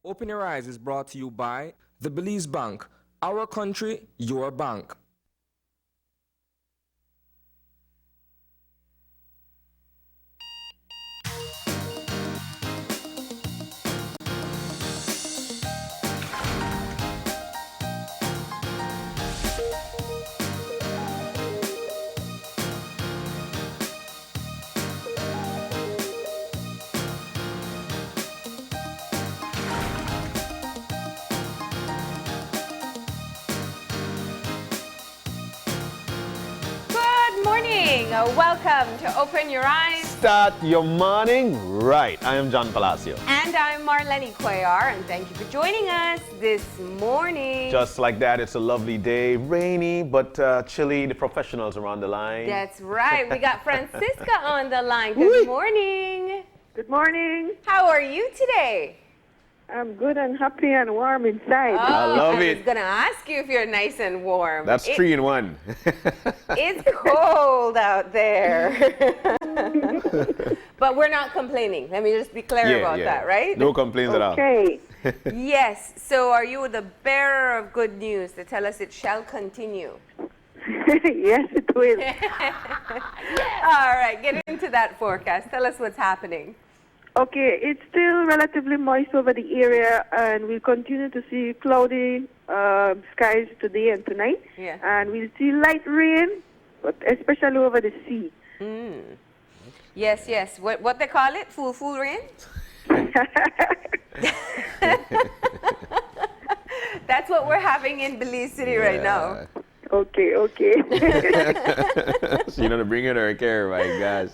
Open Your Eyes is brought to you by the Belize Bank. Our country, your bank. Welcome to Open Your Eyes. Start your morning right. I am John Palacio. And I'm Marlene Cuellar, and thank you for joining us this morning. Just like that, it's a lovely day. Rainy, but chilly. The professionals are on the line. That's right. We got Francisca on the line. Good morning. Good morning. How are you today? I'm good and happy and warm inside. Oh, I love it. I was going to ask you if you're nice and warm. That's 3 in 1. It's cold out there. But we're not complaining. Let me just be clear about that, right? No complaints at all. Okay. Yes. So are you the bearer of good news to tell us it shall continue? Yes, it will. All right. Get into that forecast. Tell us what's happening. Okay, it's still relatively moist over the area, and we'll continue to see cloudy skies today and tonight. Yeah. And we'll see light rain, but especially over the sea. Yes, yes. What they call it? Full rain? That's what we're having in Belize City right now. Okay. So you know to bring in our care, my gosh.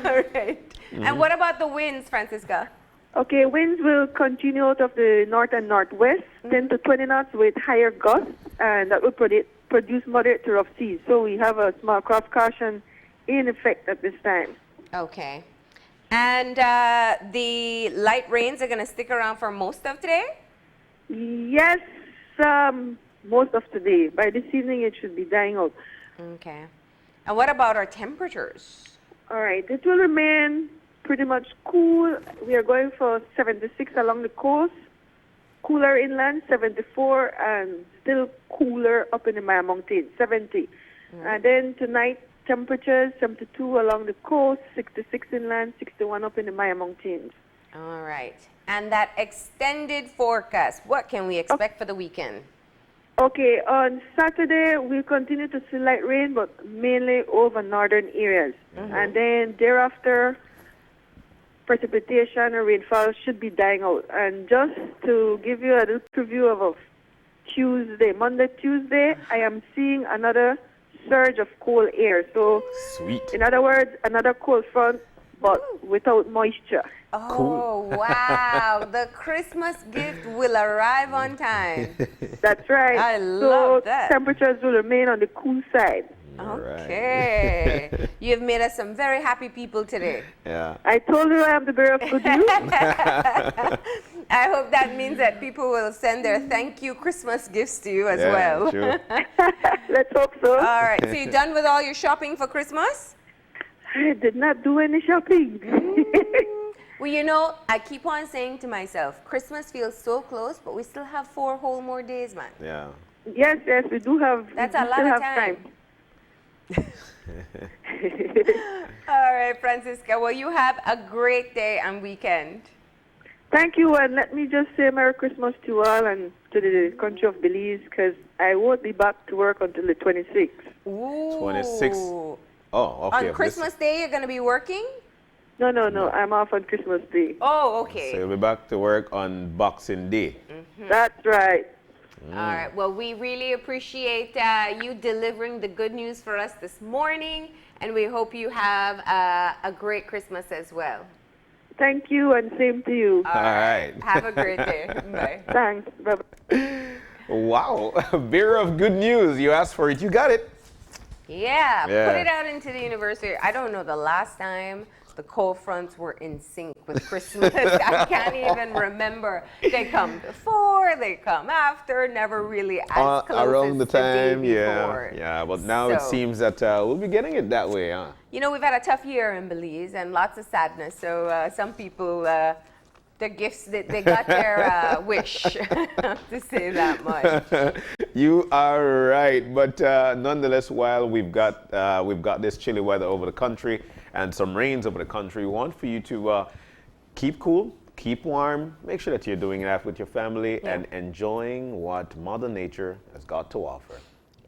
All right. And what about the winds, Francisca? Okay, winds will continue out of the north and northwest, 10 to 20 knots with higher gusts, and that will produce moderate to rough seas. So we have a small cross caution in effect at this time. Okay. And the light rains are going to stick around for most of today? Yes, most of today. By this evening, it should be dying out. Okay. And what about our temperatures? All right, it will remain pretty much cool. We are going for 76 along the coast, cooler inland, 74, and still cooler up in the Maya Mountains, 70. And then tonight, temperatures 72 along the coast, 66 inland, 61 up in the Maya Mountains. All right. And that extended forecast, what can we expect for the weekend? Okay, on Saturday, we'll continue to see light rain, but mainly over northern areas. And then thereafter, precipitation or rainfall should be dying out. And just to give you a little preview of Tuesday, Monday, Tuesday, I am seeing another surge of cold air. So, Sweet. in other words, another cold front, but without moisture. Oh, wow. The Christmas gift will arrive on time. That's right. I love that. Temperatures will remain on the cool side. Okay. You've made us some very happy people today. Yeah. I told you I am the bearer of good news. I hope that means that people will send their thank you Christmas gifts to you as well. Sure. Let's hope so. All right. So you done with all your shopping for Christmas? I did not do any shopping. Well, you know, I keep on saying to myself, Christmas feels so close, but we still have 4 whole more days, man. Yeah. Yes, we do have. That's we a lot still of have time. All right, Francisca. Well, you have a great day and weekend. Thank you, and let me just say Merry Christmas to all and to the country of Belize, because I won't be back to work until the 26th. Ooh. 26. Oh, okay. On Christmas Day, you're going to be working? No, I'm off on Christmas Day. Oh, okay. So you'll be back to work on Boxing Day. That's right. All right. Well, we really appreciate you delivering the good news for us this morning, and we hope you have a great Christmas as well. Thank you, and same to you. All right. Have a great day. Bye. Thanks. Bye-bye. Wow. Bearer of good news. You asked for it. You got it. Yeah, Yeah. put it out into the universe. I don't know the last time the cold fronts were in sync with Christmas. I can't even remember. They come before, they come after, never really as close around as the day time, before. yeah. But now it So- seems that we'll be getting it that way, huh? You know, we've had a tough year in Belize and lots of sadness. So some people the gifts that they got their wish, to say that much. You are right, but nonetheless, while we've got this chilly weather over the country and some rains over the country, we want for you to keep cool, keep warm, make sure that you're doing that with your family and enjoying what Mother Nature has got to offer.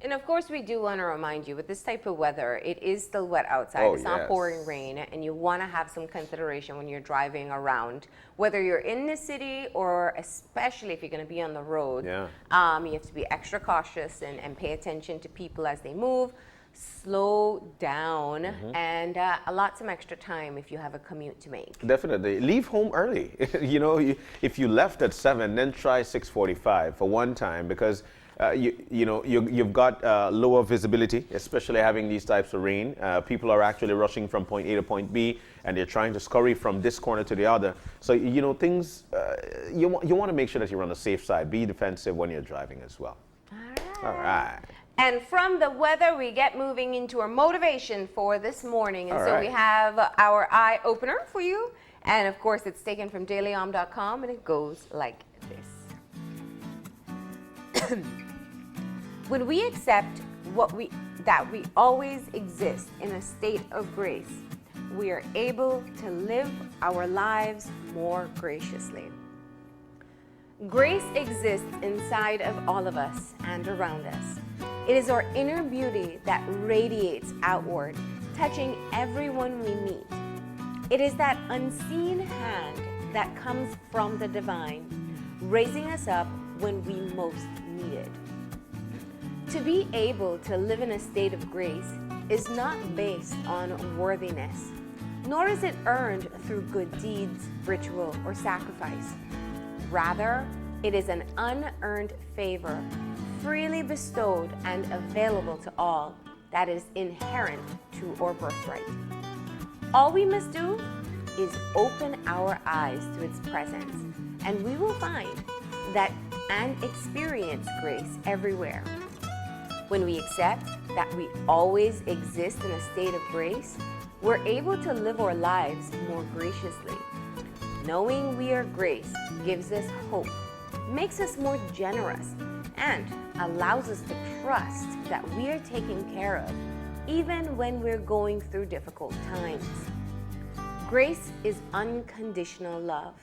And of course, we do want to remind you, with this type of weather, it is still wet outside. Oh, it's not yes. pouring rain, and you want to have some consideration when you're driving around, whether you're in the city or especially if you're going to be on the road. Yeah. You have to be extra cautious and pay attention to people as they move. Slow down, and allot some extra time if you have a commute to make. Definitely. Leave home early. If you left at 7, then try 6:45 for one time, because you've got lower visibility, especially having these types of rain. People are actually rushing from point A to point B, and they're trying to scurry from this corner to the other. So, things, you want to make sure that you're on the safe side. Be defensive when you're driving as well. All right. And from the weather, we get moving into our motivation for this morning. And All so right. we have our eye opener for you. And of course, it's taken from dailyom.com, and it goes like this. When we accept that we always exist in a state of grace, we are able to live our lives more graciously. Grace exists inside of all of us and around us. It is our inner beauty that radiates outward, touching everyone we meet. It is that unseen hand that comes from the divine, raising us up when we most need it. To be able to live in a state of grace is not based on worthiness, nor is it earned through good deeds, ritual, or sacrifice. Rather, it is an unearned favor, freely bestowed and available to all, that is inherent to our birthright. All we must do is open our eyes to its presence, and we will find that and experience grace everywhere. When we accept that we always exist in a state of grace, we're able to live our lives more graciously. Knowing we are grace gives us hope, makes us more generous, and allows us to trust that we are taken care of even when we're going through difficult times. Grace is unconditional love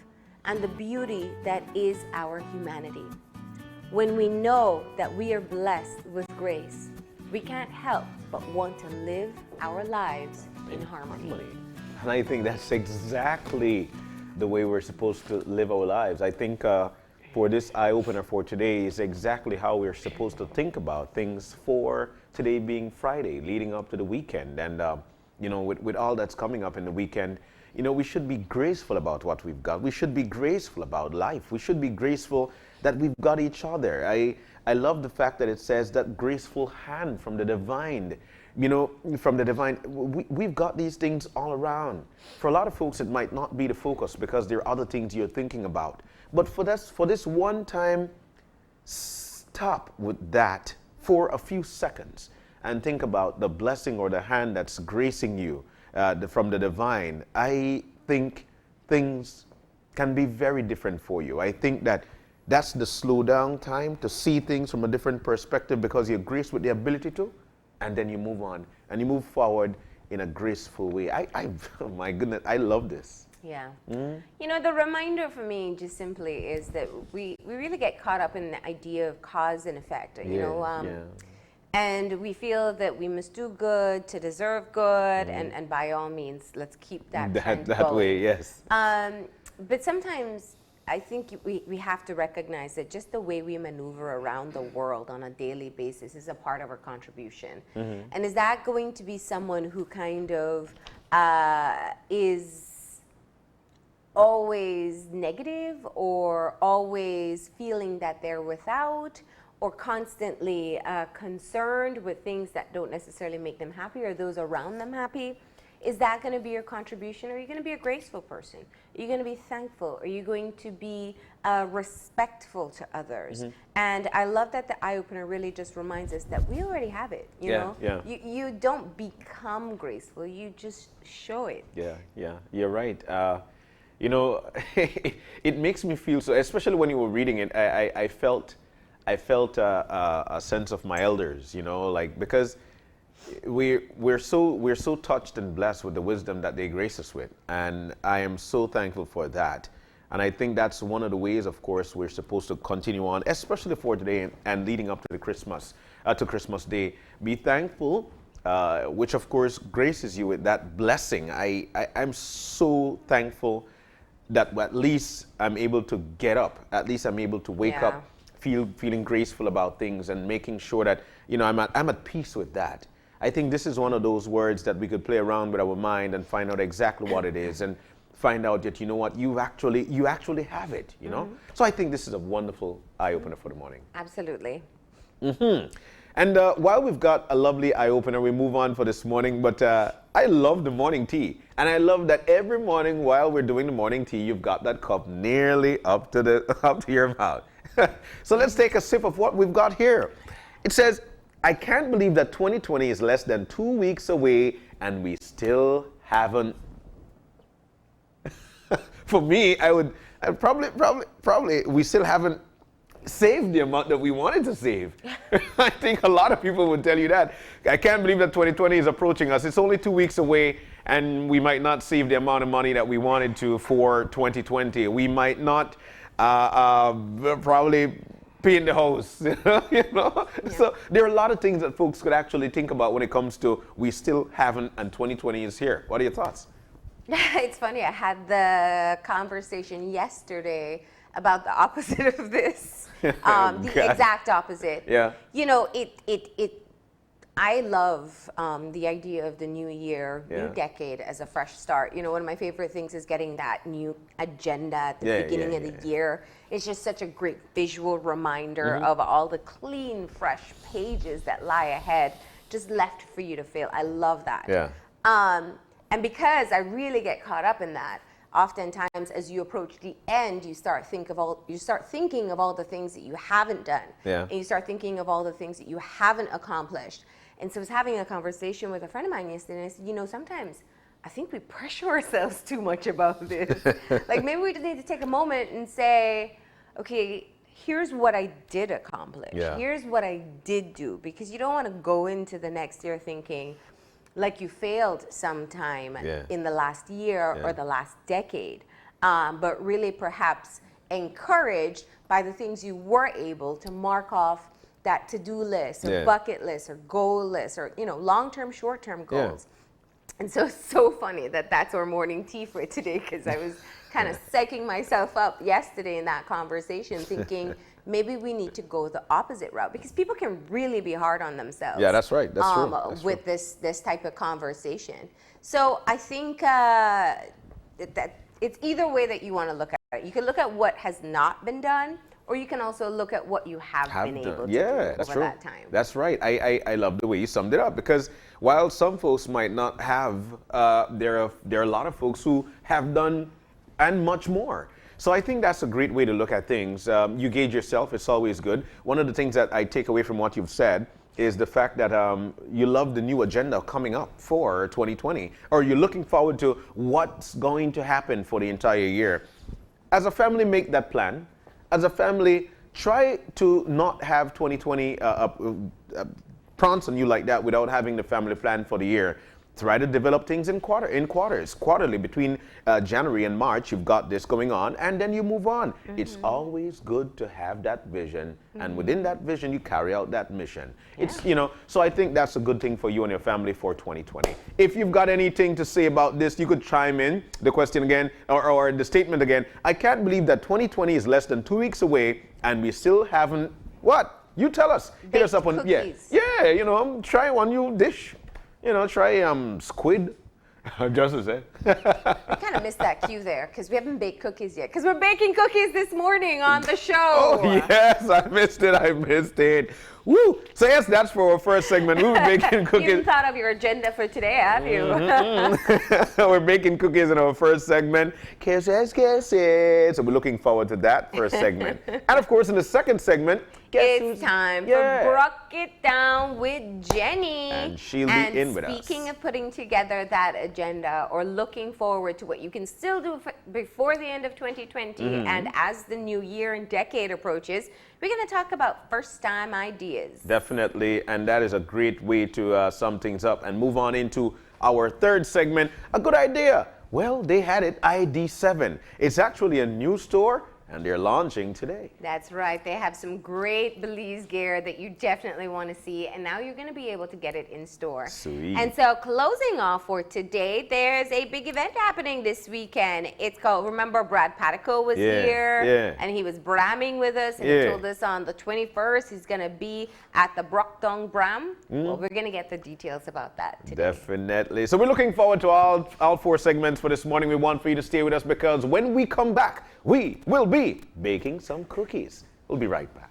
and the beauty that is our humanity. When we know that we are blessed with grace, we can't help but want to live our lives in harmony. And I think that's exactly the way we're supposed to live our lives. I think for this eye-opener for today is exactly how we're supposed to think about things for today being Friday, leading up to the weekend. And, with all that's coming up in the weekend, we should be graceful about what we've got. We should be graceful about life. We should be graceful that we've got each other. I love the fact that it says that graceful hand from the divine. From the divine, we've got these things all around. For a lot of folks, it might not be the focus because there are other things you're thinking about. But for this one time, stop with that for a few seconds and think about the blessing or the hand that's gracing you from the divine. I think things can be very different for you. I think that's the slow down time to see things from a different perspective because you're graced with the ability to, and then you move on and you move forward in a graceful way. Oh my goodness, I love this. Yeah. The reminder for me just simply is that we really get caught up in the idea of cause and effect, and we feel that we must do good to deserve good, and by all means, let's keep that trend that going. way, yes. But sometimes I think we have to recognize that just the way we maneuver around the world on a daily basis is a part of our contribution. And is that going to be someone who kind of is always negative or always feeling that they're without or constantly concerned with things that don't necessarily make them happy or those around them happy? Is that going to be your contribution? Are you going to be a graceful person? Are you going to be thankful? Are you going to be respectful to others? And I love that the eye-opener really just reminds us that we already have it. You know? You don't become graceful. You just show it. Yeah, you're right. You know, it makes me feel so, especially when you were reading it, I felt a sense of my elders, you know, like, because we're so touched and blessed with the wisdom that they grace us with, and I am so thankful for that. And I think that's one of the ways, of course, we're supposed to continue on, especially for today and leading up to the Christmas Day. Be thankful, which of course graces you with that blessing. I'm so thankful that at least I'm able to get up. At least I'm able to wake up, feeling graceful about things, and making sure that, you know, I'm at peace with that. I think this is one of those words that we could play around with our mind and find out exactly what it is, and find out that, you know what, you actually have it, you know? So I think this is a wonderful eye-opener for the morning. Absolutely. And while we've got a lovely eye-opener, we move on for this morning, but I love the morning tea. And I love that every morning while we're doing the morning tea, you've got that cup nearly up to your mouth. So let's take a sip of what we've got here. It says, I can't believe that 2020 is less than 2 weeks away and we still haven't. For me, I'd probably, we still haven't saved the amount that we wanted to save. I think a lot of people would tell you that. I can't believe that 2020 is approaching us. It's only 2 weeks away, and we might not save the amount of money that we wanted to for 2020. We might not probably paint the house, you know? Yeah. So there are a lot of things that folks could actually think about when it comes to we still haven't, and 2020 is here. What are your thoughts? It's funny, I had the conversation yesterday about the opposite of this, the exact opposite. Yeah. You know, I love the idea of the new year, new decade as a fresh start. You know, one of my favorite things is getting that new agenda at the beginning of the year. It's just such a great visual reminder of all the clean, fresh pages that lie ahead, just left for you to fill. I love that. Yeah. And because I really get caught up in that, oftentimes as you approach the end, you start thinking of all the things that you haven't done. Yeah. And you start thinking of all the things that you haven't accomplished. And so I was having a conversation with a friend of mine yesterday, and I said, you know, sometimes I think we pressure ourselves too much about this. Like, maybe we just need to take a moment and say, okay, here's what I did accomplish. Yeah. Here's what I did do. Because you don't want to go into the next year thinking like you failed sometime in the last year or the last decade, but really perhaps encouraged by the things you were able to mark off that to-do list or bucket list or goal list, or, you know, long-term, short-term goals. And so it's so funny that that's our morning tea for today, because I was kind of psyching myself up yesterday in that conversation, thinking maybe we need to go the opposite route, because people can really be hard on themselves. Yeah, that's right. That's true. That's with true. this type of conversation. So I think that it's either way that you want to look at it. You can look at what has not been done, or you can also look at what you have been able to do that's over true. that time. That's right. I love the way you summed it up, because while some folks might not have, there are a lot of folks who have done and much more. So I think that's a great way to look at things. You gauge yourself, it's always good. One of the things that I take away from what you've said is the fact that you love the new agenda coming up for 2020, or you're looking forward to what's going to happen for the entire year. As a family, make that plan. As a family, try to not have 2020 prance on you like that without having the family plan for the year. Try to develop things in quarters. Quarterly, between January and March, you've got this going on, and then you move on. It's always good to have that vision, and within that vision, you carry out that mission. It's, you know, so I think that's a good thing for you and your family for 2020. If you've got anything to say about this, you could chime in the question again, or the statement again. I can't believe that 2020 is less than 2 weeks away, and we still haven't, what? You tell us. Hit us up on, cookies. yeah, you know, try one new dish. You know, try squid. Just to say. I kind of missed that cue there, because we haven't baked cookies yet. Because we're baking cookies this morning on the show. Oh, yes, I missed it. Woo! So yes, that's for our first segment. We were baking cookies. You haven't thought of your agenda for today, have you? We're baking cookies in our first segment. Kisses. So we're looking forward to that first segment. And of course, in the second segment, it's time for Brook It Down with Jenny. And she'll be in with us. Speaking of putting together that agenda or looking looking forward to what you can still do before the end of 2020 and as the new year and decade approaches, we're going to talk about first-time ideas. Definitely, and that is a great way to sum things up and move on into our third segment. A good idea. Well, they had it, ID7. It's actually a new store, and they're launching today. That's right. They have some great Belize gear that you definitely want to see, and now you're going to be able to get it in store. Sweet. And so closing off for today, there's a big event happening this weekend. It's called, remember Brad Patico was here, and he was bramming with us, and he told us on the 21st he's going to be at the Brockdong Bram. Well, we're going to get the details about that today. Definitely. So we're looking forward to all four segments for this morning. We want for you to stay with us because when we come back, we will be baking some cookies. We'll be right back.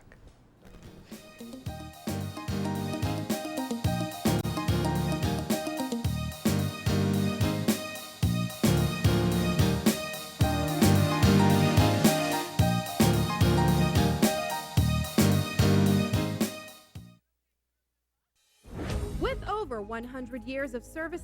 With over 100 years of service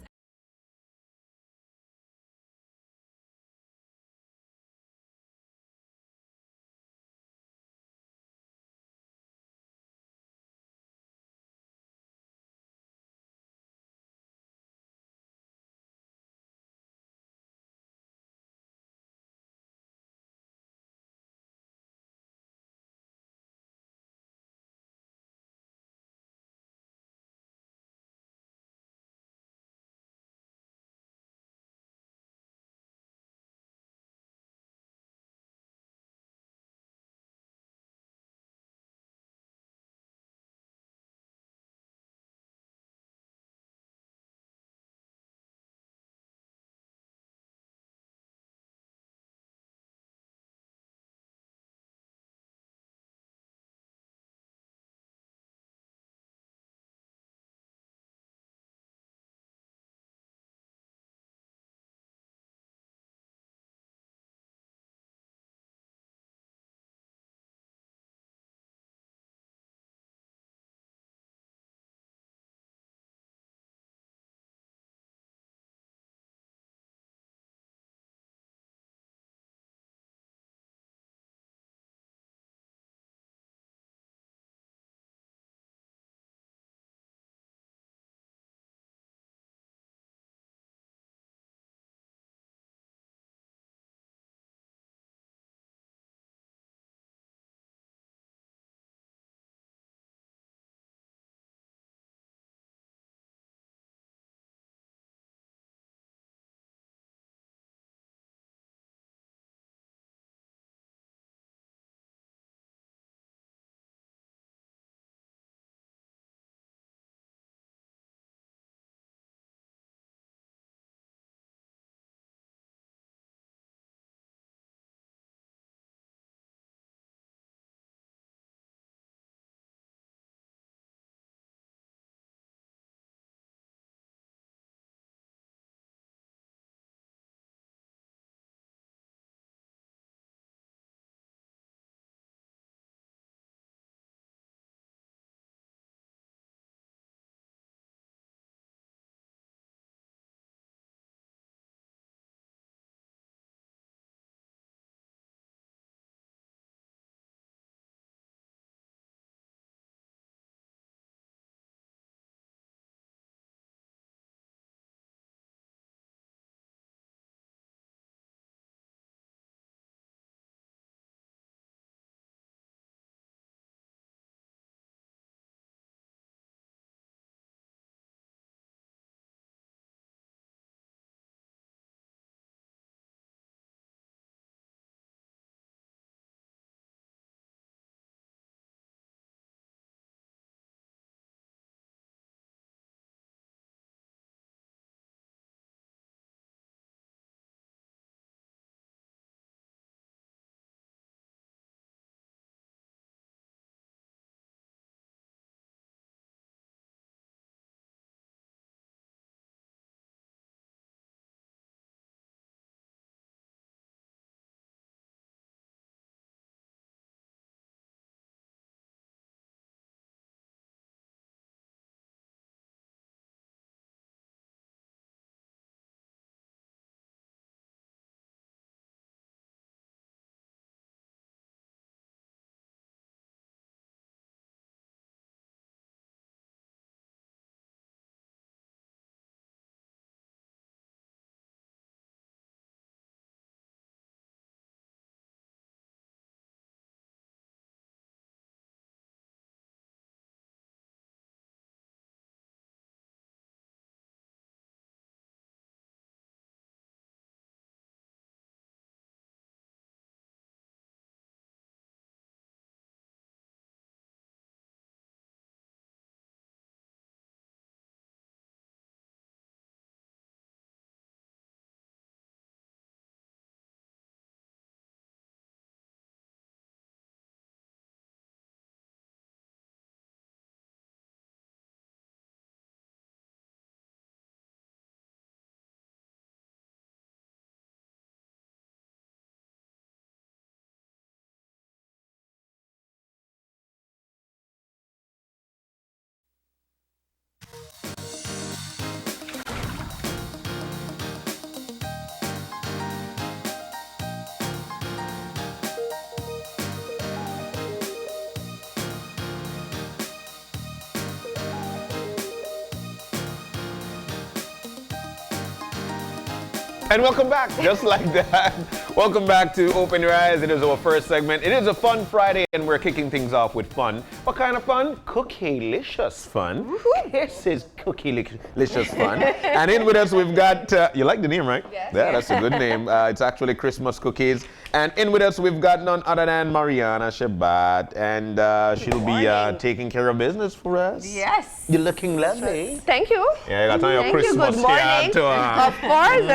And welcome back, just like that. Welcome back to Open Your Eyes. It is our first segment. It is a fun Friday, and we're kicking things off with fun. What kind of fun? Cookie-licious fun. This is Cookie-licious fun. And in with us, we've got, you like the name, right? Yes. Yeah, that's a good name. It's actually Christmas cookies. And in with us, we've got none other than Mariana Shabat, and she'll be taking care of business for us. Yes. You're looking lovely. Thank you. Yeah, you got on your Thank you. Christmas Good morning. hat to, Of course,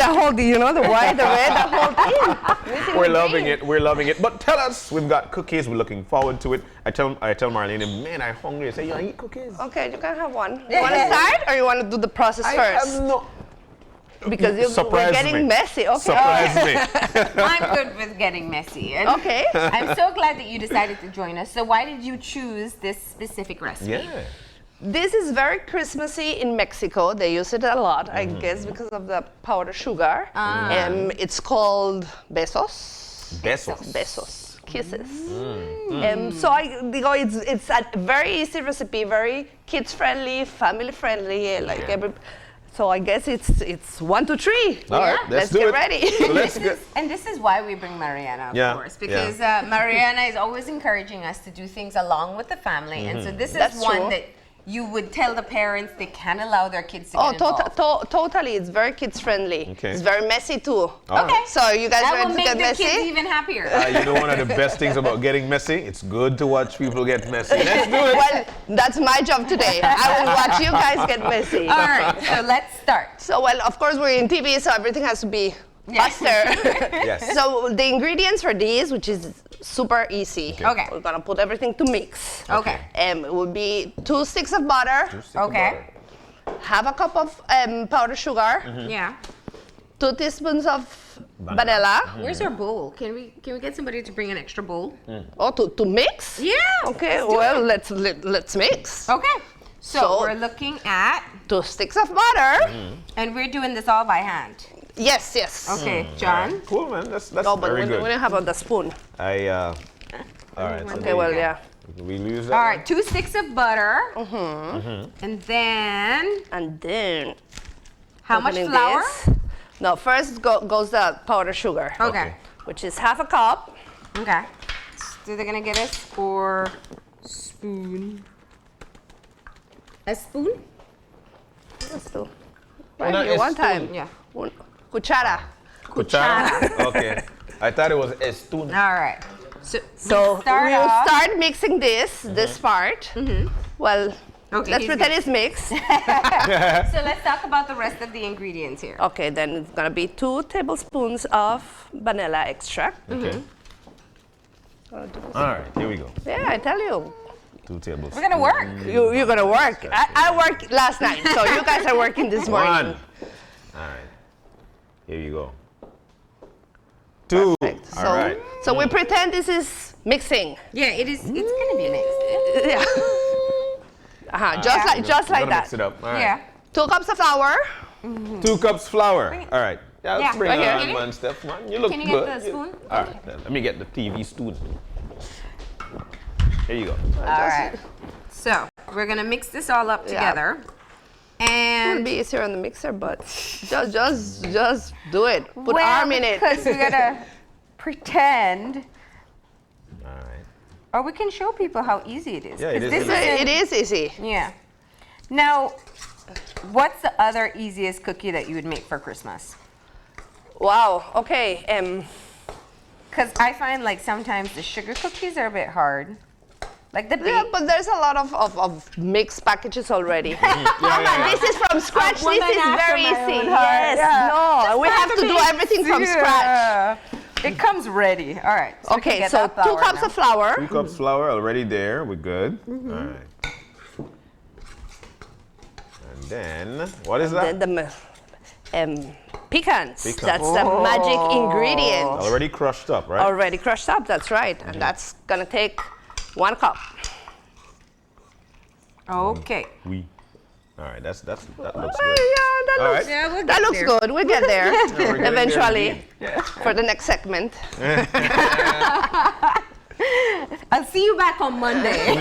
the whole, you know, the white, the red, the whole thing. We're loving it. We're loving it. But tell us, we've got cookies. We're looking forward to it. I tell Marlene, man, I'm hungry. I say, you want to eat cookies? Okay, you can have one. You want to start, or you want to do the process first? No. Because we're Surprise getting me. messy. Okay. Surprise me. I'm good with getting messy. And Okay. I'm so glad that you decided to join us. So why did you choose this specific recipe? Yeah. This is very Christmassy in Mexico. They use it a lot, I guess, because of the powdered sugar. It's called besos. Besos. Besos. Kisses. So it's a very easy recipe, very kids friendly, family friendly, like every. So I guess it's 1, 2, 3. All right, let's do get it. ready. Let's get. And this is why we bring Mariana, of Yeah, course, because Mariana is always encouraging us to do things along with the family. And so this is That's one true. that you would tell the parents they can allow their kids to Oh, get involved. totally. It's very kids friendly. Okay. It's very messy too. All Okay. right. So you guys That ready will to make get the messy? kids even happier. You know, one of the best things about getting messy, it's good to watch people get messy. Let's do it. Well, that's my job today. I will watch you guys get messy. All right, so let's start. So, well, of course, we're in TV, so everything has to be Yeah. faster. Yes. So the ingredients for this, which is super easy. Okay. We're gonna put everything to mix. Okay. It would be 2 sticks of butter, Okay. half a cup of powdered sugar, Yeah. 2 teaspoons of vanilla. Where's our bowl? Can we get somebody to bring an extra bowl? Oh, to mix? Yeah. Okay. let's do Well, it. let's mix. Okay. So, So- we're looking at, 2 sticks of butter. and we're doing this all by hand. Yes, yes. Okay, John. Cool, man. That's No, but very we good. don't have the spoon. All right. So Okay, well, yeah. we use that. All right, 2 sticks of butter. And then, And then how much opening flour? this. No, first goes the powdered sugar. Okay. Which is half a cup. Okay. So they're gonna get us for spoon. A spoon? Let's do. no, Right here, it's one time. Yeah. Cuchara. Cuchara. Okay. I thought it was a spoon. All right. So So start we'll off. start mixing this part. Well, Okay, let's he's pretend it's mixed. So let's talk about the rest of the ingredients here. Okay, then it's gonna be 2 tablespoons of vanilla extract. Okay. All right, here we go. Yeah, I tell you, 2 tablespoons. We're gonna work. you're gonna work. I worked last night, so you guys are working this morning. 1. All right. Here you go. 2. Perfect. All So, right. so we pretend this is mixing. Yeah, it is. It's gonna be mixed. Yeah. Just like We're gonna that. mix it up. All right. Yeah. 2 cups of flour. 2 cups flour. All right. Yeah, let's Yeah, bring right it here. on, man, Steph. Man, you look Can you good. get the spoon? All right. Then let me get the TV spoon. Here you go. All right. So we're gonna mix this all up Yeah. together. It'll And be easier on the mixer, but just do it. Put well, arm in it. because we're gonna pretend, All right. or we can show people how easy it is. Yeah, it 'Cause is this easy. It is easy. Yeah. Now, what's the other easiest cookie that you would make for Christmas? Wow. Okay. Because I find like sometimes the sugar cookies are a bit hard. Like the Yeah, bake. but there's a lot of mixed packages already. Yeah. This is from scratch. This woman is after very my easy. own heart. Yes. Yeah. No. We have to do everything from scratch. It comes ready. All right. So we can Okay. get So that flour 2 cups now. of flour. 2 cups flour already there. We're good. All right. And then, what is that? The pecans. Pecans. That's the magic ingredient. Already crushed up, right? Already crushed up. That's right. And that's gonna take 1 cup. Okay. We. All right. That looks Yeah, good. that All looks. right. Yeah, we'll That get looks there. good. We'll get there We're getting there eventually indeed. for the next segment. I'll see you back on Monday.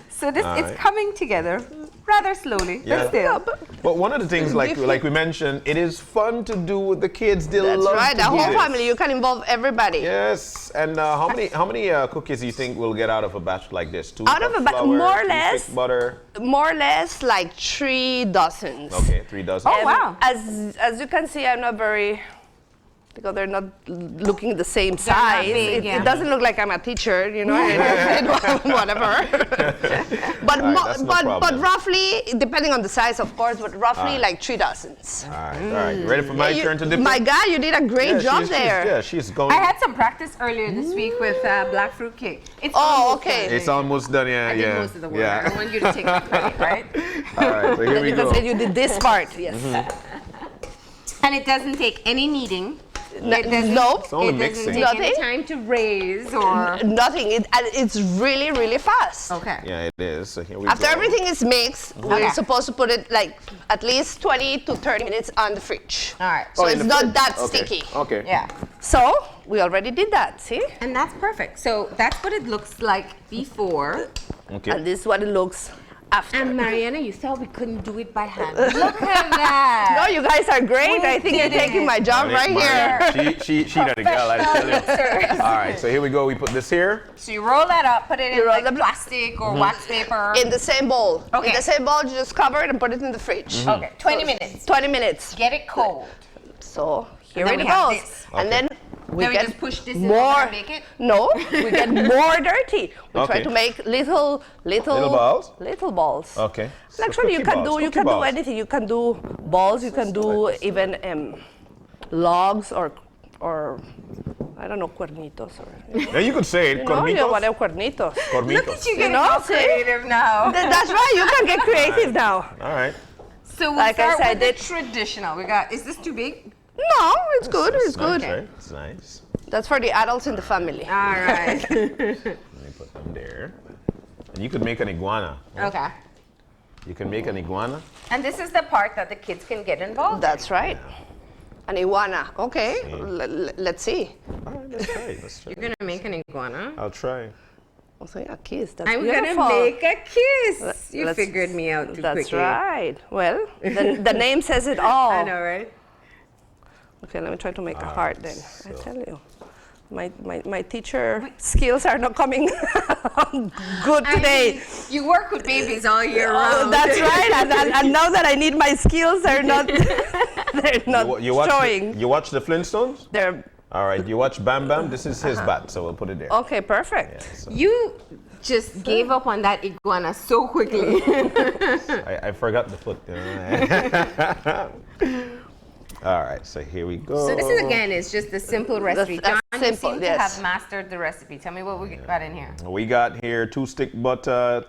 So this All it's right. coming together. rather slowly, Yeah. but still. But one of the things, like we mentioned, it is fun to do with the kids. They That's love right. to The do whole this. family. You can involve everybody. Yes. And how many cookies do you think we'll get out of a batch like this? Two Out of cups a batch, flour, more or 2 less. stick butter. More or less like 3 dozens. Okay, 3 dozen. Oh, wow. As you can see, I'm not very, because they're not looking the same not size. big, yeah. It doesn't look like I'm a teacher, you know, whatever. but All right, that's no but problem. roughly, depending on the size, of course, but roughly like 3 dozens. All right. You ready for my turn to dip? My God, you did a great job there. Yeah, she's going. I had some practice earlier this week with black fruit cake. It's Oh, almost okay. done. It's almost done. Yeah, I did most of the work. I don't want you to take the credit, right? All right. So here we You can go. say you did this part, yes. And it doesn't take any kneading. No, It's only It doesn't mixing. take any Nothing? time to raise or. nothing. It's really, really fast. Okay. Yeah, it is. So here we After go. everything is mixed, Okay. we're supposed to put it like at least 20 to 30 minutes on the fridge. All right. So in it's the not fridge. that Okay. sticky. Okay. Yeah. So we already did that, see? And that's perfect. So that's what it looks like before. Okay. And this is what it looks after. And Mariana, you thought we couldn't do it by hand. Look at that. No, you guys are great. We I think you're did taking it. my job right here. She the girl, I tell you. All right, so here we go. We put this here. So you roll that up, put it in roll like the- plastic or wax paper. In the same bowl. Okay. In the same bowl, you just cover it and put it in the fridge. Okay, 20 minutes. 20 minutes. Get it cold. So here then it we have goes. this. And Okay. then we Then we get just push this in more. and bake it? No, we get more dirty. We try Okay. to make little balls? Little balls. Okay. So Actually, you cookie can balls, do cookie balls. anything. You can do balls. You can do even logs or I don't know, cuernitos or Yeah, you could say it. no, yeah, Cornitos. whatever cuernitos. Cornitos. Look at you getting know, all see? creative now. That's right. You can get creative now. All right. So we'll Like I start said, with the traditional. We got. Is this too big? No, it's good. It's nice, good. right? It's nice. That's for the adults in the family. All right. Let me put them there. And you could make an iguana. Okay. You can make an iguana. And this is the part that the kids can get involved. That's right. An iguana. Okay. Let's see. All right, let's try. Let's try. You're gonna make an iguana. I'll try. Also, a kiss. That's I'm beautiful. gonna make a kiss. You Let's- figured me out too That's quickly. right. Well, the name says it all. I know, right? Okay, let me try to make a heart then. I so- tell you. My teacher skills are not coming good I today. mean, you work with babies all year Oh, round. that's right. And now that I need my skills, they're not they're not You watch showing. you watch the Flintstones? They're All right. You watch Bam Bam? This is his bat, so we'll put it there. okay, perfect. So You just gave up on that iguana so quickly. I forgot to put. All right. So here we go. So this is again is just a simple recipe. that's John, simple, you seem yes. to have mastered the recipe. Tell me what we got in here. We got here 2 stick butter,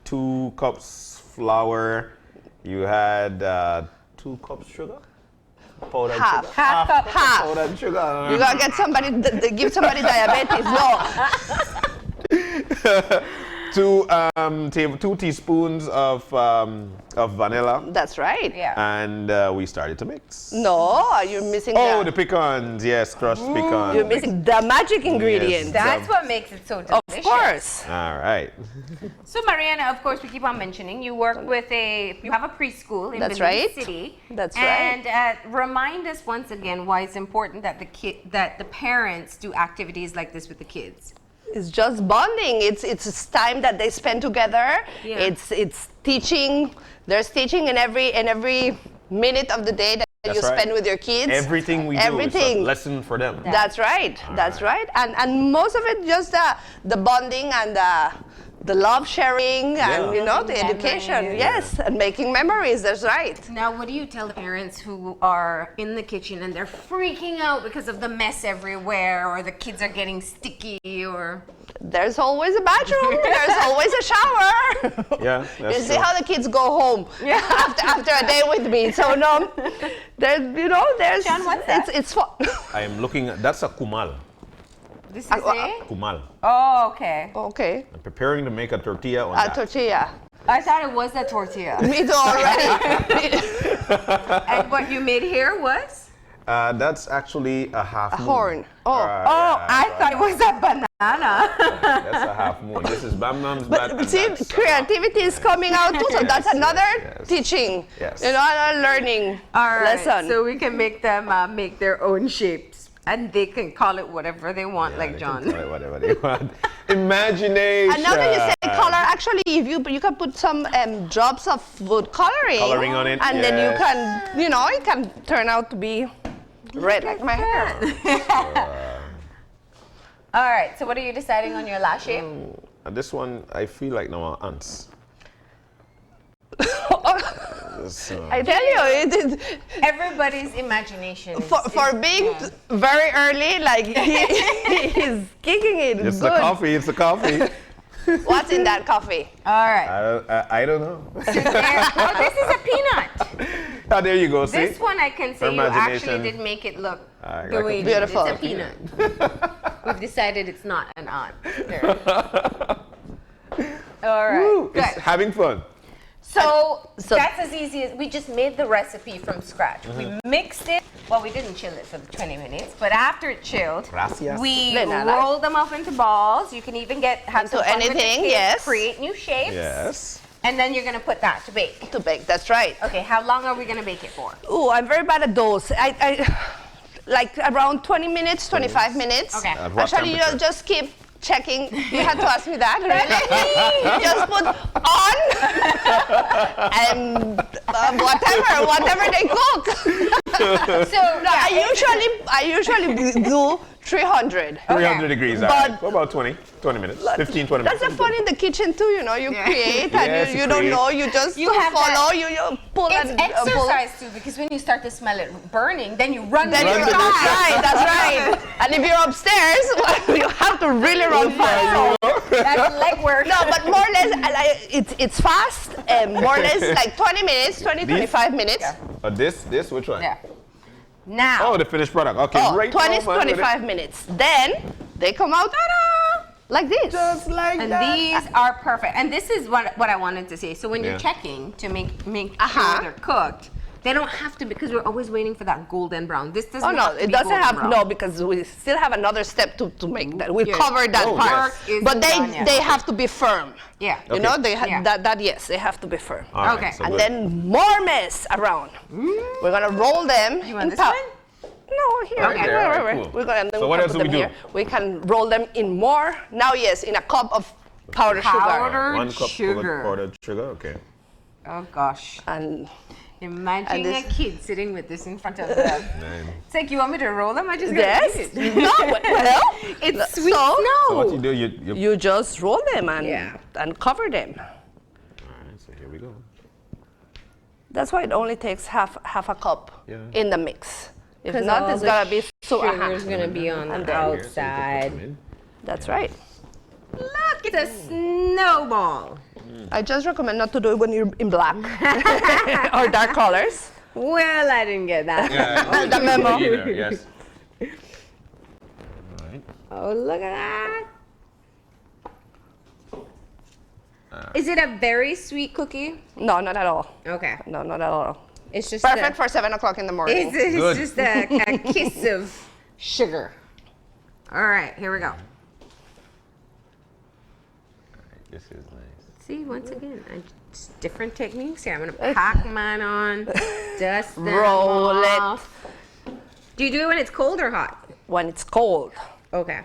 2 cups flour. You had 2 cups sugar. Powdered Half. sugar. Half cup. Half. Powdered sugar. You gotta get somebody, give somebody diabetes. No. 2 teaspoons of vanilla, That's right. Yeah. and we started to mix. No, you're missing Oh, the, the pecans, yes, crushed pecans. you're missing the magic ingredient. That's what makes it so delicious. Of course. All right. So Mariana, of course, we keep on mentioning you work with you have a preschool in That's Belize right. City. That's right. And remind us once again why it's important that the parents do activities like this with the kids. It's just bonding. It's time that they spend together. Yeah. It's teaching. There's teaching in every minute of the day that That's you right. spend with your kids. Everything we do is Everything. a lesson for them. That's right. That's right. And most of it just the bonding and the love sharing and Yeah. the education. Memories. Yes, and making memories. That's right. Now, what do you tell the parents who are in the kitchen and they're freaking out because of the mess everywhere, or the kids are getting sticky, or There's always a bathroom. There's always a shower. Yeah, that's You see true. how the kids go home after a day with me. So no, there's John, what's that? it's fun. I am looking at, that's a kumal. this is a? Kumal. Oh, okay. Okay, I'm preparing to make a tortilla on a that. tortilla. I thought it was a tortilla. Me too already. And what you made here was? That's actually a half moon. Horn. Oh, Oh, I thought it was a banana. banana. That's a half moon. This is Bam Bam's But bad. see, creativity is coming out too, so that's another teaching. Yes. You know, another learning All right, lesson. so we can make them make their own shapes, and they can call it whatever they want, Yeah, like they John. can call it whatever they want. Imagination. And now that you say color, actually, if you can put some drops of food coloring, Coloring on it, and then you yes. can, you know, it can turn out to be red like my hair. All right, so what are you deciding on your last shape? And this one, I feel like now ants. This, I tell you, Everybody's imagination is, for being very early, like he's kicking it it's good. the coffee. It's the coffee. What's in that coffee? All right. I don't know. Oh, this is a peanut. Oh, there you go. See. This one I can say you Imagination. actually did make it look Like the a way you Beautiful. did. It's a peanut. We've decided it's not an ant. There. All right. Woo, Good. it's having fun. So, So- that's as easy as we just made the recipe from scratch. We mixed it. Well, we didn't chill it for 20 minutes, but after it chilled, Gracias. we De nada. rolled them up into balls. You can even have Into some fun with the anything, kids, yes. create new shapes, Yes. and then you're gonna put that to bake. To bake, that's right. Okay, how long are we gonna bake it for? Ooh, I'm very bad at those. I like around 20 minutes, 25 minutes. Okay. At what Actually, you temperature? just keep checking. You had to ask me that, really? You just put on and whatever they cook. So No, I usually do 300. 300 degrees. All But- right. For about 20 minutes. 15, 20 That's minutes. the fun in the kitchen too, you know. You create and Yes, you you don't create. know. You just You have follow. that- You pull it's and pull. exercise too, because when you start to smell it burning, then you run. Then to you the that's side. right, that's right. And if you're upstairs, you have to really run fast. That's leg work. No, but more or less, it's fast. More or less like 20 minutes, 20, 25 minutes. This, which one? Yeah. Now. Oh, the finished product. Okay, Oh, right 20, now, man, with it. 25 minutes. Then they come out like this. Just like And that. these are perfect. And this is what I wanted to say. So when you're Yeah. checking to make Uh-huh. sure they're cooked, they don't have to, because we're always waiting for that golden brown. This doesn't Oh no, have to it be doesn't golden have brown. because we still have another step to make that. We Yeah. covered that Oh, part, yes. Isn't but done yet. they have to be firm. Yeah. You know, Yeah. that yes, they have to be firm. All right, Okay. so And good. then more mess around. We're gonna roll them. You want in this pow- one? No, here. Okay, Wait, all right, wait, wait. cool. We're gonna. And then So we what can else put do we them do? here. We can roll them in more. Now, yes, in a cup of powdered sugar. Powdered 1 cup sugar. powdered sugar. Okay. Oh gosh. And Imagine And a this- kid sitting with this in front of them. It's like, you want me to roll them? I just gotta yes, eat it. no, well, It's sweet so snow. So what you do, you you just roll them and Yeah. and cover them. All right, so here we go. That's why it only takes half a cup Yeah. in the mix. If 'Cause not, all it's the gonna be so. Sugar's gonna be on And the then- Here, so you can put outside. them in. That's right. Look, it's a snowball. I just recommend not to do it when you're in black or dark colors. Well, I didn't get that. Yeah, The memo. either, yes. All right. Oh, look at that. Is it a very sweet cookie? No, not at all. Okay. No, not at all. It's just Perfect for 7 o'clock in the morning. It's Good. just a kiss of sugar. All right, here we go. This is nice. See, once again, just different techniques here. I'm gonna pack mine on, dust them Roll it. off. Do you do it when it's cold or hot? When it's cold, Okay.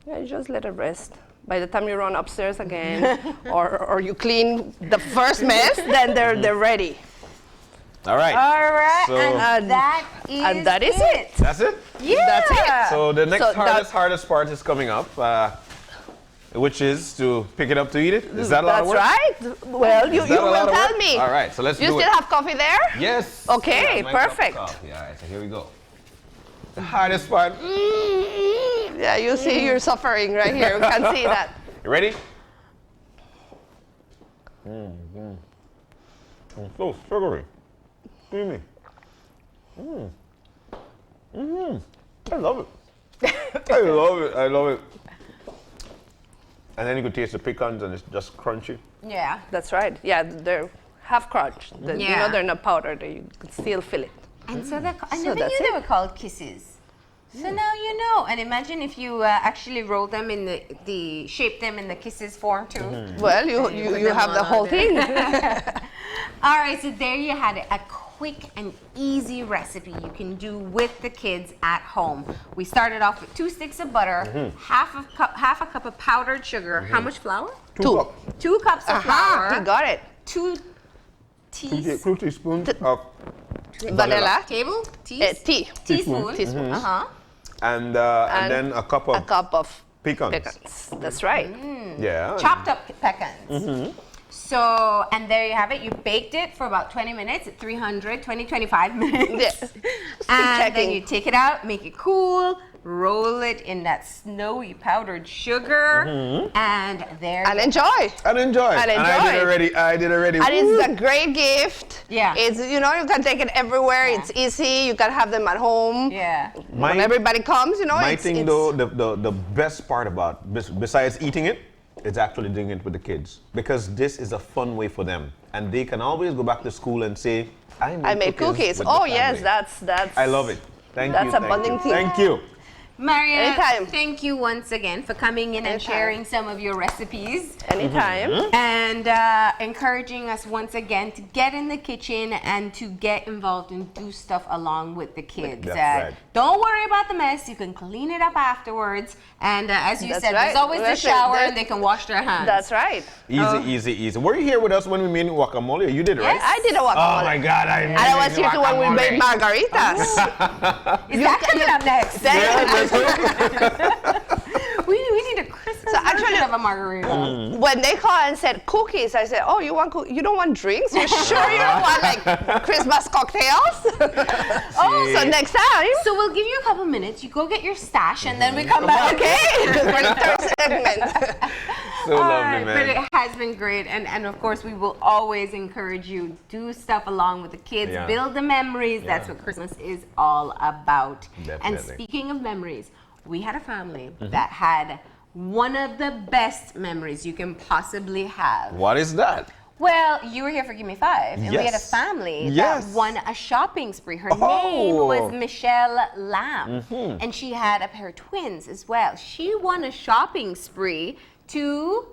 yeah, you just let it rest. By the time you run upstairs again, or you clean the first mess, then they're ready. All right. All right, So- and that is And that is it. That's it. Yeah. That's it. So the next So hardest part is coming up, which is to pick it up to eat it. Is that a lot of That's work? right. Well, you Is that a lot will of tell work? me. All right, so let's You do still it. have coffee there? Yes. Okay, Yeah, my cup of perfect. coffee. All right, so here we go. The hardest part. Yeah, you see you're suffering right here. We can see that. You ready? So sugary. Creamy. I love it. I love it. I love it. And then you could taste the pecans and it's just crunchy. Yeah. That's right. Yeah, they're half crunch. You Yeah. know they're not powdered. You can still feel it. And so I So never that's knew they it. were called kisses. So now you know. And imagine if you actually roll them in shape them in the kisses form too. Well, you have the whole thing. All right, so there you had it. A quick and easy recipe you can do with the kids at home. We started off with 2 sticks of butter, half a cup of powdered sugar. How much flour? 2. 2 cups of flour. You got it. 2 2 teaspoons of Vanilla. table Tea. teaspoon. and then a cup of pecans. Pecans. That's right. Yeah. Chopped up pecans. So, and there you have it. You baked it for about 20 minutes at 25 minutes. Yes. And then you take it out, make it cool, roll it in that snowy powdered sugar, and there And you enjoy. And enjoy. And I enjoy. did already. And Woo. it's a great gift. Yeah. It's, you can take it everywhere. Yeah. It's easy. You can have them at home. Yeah. When everybody comes, My it's, thing though, the best part about besides eating it, it's actually doing it with the kids, because this is a fun way for them, and they can always go back to school and say, I made cookies. with Oh the yes, family." that's. I love it. Thank That's you. a thank bonding you. thing. Thank you. Maria, Anytime. thank you once again for coming in and Anytime. sharing some of your recipes. Anytime. And encouraging us once again to get in the kitchen and to get involved and do stuff along with the kids. That's right. Don't worry about the mess. You can clean it up afterwards. And as you That's said, right. there's always the That's it. shower That- and they can wash their hands. That's right. Easy. Were you here with us when we made guacamole? You did, right? Yes. I did a guacamole. Oh my God, I And I was here too when we made margaritas. Is that coming up next? we need a Christmas version of a margarita. When they called and said cookies, I said, "Oh, you don't want drinks? You sure you don't want like Christmas cocktails?" So next time. So we'll give you a couple minutes. You go get your stash and then we come back. Okay. For the third segment. So All lovely, right, but man. it has been great, and of course we will always encourage you do stuff along with the kids, Yeah. build the memories. That's Yeah. what Christmas is all about. And Definitely. speaking of memories, we had a family that had one of the best memories you can possibly have. What is that? Well, you were here for Give Me Five, and we had a Yes. family Yes. that won a shopping spree. Her Oh. name was Michelle Lamb, and she had a pair of twins as well. She won a shopping spree to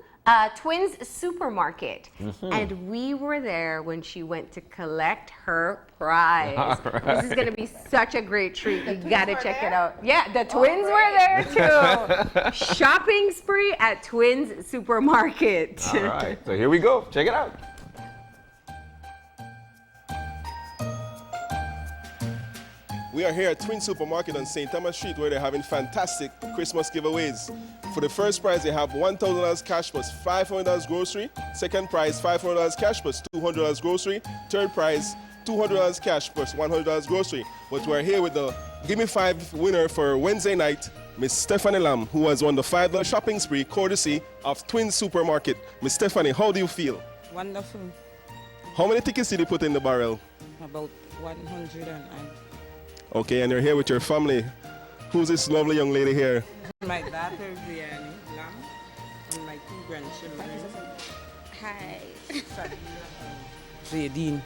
Twins Supermarket, and we were there when she went to collect her prize. This is going to be such a great treat. You got to check it out. Yeah, the twins were there too. Shopping spree at Twins Supermarket. All right, so here we go. Check it out. We are here at Twin Supermarket on St. Thomas Street where they're having fantastic Christmas giveaways. For the first prize, they have $1,000 cash plus $500 grocery. Second prize, $500 cash plus $200 grocery. Third prize, $200 cash plus $100 grocery. But we're here with the Give Me Five winner for Wednesday night, Miss Stephanie Lamb, who has won the $5 shopping spree courtesy of Twin Supermarket. Miss Stephanie, how do you feel? Wonderful. How many tickets did you put in the barrel? About 100 and Okay, and you're here with your family. Who's this lovely young lady here? my daughter Brianne Lam and my 2 grandchildren. Hi. Zadine.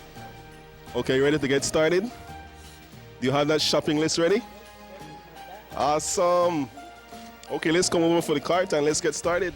Okay, you ready to get started? Do you have that shopping list ready? Awesome. Okay, let's come over for the cart and let's get started.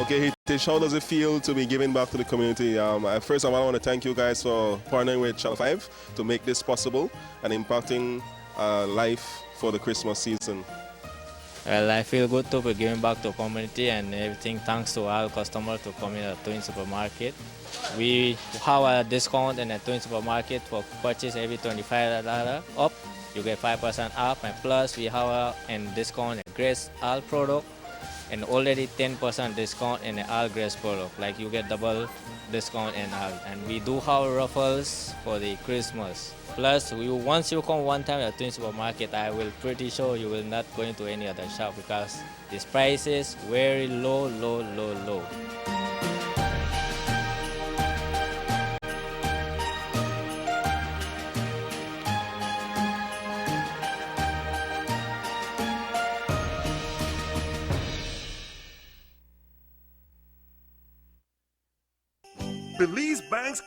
Okay, Hitesh, how does it feel to be giving back to the community? First of all, I want to thank you guys for partnering with Channel 5 to make this possible and impacting life for the Christmas season. Well, I feel good to be giving back to community and everything thanks to our customers to come in at Twin Supermarket. We have a discount in the Twin Supermarket for purchase every $25 up. You get 5% off, and plus we have a discount in Grace All product and already 10% discount in the All Grace product. Like you get double discount in all. And we do have raffles for the Christmas. Plus, once you come one time at Twin Supermarket, I will pretty sure you will not go into any other shop because this price is very low, low, low, low. Belize Bank's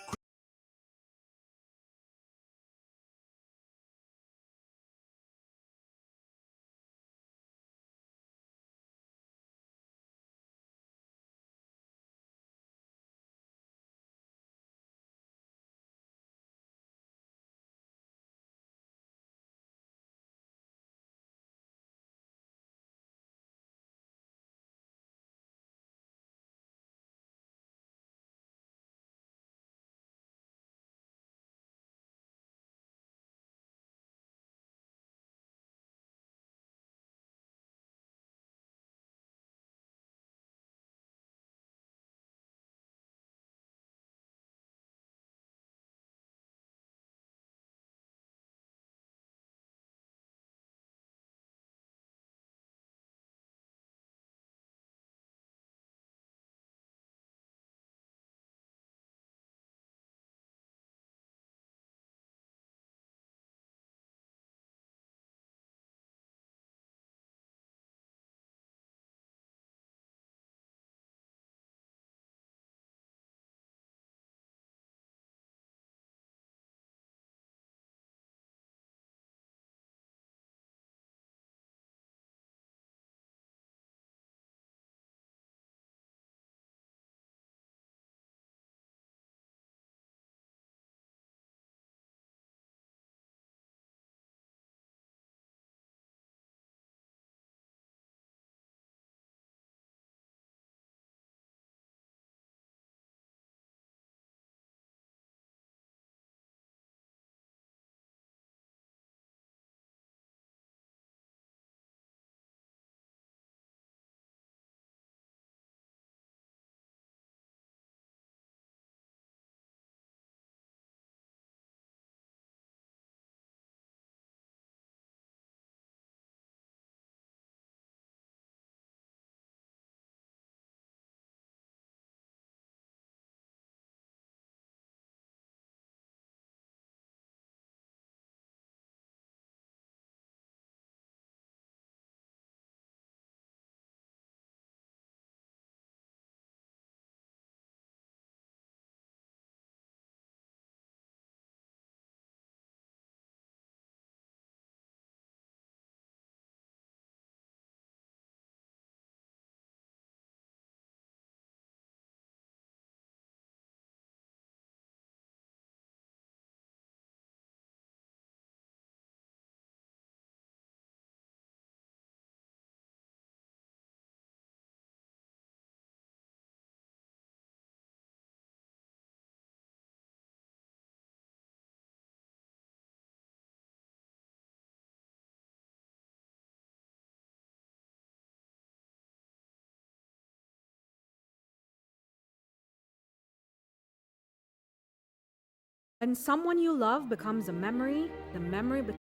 When someone you love becomes a memory, the memory becomes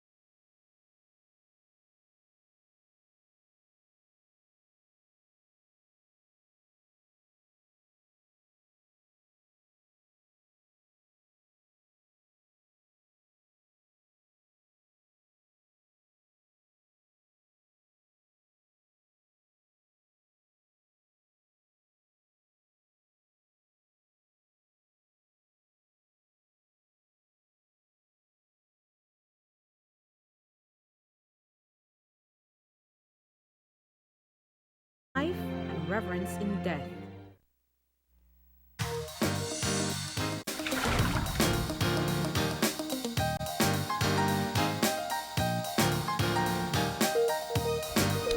life and reverence in death.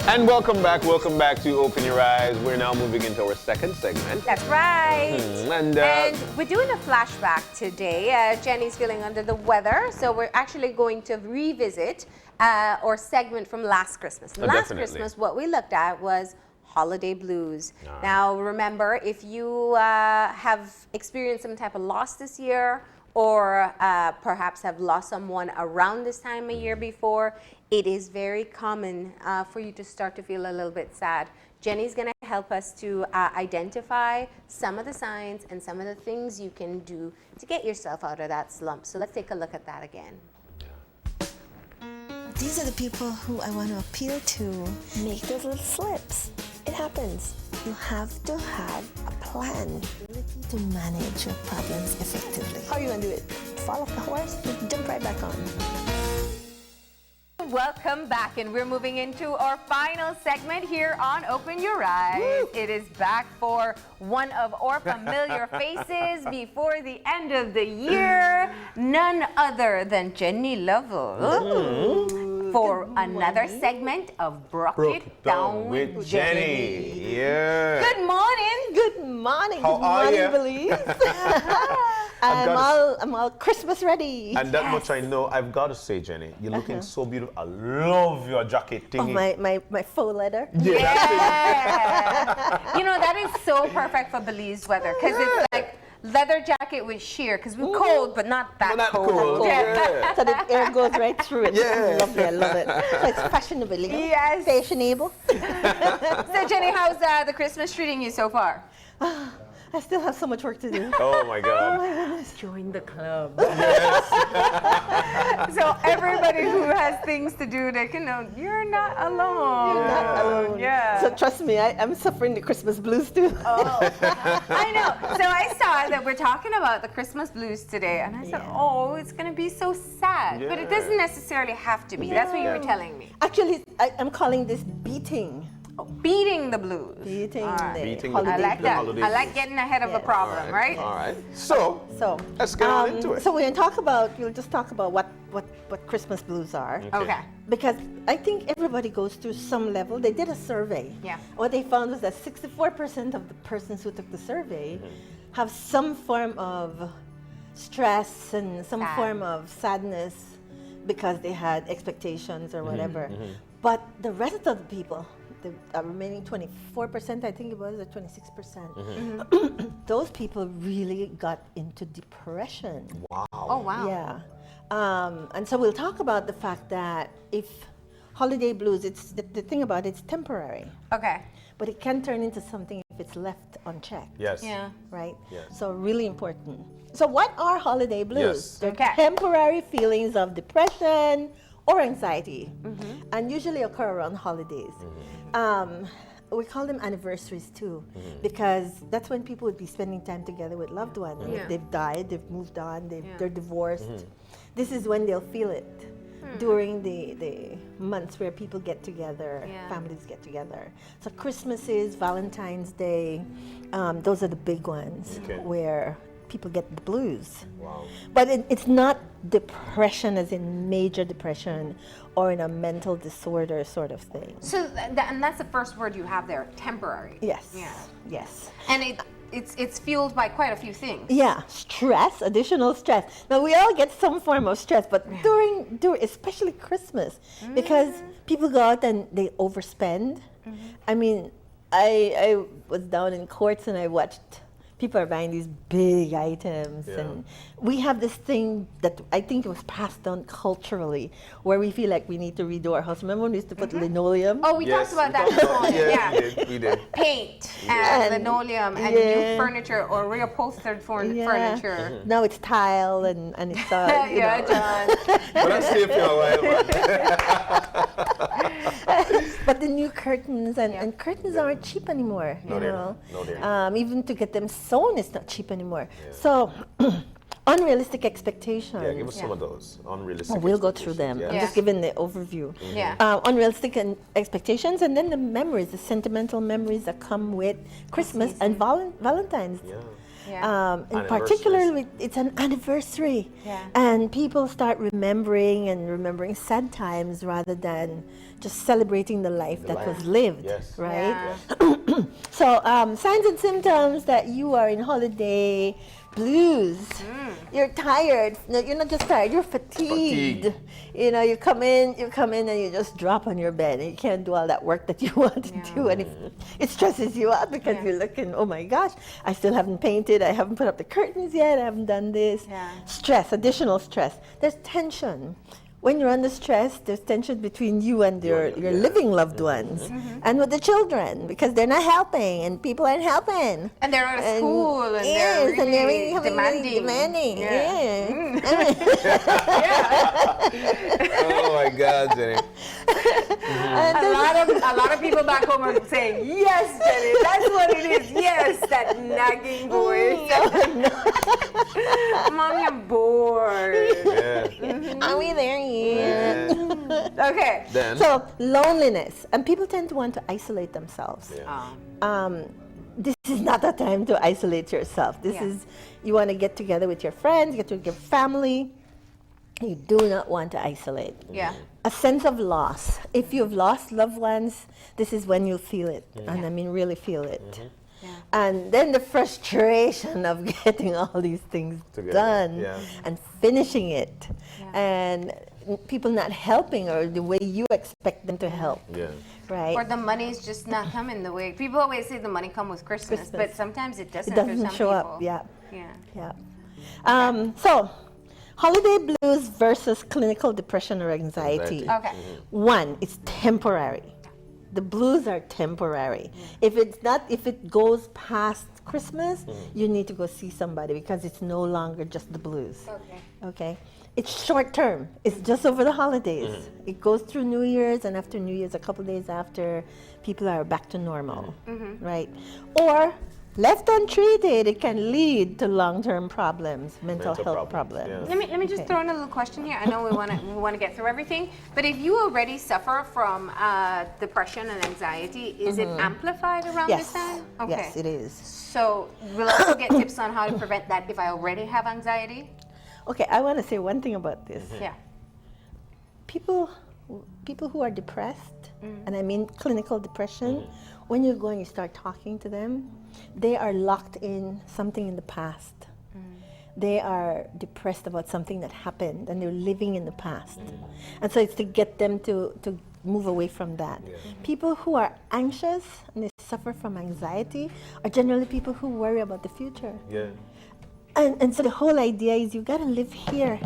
And welcome back to Open Your Eyes. We're now moving into our second segment. That's right. And we're doing a flashback today. Jenny's feeling under the weather, so we're actually going to revisit our segment from last Christmas. Last definitely. Christmas, what we looked at was holiday blues. Now, remember, if you have experienced some type of loss this year, or perhaps have lost someone around this time a year before, it is very common for you to start to feel a little bit sad. Jenny's going to help us to identify some of the signs and some of the things you can do to get yourself out of that slump. So let's take a look at that again. These are the people who I want to appeal to. Make those little slips. It happens. You have to have a plan to manage your problems effectively. How are you going to do it? Fall off the horse? Just jump right back on. Welcome back, and we're moving into our final segment here on Open Your Eyes. Woo! It is back for one of our familiar faces before the end of the year, none other than Jenny Lovell, for another segment of Broke It Down with Jenny. Yeah. Good morning. Good morning. How are you? Belize. I'm all Christmas ready. And that much I know. I've got to say, Jenny, you're looking so beautiful. I love your jacket thingy. Oh, my faux leather. Yeah. You know, that is so perfect for Belize weather, because it's like leather jacket with sheer, because we're cold, but not that cold. Yeah. So the air goes right through it. Yeah. Lovely, I love it. So it's fashionable. Yes. Fashionable. So Jenny, how's the Christmas treating you so far? I still have so much work to do. Oh my God. Oh my goodness. Join the club. So everybody who has things to do, they can know you're not alone. You're not alone. Yeah. So trust me, I'm suffering the Christmas blues too. Oh, I know. So I saw that we're talking about the Christmas blues today, and I said, oh, it's going to be so sad. But it doesn't necessarily have to be. That's what you were telling me. Actually, I'm calling this beating. Oh, beating the blues. Beating right. the Beating holiday I like blues. that. holiday I like blues. getting ahead of the problem, right? All right. So So let's get on into it. So we'll just talk about what Christmas blues are. Okay. Because I think everybody goes through some level. They did a survey. Yeah. What they found was that 64% of the persons who took the survey have some form of stress and some form of sadness because they had expectations or whatever. But the rest of the people, the remaining 24%, I think it was, or 26%, those people really got into depression. Wow. Oh, wow. Yeah. And so we'll talk about the fact that if holiday blues, it's the thing about it's temporary, Okay. but it can turn into something if it's left unchecked. Yes. Yeah. Right? Yes. So really important. So what are holiday blues? Yes. They're Okay. temporary feelings of depression or anxiety, and usually occur around holidays. We call them anniversaries too, because that's when people would be spending time together with loved ones. Yeah. They've died, they've moved on, they're divorced. This is when they'll feel it during the months where people get together, families get together. So Christmases, Valentine's Day, those are the big ones where people get the blues. Wow. But it's not depression as in major depression or in a mental disorder sort of thing. So, and that's the first word you have there, temporary. Yes. Yeah. Yes. And it's fueled by quite a few things. Yeah, stress, additional stress. Now we all get some form of stress, but during especially Christmas, because people go out and they overspend. I mean, I was down in Courts and I watched people are buying these big items, and we have this thing that I think it was passed down culturally, where we feel like we need to redo our house. Remember when we used to put linoleum? Oh, we talked about that this morning. Yeah. We did. Paint and linoleum and new furniture or reupholstered furniture. Now it's tile and it's you know. John. But that's stay for a while. But the new curtains and curtains aren't cheap anymore. No, you they're know? not. No, they're not. Even to get them sewn is not cheap anymore. So unrealistic expectations. Yeah, give us some of those unrealistic. We'll go through them. expectations. I'm just giving the overview. Yeah. Unrealistic expectations, and then the memories, the sentimental memories that come with Christmas and Valentine's. Yeah. Yeah. In particular, it's an anniversary. Yeah. And people start remembering sad times rather than just celebrating the life that was lived, Yes. right? Yeah. So, signs and symptoms that you are in holiday blues. You're tired. No, you're not just tired. You're fatigued. You know, you come in and you just drop on your bed and you can't do all that work that you want to do, and it stresses you out because you're looking, oh my gosh, I still haven't painted. I haven't put up the curtains yet. I haven't done this. Yeah. Stress, additional stress. There's tension. When you're under stress, there's tension between you and your living loved ones and with the children because they're not helping and people aren't helping. And they're out of school and yes, they're and they're really really demanding. Yeah. Oh my God, Jenny. A lot of people back home are saying, yes, Jenny, that's what it is. Yes, that nagging voice. Mommy, I'm bored. Are we there yet? Okay. Then So loneliness, and people tend to want to isolate themselves. This is not a time to isolate yourself. This is, you want to get together with your friends, get together with your family. You do not want to isolate. Yeah. A sense of loss. If you've lost loved ones, this is when you feel it, and I mean really feel it. And then the frustration of getting all these things done and finishing it, and people not helping or the way you expect them to help. Right? Or the money's just not coming the way people always say the money comes with Christmas, but sometimes it doesn't. It for doesn't some show people. up. Yeah. Yeah. So, holiday blues versus clinical depression or anxiety. Okay. One, it's temporary. The blues are temporary. If it goes past Christmas, you need to go see somebody because it's no longer just the blues. Okay. It's short term. It's just over the holidays. It goes through New Year's, and after New Year's, a couple days after, people are back to normal, right? Or left untreated, it can lead to long-term problems, mental health problems. Let me just throw in a little question here. I know we want to get through everything, but if you already suffer from depression and anxiety, is it amplified around this time? Okay. Yes, it is. So we'll also get tips on how to prevent that if I already have anxiety. Okay, I want to say one thing about this. Yeah. People who are depressed, and I mean clinical depression, when you go and you start talking to them, they are locked in something in the past. They are depressed about something that happened and they're living in the past. And so it's to get them to move away from that. People who are anxious and they suffer from anxiety are generally people who worry about the future. And so the whole idea is you got to live here,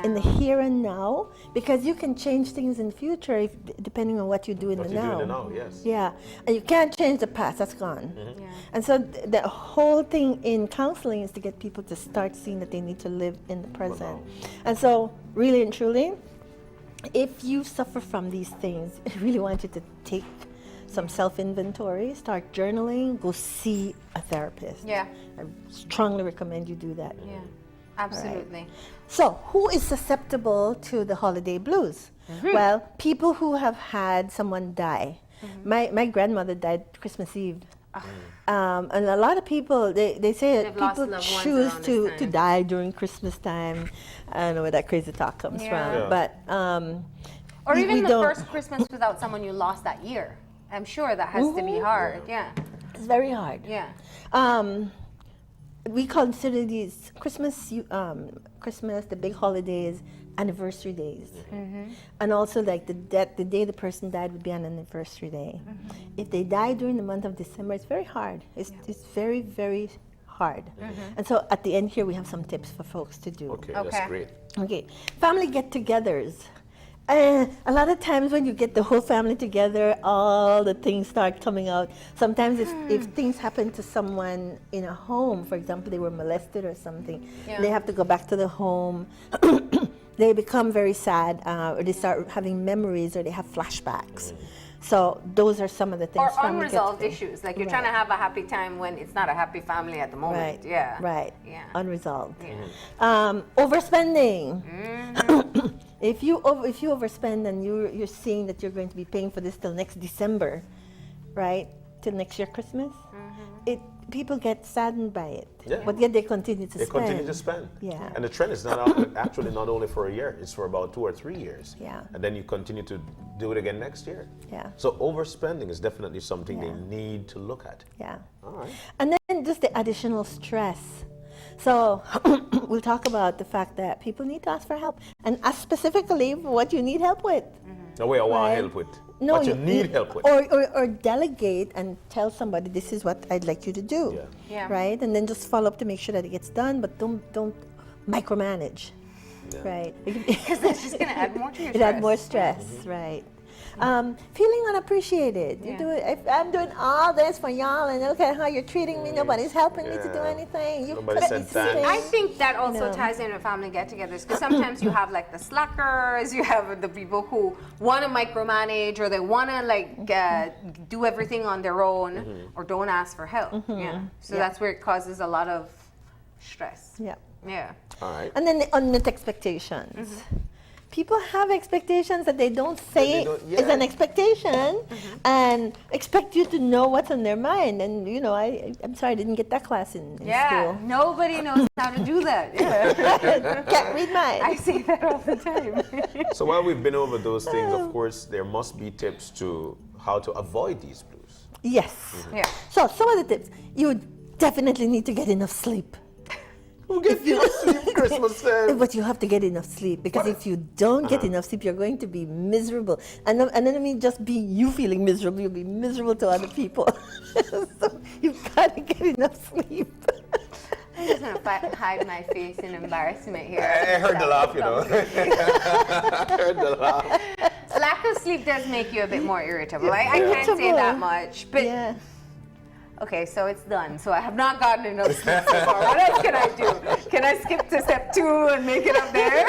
in the here and now, because you can change things in the future depending on what you do in the now. Yeah, and you can't change the past, that's gone. And so the whole thing in counseling is to get people to start seeing that they need to live in the present. And so really and truly, if you suffer from these things, I really want you to take some self-inventory, start journaling, go see a therapist. Yeah. I strongly recommend you do that. Yeah, absolutely. Right. So, who is susceptible to the holiday blues? Well, people who have had someone die. My grandmother died Christmas Eve. And a lot of people, they say that people choose to die during Christmas time. I don't know where that crazy talk comes from. But or even the first Christmas without someone you lost that year. I'm sure that has to be hard. Yeah. It's very hard. Yeah. We consider these Christmas, the big holidays, anniversary days, and also like the day the person died would be an anniversary day. If they die during the month of December, it's very hard. It's very, very hard. And so at the end here, we have some tips for folks to do. Okay, that's great. Okay, family get-togethers. A lot of times when you get the whole family together, all the things start coming out. Sometimes if things happen to someone in a home, for example, they were molested or something, they have to go back to the home. They become very sad, or they start having memories, or they have flashbacks. So those are some of the things. Or unresolved issues, like you're trying to have a happy time when it's not a happy family at the moment. Right. Yeah. Right. Yeah. Unresolved. Overspending. If you overspend and you're seeing that you're going to be paying for this till next December, right? Till next year Christmas, it people get saddened by it, Yeah. but yet they continue to They spend. continue to spend. Yeah. And the trend is not actually not only for a year, it's for about 2 or 3 years. Yeah. And then you continue to do it again next year. Yeah. So overspending is definitely something Yeah. they need to look at. Yeah. All right. And then just the additional stress. So we'll talk about the fact that people need to ask for help and ask specifically what you need help with. No way I want Right. help with. No, what you need help with. Or delegate and tell somebody this is what I'd like you to do. Yeah. Yeah. Right? And then just follow up to make sure that it gets done, but don't micromanage. Yeah. Right? Because that's just going to add more to your It stress. adds more stress, right? Feeling unappreciated. You Yeah. do it. If I'm doing all this for y'all, and look at how you're treating me. Nobody's helping me to do Yeah. anything. You Nobody put said me thanks. through I things. think that also No. ties into family get-togethers because sometimes you have like the slackers, you have the people who want to micromanage or they want to like do everything on their own or don't ask for help. Yeah, so Yeah. that's where it causes a lot of stress. Yeah. Yeah. All right. And then the unmet expectations. People have expectations that they don't say don't- is an yeah. expectation and expect you to know what's on their mind. And, you know, I'm sorry, I didn't get that class in Yeah, school. nobody knows how to do that. Yeah. Can't read I minds. say that all the time. So while we've been over those things, of course, there must be tips to how to avoid these blues. Yes. Yeah. So some of the tips, you definitely need to get enough sleep. Who gets you sleep Christmas time? But you have to get enough sleep because if you don't get enough sleep, you're going to be miserable. And then I mean just be you feeling miserable, you'll be miserable to other people. So you've got to get enough sleep. I'm just going to hide my face in embarrassment here. I heard the laugh, you know. I heard the laugh. Lack of sleep does make you a bit more irritable. I can't say that much. But Yeah. okay, so it's done. So I have not gotten enough sleep so far. What else can I do? Can I skip to step 2 and make it up there?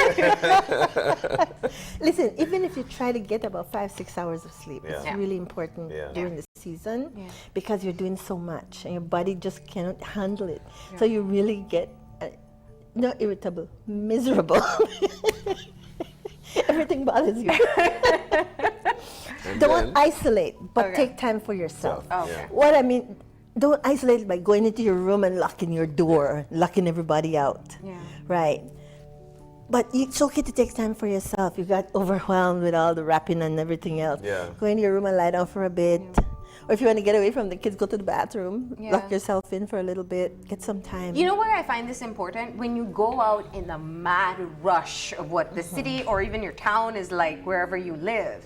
Listen, even if you try to get about 5-6 hours of sleep, it's Yeah. really important Yeah. during the season Yeah. because you're doing so much and your body just cannot handle it. So you really get not irritable, miserable. Everything bothers you. And Don't then- isolate, but Okay. take time for yourself. Okay. What I mean, don't isolate by going into your room and locking your door, locking everybody out. Yeah. Right. But it's okay to take time for yourself. You got overwhelmed with all the wrapping and everything else. Yeah. Go into your room and lie down for a bit. Or if you want to get away from the kids, go to the bathroom, Yeah. lock yourself in for a little bit, get some time. You know where I find this important? When you go out in the mad rush of what the city or even your town is like, wherever you live,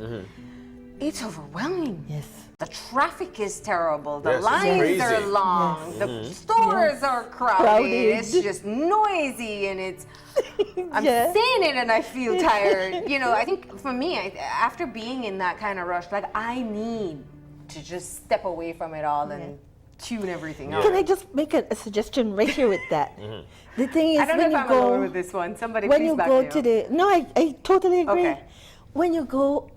it's overwhelming. Yes. The traffic is terrible. The Yes, it's lines crazy. are long. Yes. The stores are crowded. Crowded. It's just noisy and it's. I'm Yeah. saying it and I feel tired. You know, I think for me, after being in that kind of rush, like I need to just step away from it all and tune everything out. Can I just make a suggestion right here with that? The thing is, I don't know when if you I'm go, alone with this one. Somebody when please you back go me to up. the no, I totally agree. Okay. When you go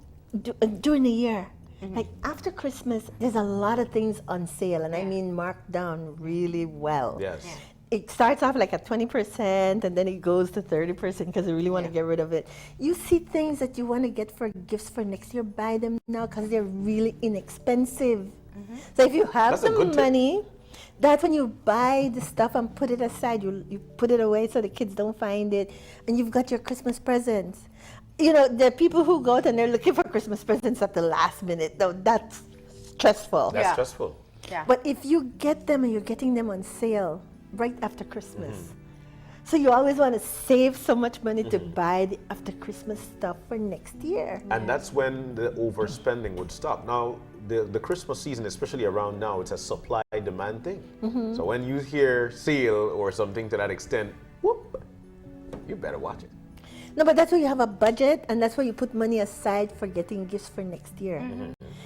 during the year, like after Christmas, there's a lot of things on sale, and I mean marked down really well. Yes. It starts off like at 20%, and then it goes to 30% because you really want to get rid of it. You see things that you want to get for gifts for next year, buy them now because they're really inexpensive. So if you have That's a good some tip. money, that when you buy the stuff and put it aside, you put it away so the kids don't find it, and you've got your Christmas presents. You know, there are people who go out and they're looking for Christmas presents at the last minute. No, that's stressful. That's Yeah. stressful. Yeah. But if you get them and you're getting them on sale right after Christmas, so you always want to save so much money to buy the after Christmas stuff for next year. And that's when the overspending would stop. Now, the Christmas season, especially around now, it's a supply demand thing. So when you hear sale or something to that extent, whoop, you better watch it. No, but that's where you have a budget, and that's where you put money aside for getting gifts for next year.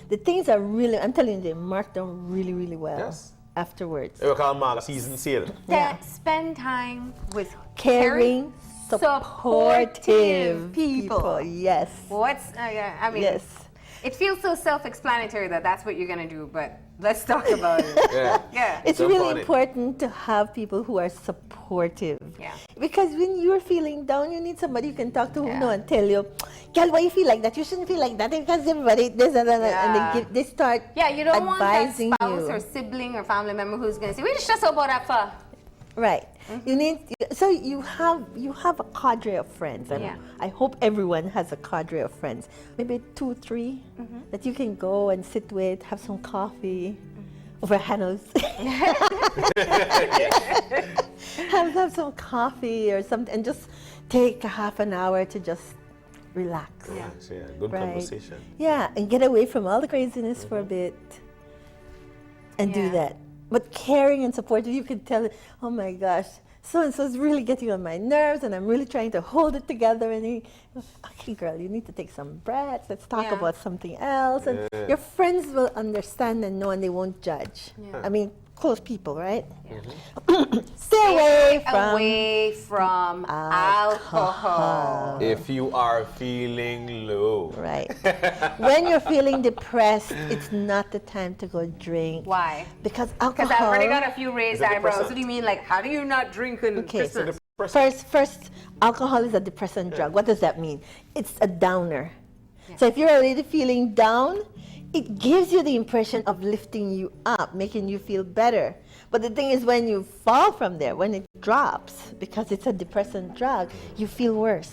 The things are really, I'm telling you, they mark down really, really well Yes. afterwards. They will call them season sale. Yeah. Spend time with Caring, supportive supportive people. Yes. What's I mean, Yes. It feels so self-explanatory that that's what you're gonna do, but let's talk about it. Yeah. It's Jump really on it. important to have people who are supportive. Yeah. Because when you're feeling down, you need somebody you can talk to who Yeah. know and tell you, girl, why you feel like that? You shouldn't feel like that because everybody this and that, and they start Yeah, you don't want that advising spouse you. or sibling or family member who's gonna say, "We just about that for." Right. You need so you have a cadre of friends, and Yeah. I hope everyone has a cadre of friends. Maybe 2, 3 that you can go and sit with, have some coffee over Hanos. have some coffee or something, and just take a half an hour to just relax. Relax, yeah. Good Right. conversation. Yeah, and get away from all the craziness for a bit, and do Yeah. that. But caring and supportive, you can tell, oh my gosh, so and so is really getting on my nerves, and I'm really trying to hold it together. And he, okay, girl, you need to take some breaths. Let's talk Yeah. about something else. And Yeah. your friends will understand and know, and they won't judge. Yeah. I mean, close people, right? Stay away from Away from alcohol. If you are feeling low. Right. When you're feeling depressed, it's not the time to go drink. Why? Because alcohol. Because I've already got a few raised It's a eyebrows. depressant. What do you mean? Like, how do you not drink on Okay, Christmas? First, alcohol is a depressant drug. What does that mean? It's a downer. So if you're already feeling down, it gives you the impression of lifting you up, making you feel better. But the thing is, when you fall from there, when it drops, because it's a depressant drug, you feel worse.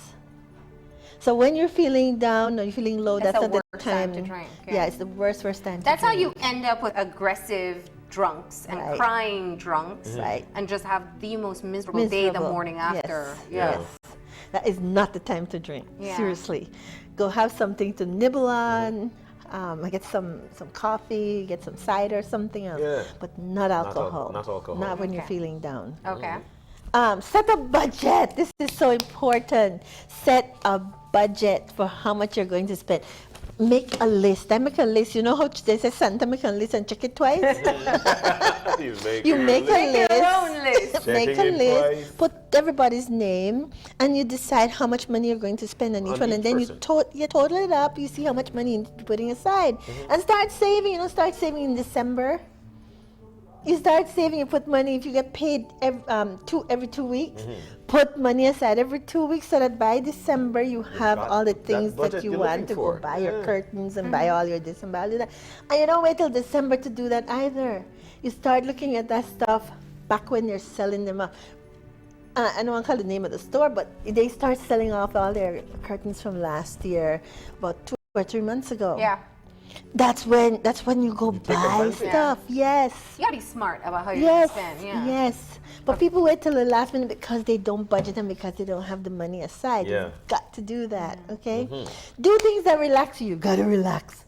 So when you're feeling down or you're feeling low, That's that's the not the worst time time. to drink, Yeah. yeah. It's the worst time to That's how drink. you end up with aggressive drunks and Right. crying drunks, Right. and just have the most miserable day the Miserable. morning after. Yes. Yes. That is not the time to drink. Yeah. Seriously. Go have something to nibble on. Get some coffee, get some cider, something else. Yeah. But not alcohol. Not alcohol. Not when you're Okay. feeling down. Okay. Set a budget. This is so important. Set a budget for how much you're going to spend. Make a list. I make a list. You know how they say Santa make a list and check it twice? You make a Make list. your own list. Make a Checking it list. twice. Put everybody's name, and you decide how much money you're going to spend on each On one, and each then person. you total it up. You see how much money you need to be putting aside, and start saving. Start saving in December. You start saving. You put money. If you get paid every 2 weeks, put money aside every 2 weeks, so that by December you have got all the that things that budget you you're want looking to go for. buy your Yeah. curtains and buy all your this and buy all that. And you don't wait till December to do that either. You start looking at that stuff back when they're selling them off. I don't want to call the name of the store, but they start selling off all their curtains from last year, about 2 or 3 months ago. Yeah. That's when you go take buy advantage. stuff. Yes. You gotta be smart about how you're Yes. gonna spend. Yeah. Yes. But people wait till the last minute because they don't budget and because they don't have the money aside. Yeah. You've got to do that. Okay. Do things that relax you. You gotta relax.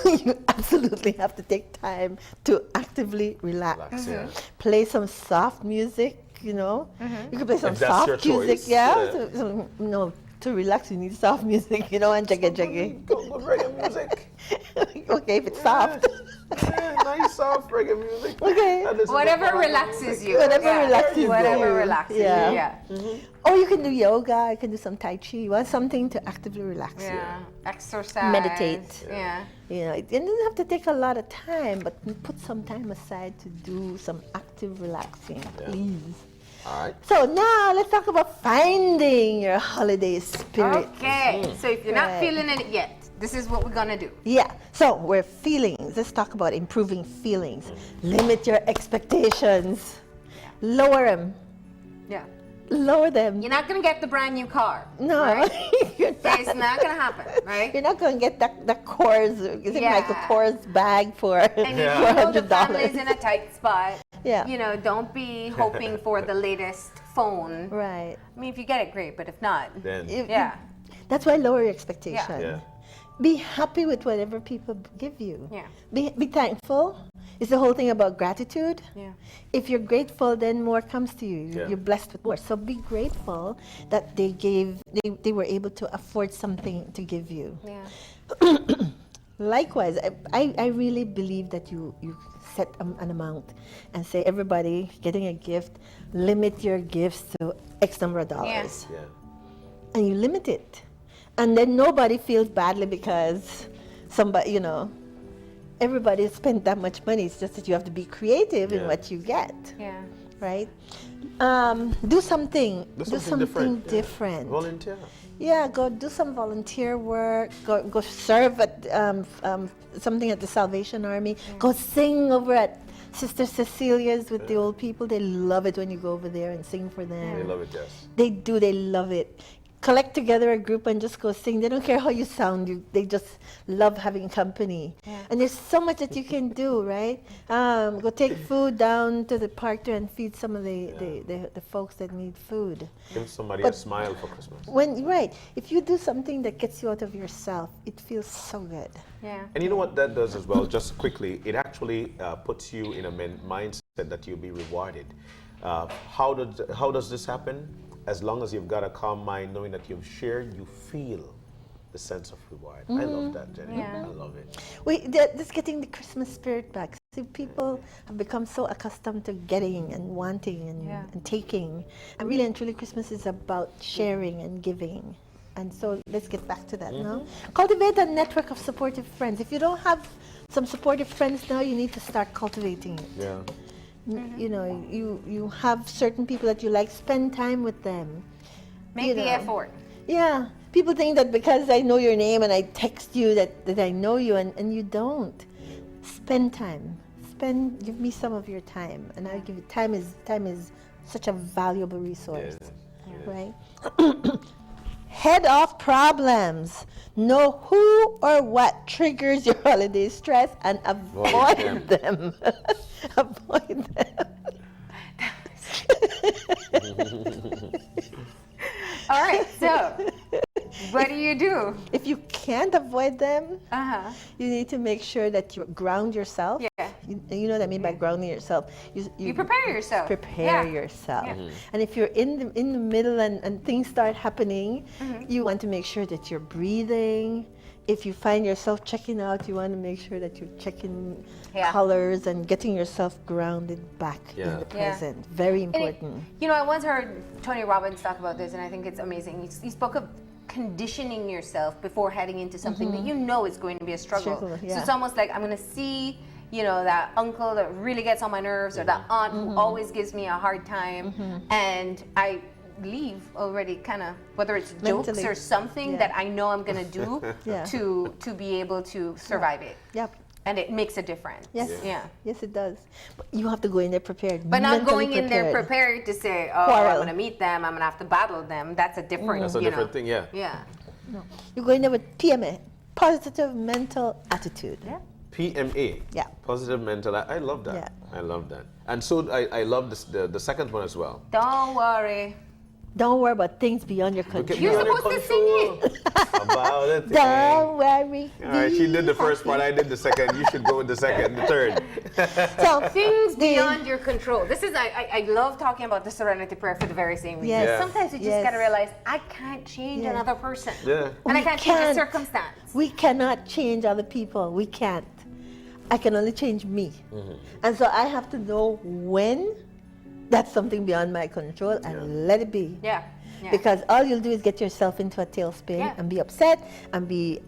You absolutely have to take time to actively relax. Relax, yeah. Play some soft music. You can play some If that's soft your music. choice, Yeah. yeah. To relax, you need soft music. And jaggy. Good reggae music. Okay, if it's soft. Yeah, nice soft reggae music. Okay. I listen to Whatever reggae relaxes music. you. Whatever Yeah. relaxes you. Whatever relaxes Yeah. you. Yeah. Or you can do yoga, you can do some tai chi. You want something to actively relax Yeah. Exercise. Meditate. Yeah. you. It doesn't have to take a lot of time, but put some time aside to do some active relaxing, please. All right. So now let's talk about finding your holiday spirit. Okay. So if you're not Right. feeling it yet, this is what we're gonna do. Yeah. So we're feelings. Let's talk about improving feelings. Limit your expectations. Lower them. Yeah. Lower them. You're not gonna get the brand new car. No, Right? you're not. It's not gonna happen, right? You're not going to get that Kors, is it Yeah. Michael Kors bag for And if you know the family's $400? in a tight spot, Yeah. don't be hoping for the latest phone. Right. I mean, if you get it, great, but if not, Then. yeah. That's why lower your expectation. Yeah. Be happy with whatever people give you. Yeah. Be thankful. It's the whole thing about gratitude. Yeah. If you're grateful, then more comes to you. Yeah. You're blessed with more. So be grateful that they were able to afford something to give you. Yeah. Likewise, I really believe that you set an amount and say, everybody getting a gift, limit your gifts to X number of dollars. Yeah. And you limit it. And then nobody feels badly because somebody, you know, everybody spent that much money. It's just that you have to be creative in what you get. Yeah. Right? Do something. Do something different. Volunteer. Yeah, go do some volunteer work. Go serve at something at the Salvation Army. Go sing over at Sister Cecilia's with the old people. They love it when you go over there and sing for them. They love it, yes. They do. They love it. Collect together a group and just go sing. They don't care how you sound. They just love having company. Yeah. And there's so much that you can do, right? Go take food down to the park there and feed some of the folks that need food. Give somebody But a smile for Christmas. Right. If you do something that gets you out of yourself, it feels so good. Yeah. And you know what that does as well, just quickly, it actually puts you in a mindset that you'll be rewarded. How does this happen? As long as you've got a calm mind, knowing that you've shared, you feel the sense of reward. I love that, Jenny. Yeah. I love it. That's getting the Christmas spirit back. See, people have become so accustomed to getting and wanting and taking. And really and truly, Christmas is about sharing and giving. And so let's get back to that now. Cultivate a network of supportive friends. If you don't have some supportive friends now, you need to start cultivating it. Yeah. You know, you have certain people that you like, spend time with them. Make the effort. Yeah. People think that because I know your name and I text you that I know you, and you don't. Spend time. Give me some of your time. And I'll give you time is such a valuable resource. Right? Head off problems. Know who or what triggers your holiday stress and avoid them. Avoid them. All right, so what do you do? If you can't avoid them, you need to make sure that you ground yourself. Yeah. You know what I mean by grounding yourself. You prepare yourself. Prepare yourself. And if you're in the middle and things start happening, you want to make sure that you're breathing. If you find yourself checking out, you want to make sure that you're checking colors and getting yourself grounded back in the present. Very important. You know, I once heard Tony Robbins talk about this, and I think it's amazing. He spoke of conditioning yourself before heading into something that you know is going to be a struggle. So it's almost like I'm going to see, you know, that uncle that really gets on my nerves or that aunt who always gives me a hard time, and I leave already kind of, whether it's jokes or something that I know I'm going to do to be able to survive it. Yep. And it makes a difference. Yes. Yeah. Yes, it does. But you have to go in there prepared. But not going in there prepared. prepared to say, oh, I'm going to meet them, I'm going to have to battle them. That's a different, That's a different thing, yeah. Yeah. No. You go in there with PMA, positive mental attitude. Yeah. PMA. Yeah. Positive mental. I love that. Yeah. I love that. And so I love this, the second one as well. Don't worry. Don't worry about things beyond your control. You're supposed to sing it. About it. Don't worry. All right, she did the first part, I did the second. You should go with the second, the third. So things beyond your control. This is I love talking about the Serenity Prayer for the very same reason. Yes. Sometimes you just gotta realize I can't change another person. Yeah. And I can't change a circumstance. We cannot change other people. We can't. I can only change me. And so I have to know when that's something beyond my control and let it be. Yeah. Because all you'll do is get yourself into a tailspin and be upset and be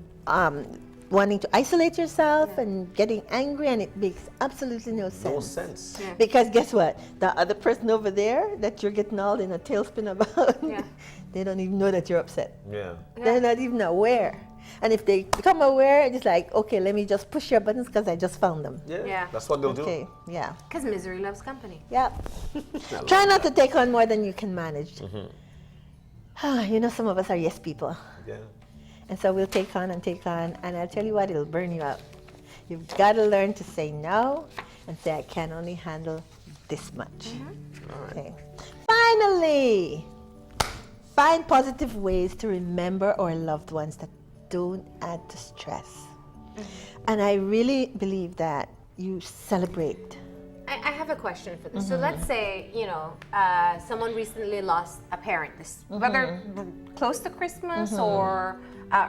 wanting to isolate yourself and getting angry, and it makes absolutely no sense. No sense. Yeah. Because guess what? The other person over there that you're getting all in a tailspin about, they don't even know that you're upset. Yeah. They're not even aware. And if they become aware, it's like, okay, let me just push your buttons because I just found them. Yeah. That's what they'll Okay, yeah. Because misery loves company. Yeah. Try not to take on more than you can manage. You know, some of us are yes people. Yeah. And so we'll take on, and I'll tell you what, it'll burn you out. You've got to learn to say no and say, I can only handle this much. Okay. Finally, find positive ways to remember our loved ones that don't add to stress. And I really believe that you celebrate. I have a question for this. So let's say, you know, someone recently lost a parent, whether close to Christmas or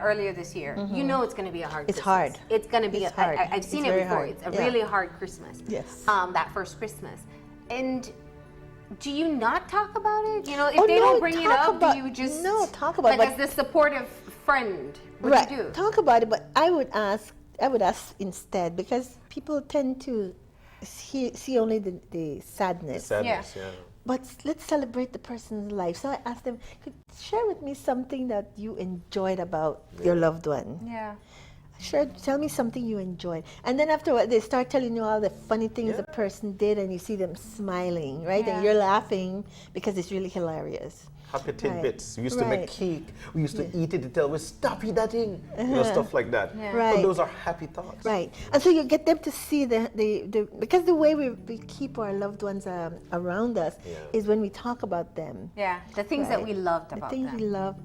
earlier this year. You know it's going to be a hard It's Christmas. hard. It's going to be, It's hard. I've seen It's it very before. hard. It's a Yeah. really hard Christmas. Yes. That first Christmas. And do you not talk about it? You know, if Oh, they no, don't bring it talk up, about- do you just... no, talk about it, Like but- as the supportive friend, what Right. do you do? Talk about it, but I would ask I would ask instead, because people tend to see only the sadness. Sadness, yeah. But let's celebrate the person's life. So I asked them, could share with me something that you enjoyed about your loved one. Yeah. Tell me something you enjoyed. And then afterward, they start telling you all the funny things the person did, and you see them smiling, right? Yeah. And you're laughing because it's really hilarious. Happy tidbits. We used to Right. make cake. We used to eat it until we stop eat that thing. You know, stuff like that. Yeah. But Right. those are happy thoughts. Right. And so you get them to see because the way we keep our loved ones around us is when we talk about them. Yeah. The things that Right. we loved The about things them. we love.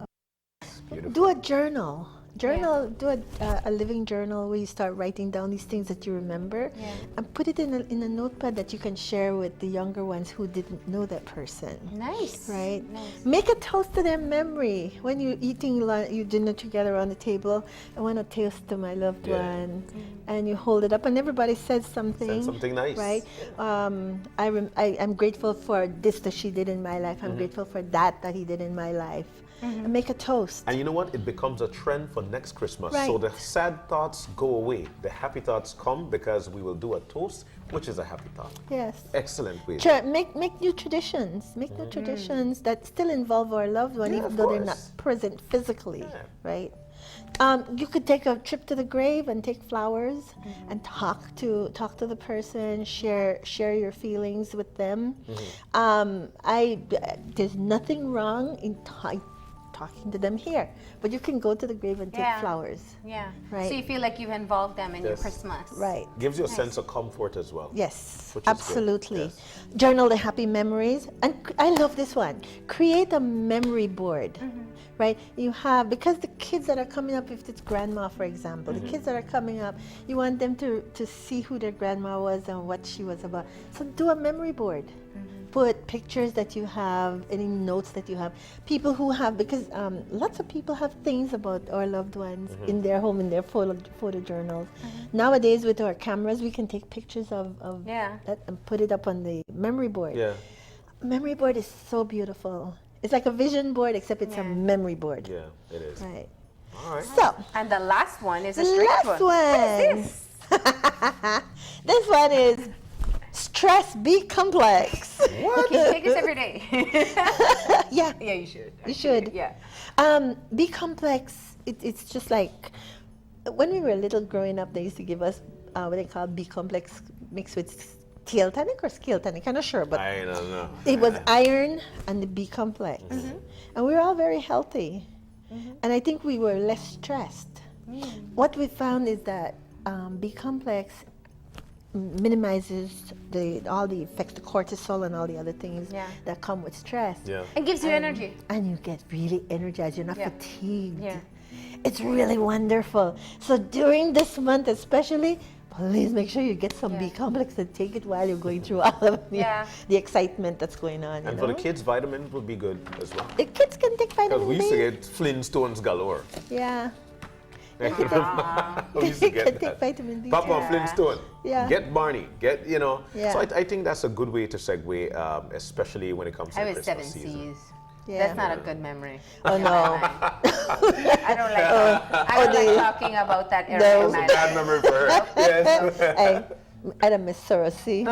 Beautiful. Do a journal. Do a living journal where you start writing down these things that you remember, and put it in a notepad that you can share with the younger ones who didn't know that person. Nice. Right? Nice. Make a toast to their memory. When you're eating your dinner together on the table, I want to toast to my loved one. And you hold it up, and everybody says something. Said something nice. Right? I'm grateful for this that she did in my life. I'm grateful for that he did in my life. And make a toast. And you know what? It becomes a trend for next Christmas. Right. So the sad thoughts go away. The happy thoughts come because we will do a toast, which is a happy thought. Yes. Excellent way. Make new traditions. Make new traditions that still involve our loved one, Yeah, even of though they're not course. present physically, Yeah. right? You could take a trip to the grave and take flowers and talk to the person, share your feelings with them. There's nothing wrong in talking to them here, but you can go to the grave and take flowers. Yeah. Right. So you feel like you've involved them in your Yes. Christmas. Right. Gives you a sense of comfort as well. Yes, Which is good. absolutely. Yes. Journal the happy memories. And I love this one. Create a memory board. Right? You have, because the kids that are coming up, if it's grandma, for example, the kids that are coming up, you want them to see who their grandma was and what she was about. So do a memory board. Put pictures that you have, any notes that you have. People who have, because lots of people have things about our loved ones in their home, in their photo journals. Nowadays, with our cameras, we can take pictures of that and put it up on the memory board. Yeah. Memory board is so beautiful. It's like a vision board, except it's a memory board. Yeah, it is. Right. All right. So, And the last one is a the strange last one. one. What is this? This one is stress B complex. What? Can you take this every day? Yeah. Yeah, you should. You should. Yeah. B complex, it's just like when we were little growing up, they used to give us what they call B complex mixed with tail tonic or scale tonic. I'm not sure, but I don't know. it was iron and the B complex. And we were all very healthy. And I think we were less stressed. What we found is that B complex minimizes all the effects, the cortisol and all the other things that come with stress. Yeah. It gives you energy. And you get really energized. You're not Yeah. fatigued. Yeah. It's really wonderful. So during this month especially, please make sure you get some B complex and take it while you're going through all of the excitement that's going on. And for the kids, vitamins would be good as well. The kids can take Because vitamin we used to B. get Flintstones galore. Yeah. We used to You can get take that. vitamin D. Papa too. Flintstone. Yeah. Get Barney. Get, you know. Yeah. So I think that's a good way to segue, especially when it comes to I the was Christmas 7 season. C's. Yeah. That's not a good memory. Oh no. I don't like talking about that era No. in That's my a bad memory for her. Yes. I miss Sorossi.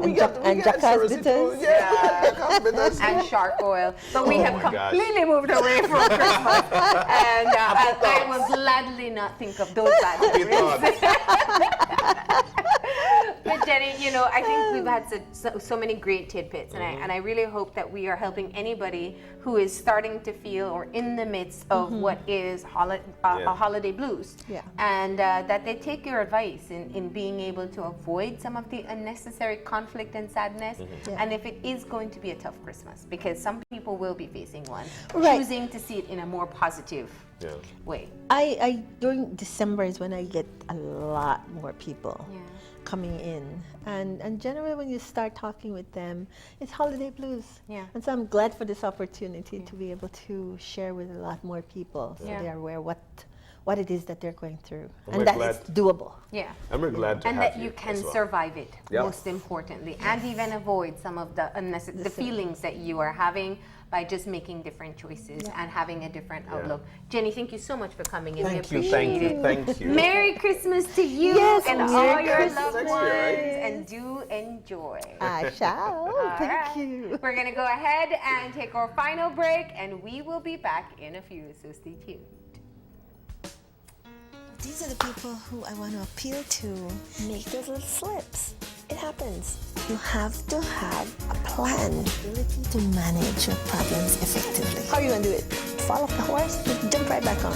We got Jacques Sorossi too. bitters. Yeah, Jacques bitters. and shark oil. But we Oh have my gosh. completely moved away from Christmas. And I will gladly not think of those bad Happy memories. thoughts. But Jenny, you know, I think we've had so many great tidbits, and I really hope that we are helping anybody who is starting to feel or in the midst of what is a holiday blues, and that they take your advice in being able to avoid some of the unnecessary conflict and sadness, and if it is going to be a tough Christmas, because some people will be facing one, choosing to see it in a more positive way. I during December is when I get a lot more people coming in, and generally when you start talking with them, it's holiday blues. And so I'm glad for this opportunity to be able to share with a lot more people, so they are aware what it is that they're going through, and that it's doable. Yeah. And we're glad to and have that you can as well. survive it, Yeah. most importantly, and even avoid some of the unnecessary the feelings that you are having by just making different choices and having a different outlook. Jenny, thank you so much for coming in. We Thank you, appreciate it. thank you. Merry Christmas to you Yes, and Merry all your Christmas. loved ones, and do enjoy. I shall. Thank right. you. We're gonna go ahead and take our final break, and we will be back in a few, so stay tuned. These are the people who I want to appeal to. Make those little slips. It happens. You have to have a plan, ability to manage your problems effectively. How are you going to do it? Fall off the horse? Jump right back on.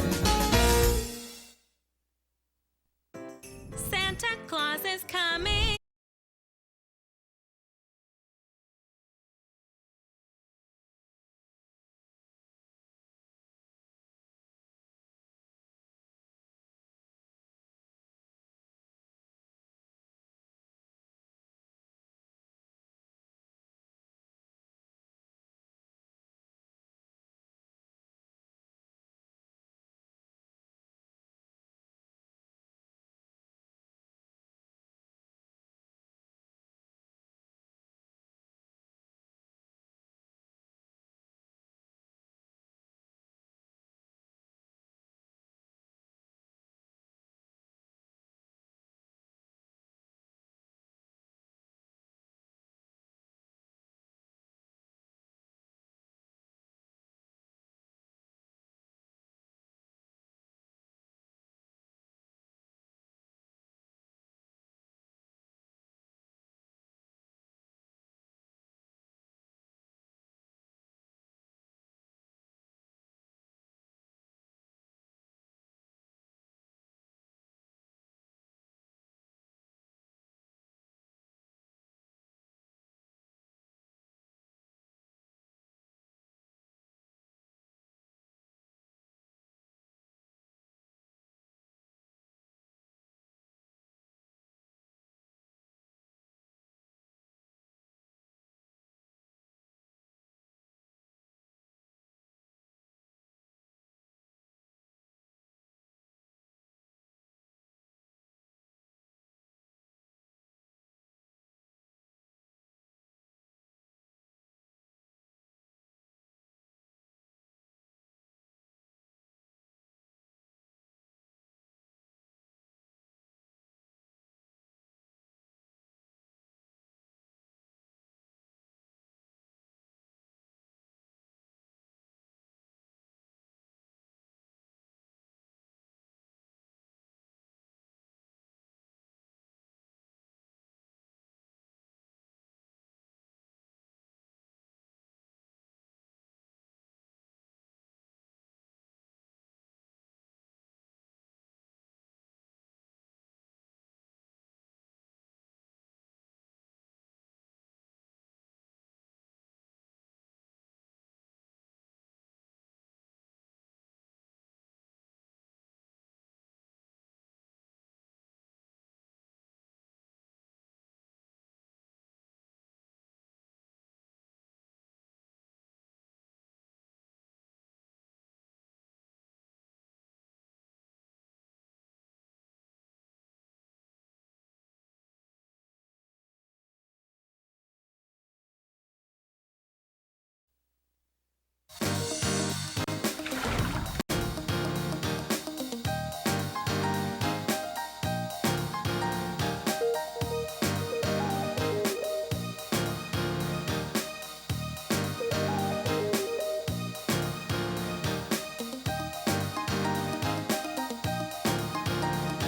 Santa Claus is coming.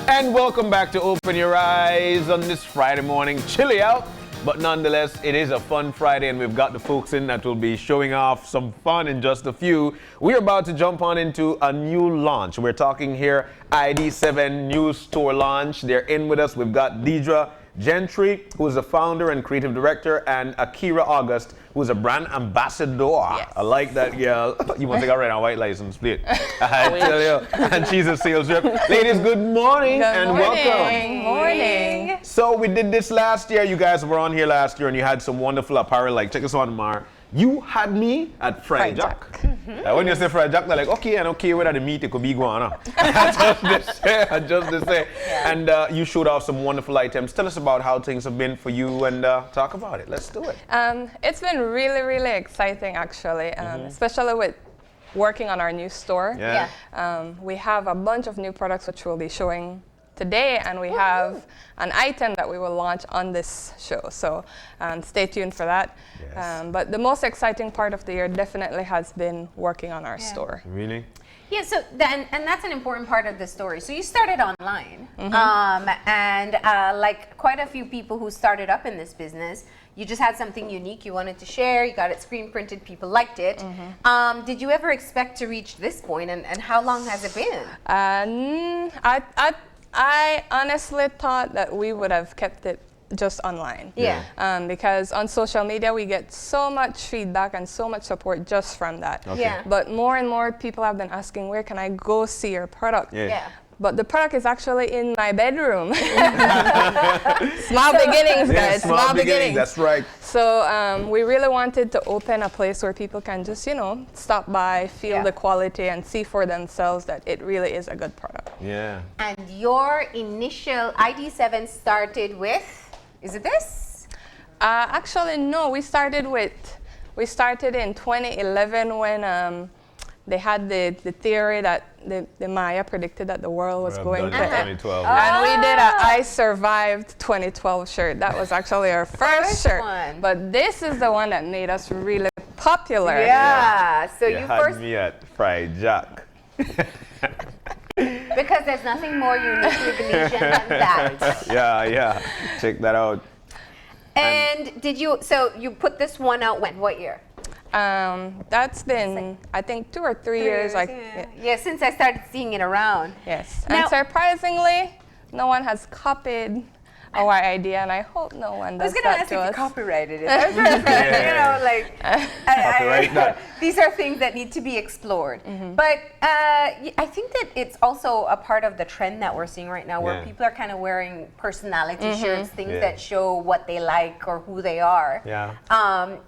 And welcome back to Open Your Eyes on this Friday morning. Chilly out, but nonetheless, it is a fun Friday, and we've got the folks in that will be showing off some fun in just a few. We're about to jump on into a new launch. We're talking here ID7 new store launch. They're in with us. We've got Deidre Gentry, who is the founder and creative director, and Akira August, who is a brand ambassador. Yes. I like that girl. You must think I read a white license plate. I tell you. And she's a sales rep. Ladies, good morning and welcome. Morning. So we did this last year. You guys were on here last year and you had some wonderful apparel. Like, check this one, Mar. You had me at Fried Jack. When you say Fried Jack, they're like, okay, and okay, whether the meat it could be guana. just to say. Yeah. And you showed off some wonderful items. Tell us about how things have been for you and talk about it. Let's do it. It's been really, really exciting, actually, especially with working on our new store. Yeah. We have a bunch of new products which we'll be showing today, and we have an item that we will launch on this show. So stay tuned for that. Yes. But the most exciting part of the year definitely has been working on our store. Really? Yeah, so then, and that's an important part of the story. So you started online, and like quite a few people who started up in this business, you just had something unique you wanted to share. You got it screen printed. People liked it. Did you ever expect to reach this point, and how long has it been? I honestly thought that we would have kept it just online. Yeah. Because on social media we get so much feedback and so much support just from that. Okay. Yeah. But more and more people have been asking, where can I go see your product? Yeah. But the product is actually in my bedroom. Small beginnings, guys. Small beginnings. That's right. So we really wanted to open a place where people can just, stop by, feel the quality, and see for themselves that it really is a good product. Yeah. And your initial ID7 started with, is it this? Actually, no. We started in 2011 when they had the theory that the Maya predicted that the world was going to end. 2012. And we did a I Survived 2012 shirt. That was actually our first shirt. one. But this is the one that made us really popular. Yeah. So You you had first, me at Fried Jack. because there's nothing more uniquely Venetian than that. Yeah. Check that out. And so you put this one out when? What year? That's been, I think, 2 or 3 years. Yeah, since I started seeing it around. Yes. Now- And surprisingly, no one has copied our idea, and I hope no one I was does going to that ask to if you us. copyrighted it. That's what I was gonna, Copyright that. these are things that need to be explored. But I think that it's also a part of the trend that we're seeing right now, where Yeah. people are kind of wearing personality shirts, things Yeah. that show what they like or who they are. Yeah.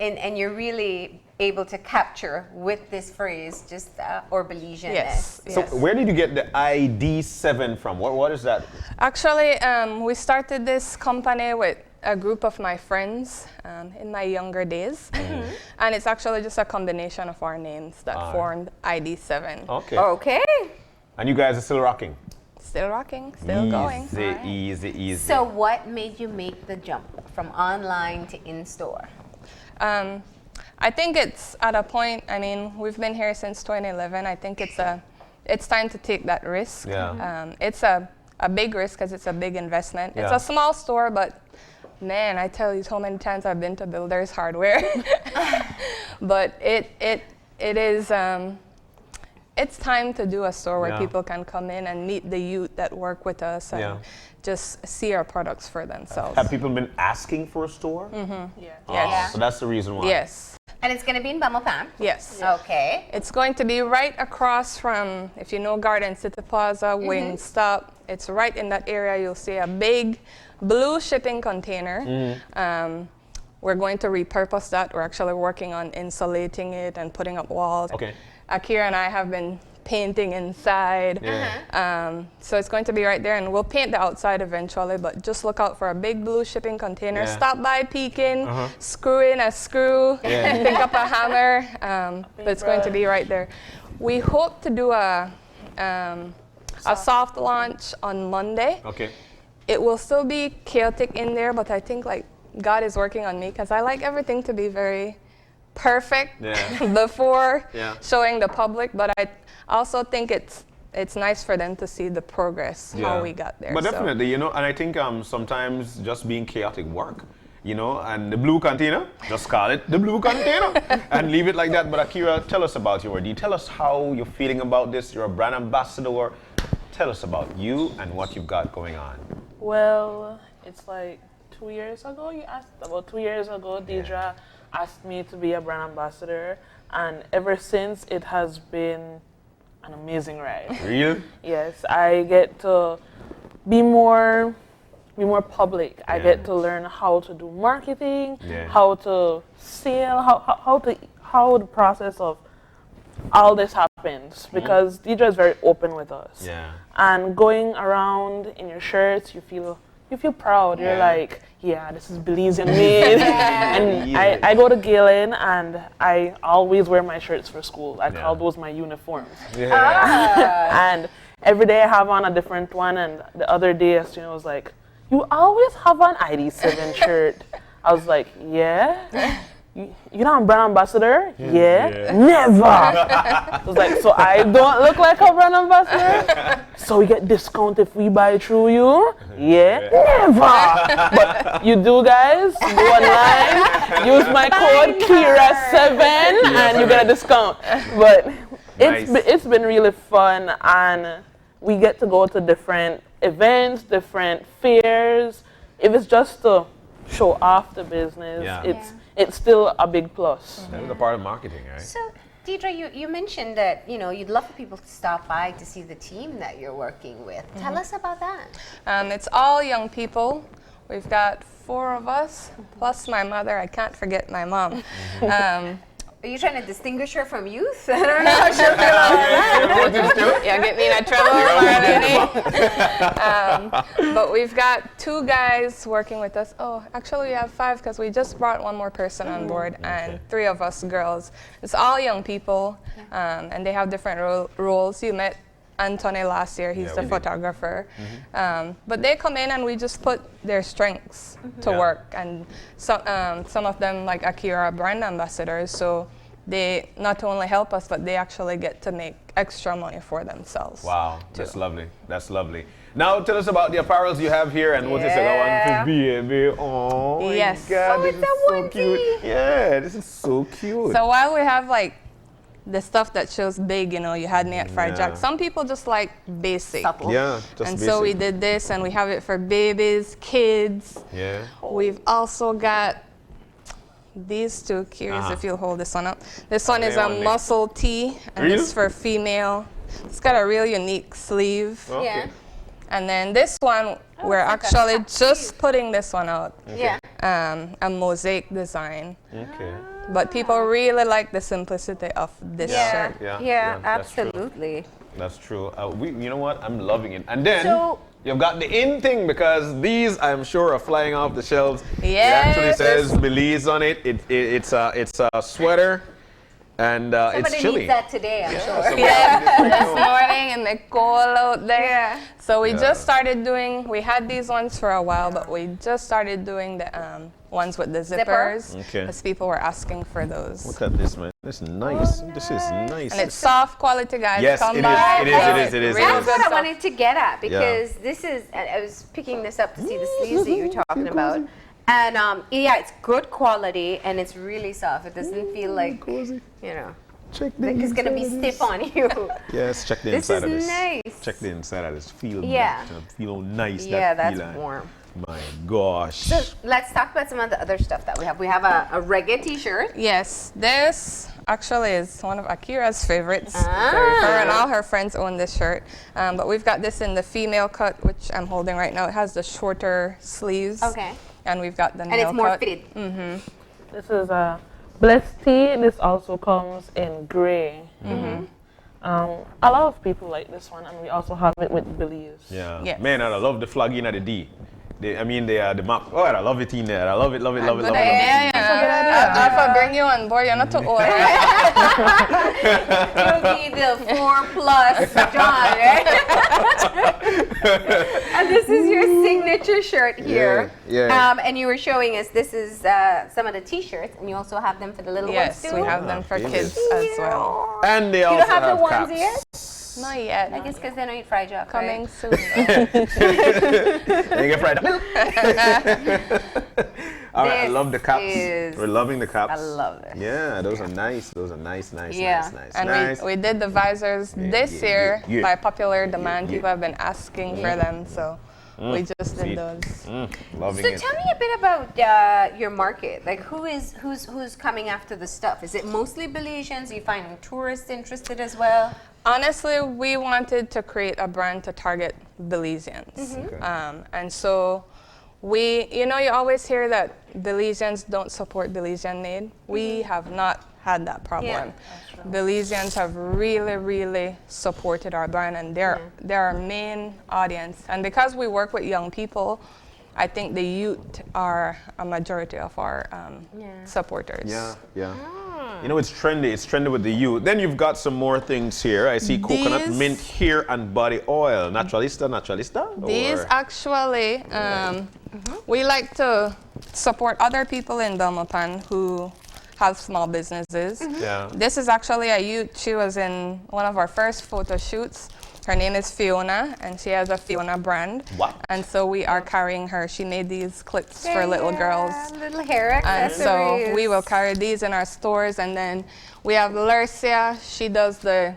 And you're really able to capture with this phrase just or Belizeanness. Yes. So where did you get the ID7 from? What is that? Actually, we started this company with a group of my friends in my younger days. And it's actually just a combination of our names that formed ID7. Okay. Okay. And you guys are still rocking? Still rocking, still going. Easy. So what made you make the jump from online to in-store? I think it's at a point, we've been here since 2011. I think it's time to take that risk. Yeah. It's a big risk because it's a big investment. It's Yeah. a small store, but man, I tell you so many times I've been to Builders Hardware. But it is, it's time to do a store where Yeah. people can come in and meet the youth that work with us and just see our products for themselves. Have people been asking for a store? Yes. So that's the reason why. Yes. And it's going to be in Belmopan? Yes. Okay. It's going to be right across from, if you know Garden City Plaza, Wingstop. It's right in that area. You'll see a big blue shipping container. We're going to repurpose that. We're actually working on insulating it and putting up walls. Okay. Akira and I have been painting inside. So it's going to be right there, and we'll paint the outside eventually, but just look out for a big blue shipping container. Yeah. Stop by, peek in, screw in a screw, pick up a hammer, but it's going to be right there. We hope to do a soft launch on Monday. Okay. It will still be chaotic in there, but I think God is working on me because I like everything to be very perfect before showing the public, but I also think it's nice for them to see the progress, how we got there. But so. definitely, and I think sometimes just being chaotic work, and the blue container, just call it the blue container and leave it like that. But Akira, tell us about your idea. Tell us how you're feeling about this. You're a brand ambassador. Tell us about you and what you've got going on. Well, it's like 2 years ago, about 2 years ago, Deidre asked me to be a brand ambassador, and ever since it has been an amazing ride. Real? Yes, I get to be more be more public. I get to learn how to do marketing, Yeah. how to sell, how the process of all this happens, because Deidre is very open with us. Yeah. And going around in your shirts, you feel proud. You're like, yeah, this is Belizean made. And I go to Galen and I always wear my shirts for school. I call those my uniforms. And every day I have on a different one, and the other day a student was like, you always have an ID7 shirt. I was like, yeah. You're not a brand ambassador? Yeah. Never. I was like, so I don't look like a brand ambassador? So we get discount if we buy through you? Yeah. Never. But you do, guys. Go online, use my code Kira7 and you get a discount. But it's been really fun, and we get to go to different events, different fairs. If it's just to show off the business, it's still a big plus. That is a part of marketing, right? So, Deidre, you mentioned that you'd love for people to stop by to see the team that you're working with. Tell us about that. It's all young people. We've got 4 of us, plus my mother. I can't forget my mom. Are you trying to distinguish her from youth? I don't know how she'll feel about that. Yeah, get me in trouble. But we've got 2 guys working with us. Oh, actually we have 5 because we just brought 1 more person on board, and 3 of us girls. It's all young people, and they have different roles. You met Anthony last year, he's the photographer. But they come in and we just put their strengths to work, and some of them, like Akira, are brand ambassadors, so they not only help us, but they actually get to make extra money for themselves. Wow, that's lovely. That's lovely. Now tell us about the apparels you have here, and what is it? Baby. Oh my God, this is so cute. Yeah, this is so cute. So while we have like the stuff that shows big, you had me at Fried Jack. Some people just like basic. Yeah, just and basic. so we did this, and we have it for babies, kids. Yeah. We've also got these 2. Curious if you'll hold this one up. This one is a muscle tee, and it's for female. It's got a real unique sleeve. Okay. Yeah. And then this one, we're actually just putting this one out. Okay. A mosaic design. Okay. But people really like the simplicity of this shirt. Yeah, absolutely. That's true. You know what? I'm loving it. And then you've got the in thing, because these, I'm sure, are flying off the shelves. Yes. It actually says Belize on it. It's a sweater, and it's chilly. Somebody needs that today, I'm sure. This morning, and they're cold out there. So we just started doing, we had these ones for a while, but we just started doing the ones with the zippers, because people were asking for those. Look at this, man. This is nice. This is nice. And it's soft quality, guys. Yes, Come it by. is. It is. That's what I wanted to get at, because this is, I was picking this up to see the sleeves that you're talking about. And it's good quality, and it's really soft. It doesn't feel like, it's going to be stiff on you. Yes, check the inside of this. This is nice. Check the inside of this. Feel nice. Yeah, that that's warm. My gosh. So let's talk about some of the other stuff that we have. We have a reggae t-shirt. Yes, this actually is one of Akira's favorites. Her and all her friends own this shirt. But we've got this in the female cut, which I'm holding right now. It has the shorter sleeves. Okay. And we've got the male cut. And it's more fitted. This is a blessed tee. This also comes in gray. A lot of people like this one, and we also have it with Belize. Yeah. Yes. Man, I love the flag in at the D. The map. Oh, I love it in there. I love it. Good idea. I'll bring you on board. You're not too old. You'll be the 4+ John, right? And this is your signature shirt here. Yeah. And you were showing us this is some of the t-shirts, and you also have them for the little ones too. Yes, we have them for kids as well. And they you also don't have the caps. ones yet? Not yet. I guess because they don't eat fried jack. Coming right? soon. They get fried. All right, I love the caps. We're loving the caps. I love this. Yeah, those are nice. Nice. And we did the visors this year by popular demand. People have been asking for them, so we just did those. Loving So it. tell me a bit about your market. Like, who's coming after the stuff? Is it mostly Belizeans? Are you finding tourists interested as well? Honestly, we wanted to create a brand to target Belizeans. And so You always hear that Belizeans don't support Belizean made. We have not had that problem. Belizeans have really, really supported our brand, and they're our main audience. And because we work with young people, I think the youth are a majority of our supporters. Yeah. You know, it's trendy. It's trendy with the youth. Then you've got some more things here. I see coconut, mint, hair, and body oil. Naturalista? These actually, we like to support other people in Belmopan who have small businesses. Yeah. This is actually a youth. She was in one of our first photo shoots. Her name is Fiona, and she has a Fiona brand. What? And so we are carrying her. She made these clips for little girls. Little hair And accessories. so we will carry these in our stores. And then we have Lercia. She does the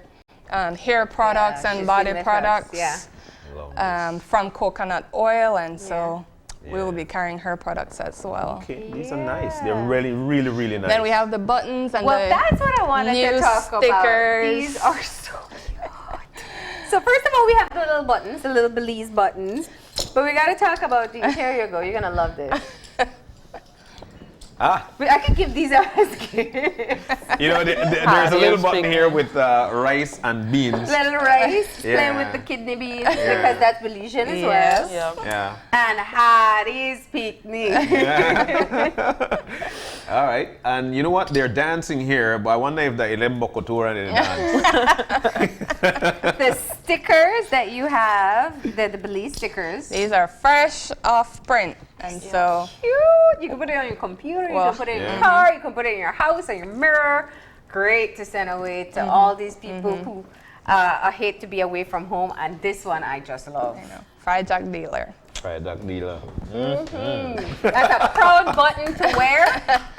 hair products and she's body been with us, products from coconut oil. And so we will be carrying her products as well. Okay, these are nice. They're really, really, really nice. Then we have the buttons and Well, the that's what I wanted to new talk stickers. about. These are so cute. So first of all, we have the little buttons, the little Belize buttons. But we got to talk about these. Here you go. You're going to love this. I could give these out as gifts. You know, there's a little button here with rice and beans. Little rice, Yeah. playing with the kidney beans, because that's Belizean as well. Yeah. And Hattie's picnic. All right. And you know what? They're dancing here, but I wonder if the Ilembo Couture didn't dance. The stickers that you have, the Belize stickers. These are fresh off print. And so cute. You can put it on your computer, you can put it in your car, you can put it in your house, on your mirror. Great to send away to all these people who hate to be away from home. And this one I just love. Fried Jack Dealer. Fried Duck Dealer. That's a proud button to wear,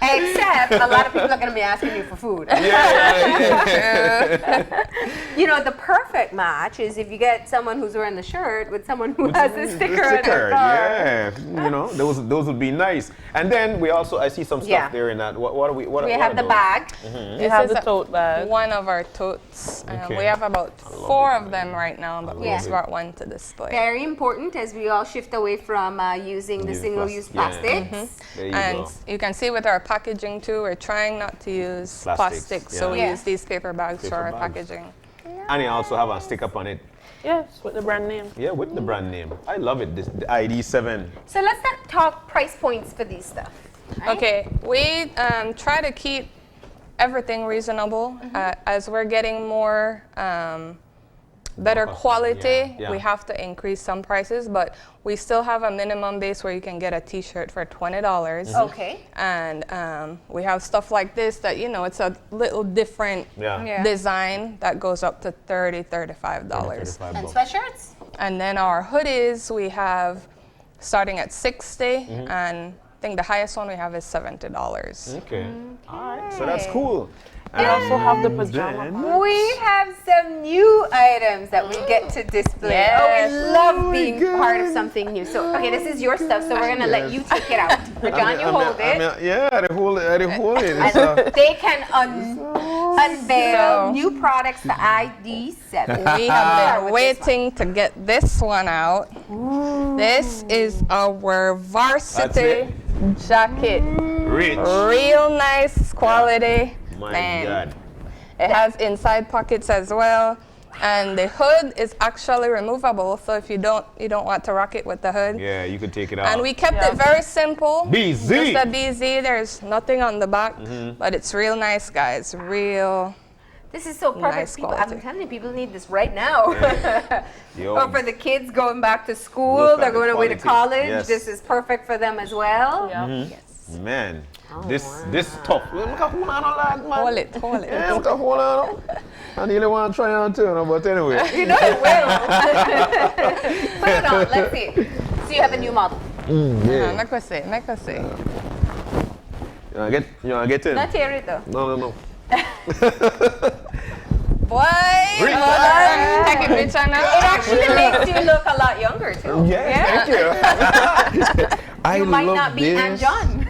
except a lot of people are going to be asking you for food. You know, the perfect match is if you get someone who's wearing the shirt with someone who has a sticker on their car. Yeah, you know, those would be nice. And then we also, I see some stuff there in that. What are we? We have the bag. This have is the tote bag. One of our totes. Okay. We have about 4 of them right now, but we just brought one to display. Very important as we all shift away from using the single-use plastics. There you And go. you can see with our packaging too, we're trying not to use plastic, so we use these paper bags for our packaging. And you also have a sticker on it. Yes, with the brand name. Yeah, with the brand name. I love it. The ID7. So let's not talk price points for these stuff. Right? Okay, we try to keep everything reasonable. As we're getting more better quality, we have to increase some prices, but we still have a minimum base where you can get a t-shirt for $20. Okay. And we have stuff like this that, you know, it's a little different design that goes up to $30, $35. And sweatshirts? And then our hoodies, we have starting at $60, and I think the highest one we have is $70. Okay. All right. So that's cool. We also have the pajama. We have some new items that we get to display. Yes. Oh, we love being part of something new. So, okay, this is your stuff, so we're going to let you take it out. John, you hold it. I hold it. And they can unveil new products, the ID7. We have been waiting to get this one out. This is our varsity jacket. Rich. Real nice quality. My God. It has inside pockets as well. And the hood is actually removable, so if you don't want to rock it with the hood. Yeah, you could take it out. And we kept it very simple. BZ. Just a BZ. There's nothing on the back, but it's real nice, guys. Real. This is so perfect. Nice People, quality. I'm telling you, people need this right now. Yo. Or for the kids going back to school, Look at they're the going away to quality. college. Yes. This is perfect for them as well. Yes. Man, this tough. Hold it. Yeah, look at hold on. I nearly want to try on too, but anyway. You know it will. Put it on. Let's see. So you have a new model. Yeah. Make us see. You want to get in? Not tear it though. No. Boy, take a picture now. It actually makes you look a lot younger too. Thank you. You might not be Aunt John.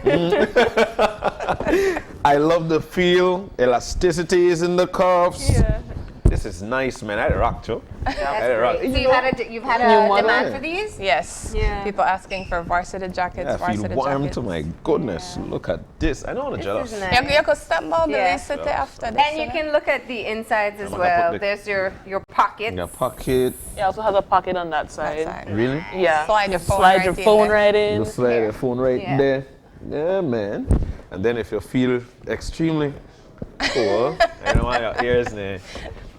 I love the feel. Elasticity is in the cuffs. Yeah. This this is nice, man. I had a rock too. That's had a rock. great. So You you've had new a model. demand for these? Yes. Yeah. People asking for varsity jackets, I varsity feel warm jackets. to my goodness. Look at this. I know I'm jealous. is nice. You could step by the Yeah. city after this. And you can look at the insides as I'm gonna well. put the- There's your pockets. Your pocket. It also has a pocket on that side. Really? Yeah. Slide your phone Slide right your in phone there. right in. You slide your phone right Yeah. there. Yeah, man. And then if you feel extremely cool, I know why your ears there.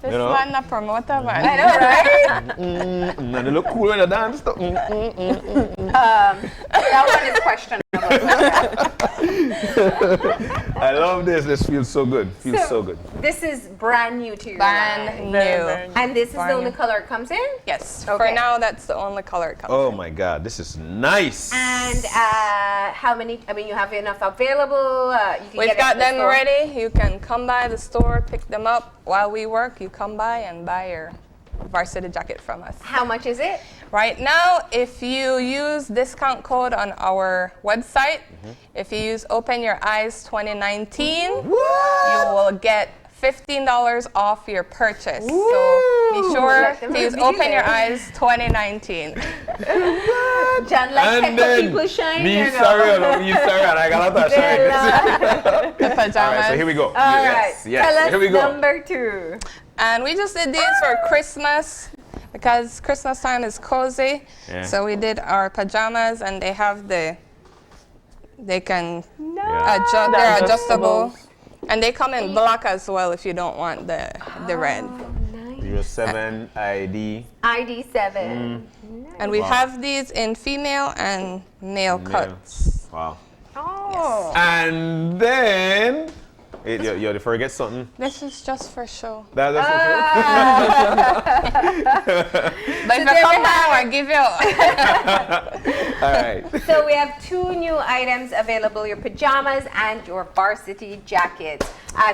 This You know? man a promoter, man. I know, right? And they look cool when they dance. That one is questionable. I love this. This feels so good. Feels so good. This is brand new to your Brand line. new. And this is Brand the only new. color it comes in? Yes. Okay. For now, that's the only color it comes. Oh my God, this is nice. And how many? I mean, you have enough available. You can We've get it got in the them store. ready. You can come by the store, pick them up while we work. You come by and buy your varsity jacket from us. How much is it? Right now, if you use discount code on our website, if you use Open Your Eyes 2019, you will get $15 off your purchase. So be sure Let them to use reveal Open Your it. Eyes 2019 John, like And heck then people shine. me you know. sorry, and I got out of shirt. the pajamas. All right, so here we go. All right. Yes, yes. Tell us Here we go. number 2. And we just did these for Christmas because Christmas time is cozy. Yeah. So we did our pajamas and they have they can adjust, they're adjustable. And they come in black as well if you don't want the red. 07 ID. ID7. And we Wow. have these in female and male cuts. Wow. Oh. And then, you forget something. This is just for show. That's But if you come by, I'll give you. all right. So we have 2 new items available, your pajamas and your varsity jackets.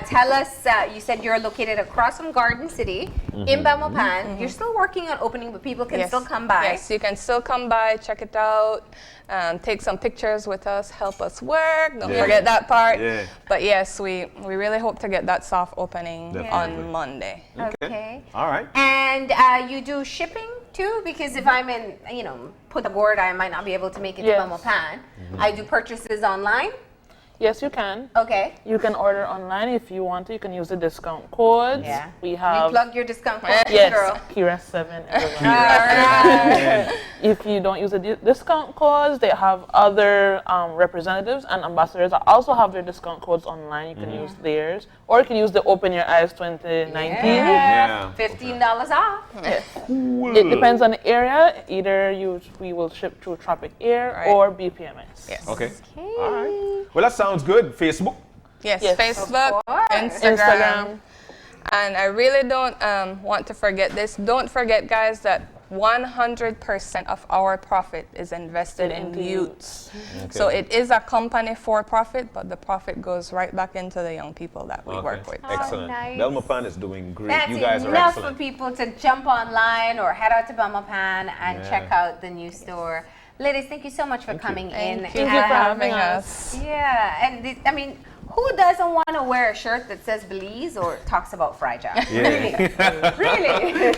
Tell us, you said you're located across from Garden City in Belmopan. You're still working on opening, but people can still come by. Yes, you can still come by, check it out, take some pictures with us, help us work. Don't Yeah. forget that part. Yeah. But yes, we really hope to get that soft opening Definitely. on Monday. Okay. All right. And you do shipping too? Because if I'm in, Punta Gorda, I might not be able to make it Yes. to Belmopan. I do purchases online. Yes, you can. Okay. You can order online if you want to. You can use the discount codes. Yeah. We You have. plug your discount code, Yes, girl. Kira7. Alright. If you don't use the discount codes, they have other representatives and ambassadors that also have their discount codes online. You can use theirs. Or you can use the Open Your Eyes 2019. Yeah. $15 off. It depends on the area. Either we will ship through Tropic Air or BPMS. Yes. Okay. All right. Well, that sounds good. Facebook. Yes, Yes. Facebook, Of course. Instagram. And I really don't want to forget this. Don't forget, guys, that 100% of our profit is invested in youths. So it is a company for profit, but the profit goes right back into the young people that we work with. Excellent. nice. Belmopan is doing great. That's You guys are enough for excellent. people to jump online or head out to Belmopan and Yeah. check out the new store. Ladies, thank you so much for coming in. Thank you for having us. Yeah, and who doesn't want to wear a shirt that says Belize or talks about Fragile? Really? Really?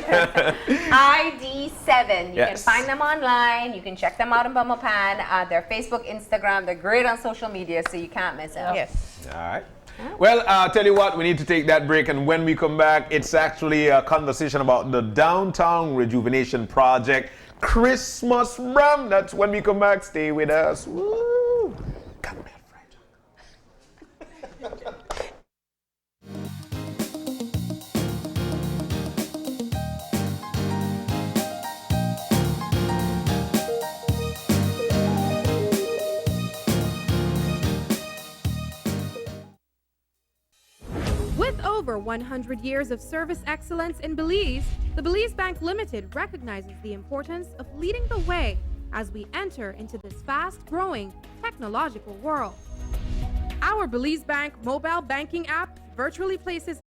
ID7. You can Yes. find them online. You can check them out in Belmopan. Their Facebook, Instagram. They're great on social media, so you can't miss it. Yes. All right. Well, tell you what, we need to take that break, and when we come back, it's actually a conversation about the Downtown Rejuvenation Project Christmas Ram. That's when we come back. Stay with us. Woo! Come here, Fragile. With over 100 years of service excellence in Belize, the Belize Bank Limited recognizes the importance of leading the way as we enter into this fast-growing technological world. Our Belize Bank mobile banking app virtually places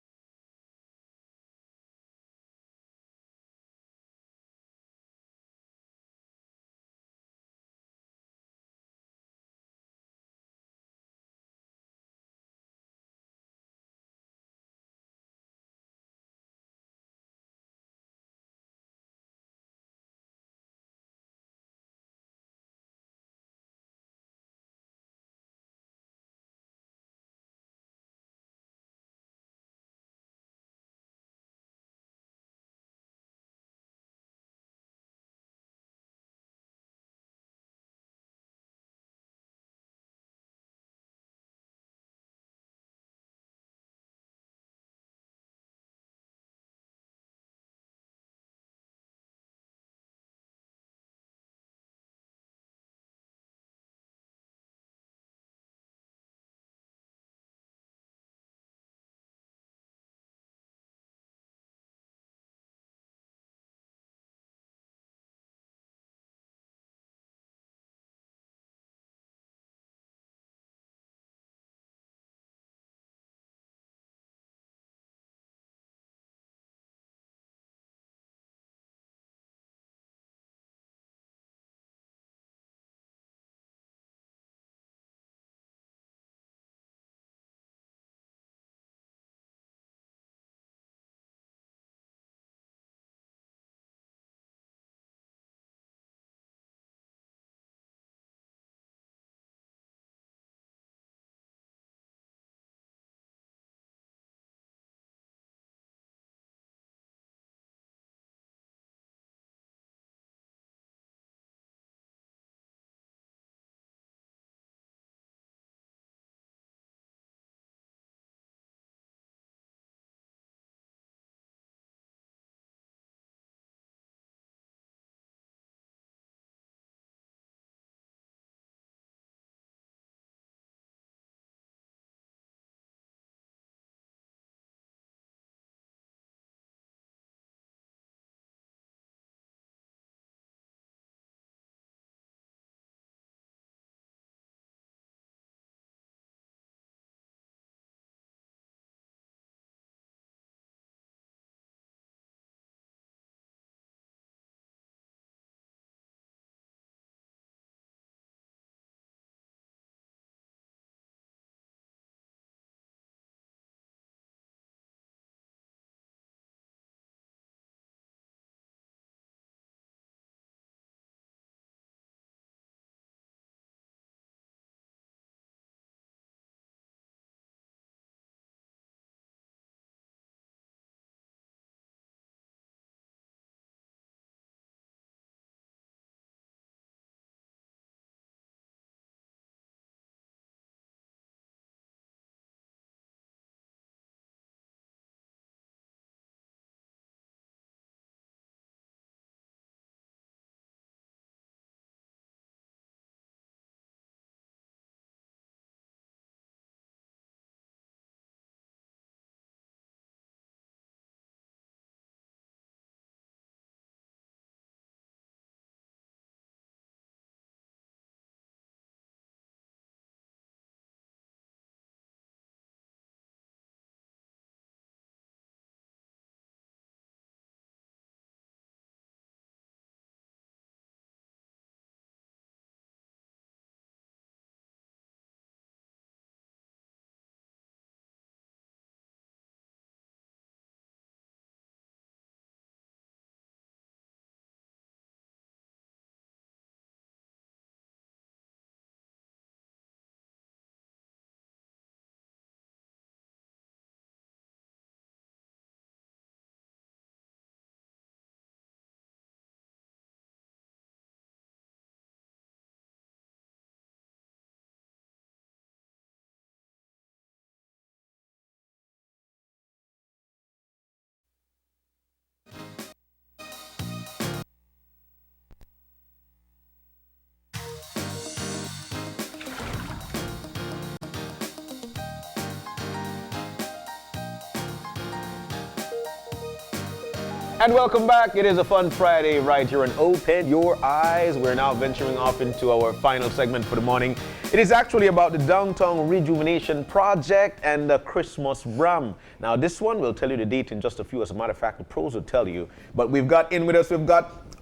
And welcome back. It is a fun Friday right here on Open Your Eyes. We're now venturing off into our final segment for the morning. It is actually about the Downtown Rejuvenation Project and the Christmas Bram. Now, this one, we'll tell you the date in just a few. As a matter of fact, the pros will tell you. But we've got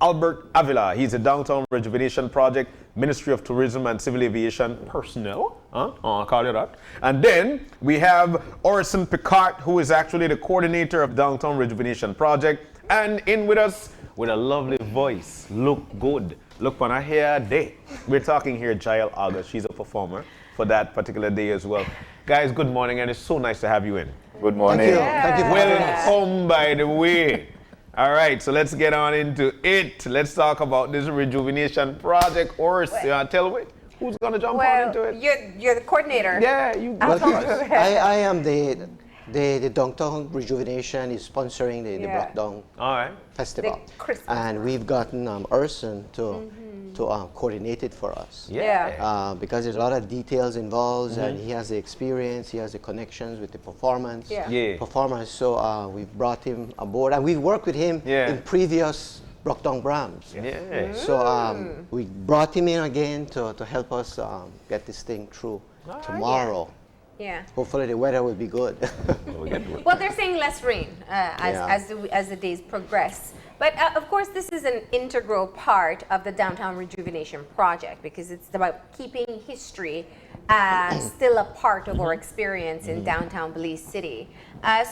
Albert Avila. He's a Downtown Rejuvenation Project, Ministry of Tourism and Civil Aviation personnel. I'll call it that. And then we have Orson Picard, who is actually the coordinator of Downtown Rejuvenation Project. And in with us, with a lovely voice, look good. Look on a hair day. We're talking here, Jael August. She's a performer for that particular day as well. Guys, good morning, and it's so nice to have you in. Good morning. Thank you. Welcome, by the way. All right, so let's get on into it. Let's talk about this rejuvenation project. Or tell me, who's going to jump on into it? You're the coordinator. Yeah, you go. I am the Downtown Rejuvenation is sponsoring the Brockdown Festival. And we've gotten Urson to coordinate it for us. Because there's a lot of details involved, and he has the experience, he has the connections with the performance. Performers. So we've brought him aboard, and we've worked with him in previous Brockdown Brahms. So we brought him in again to help us get this thing through tomorrow. Yeah. Hopefully the weather will be good. Well, they're saying less rain as the days progress. But of course, this is an integral part of the Downtown Rejuvenation Project because it's about keeping history still a part of our experience in downtown Belize City.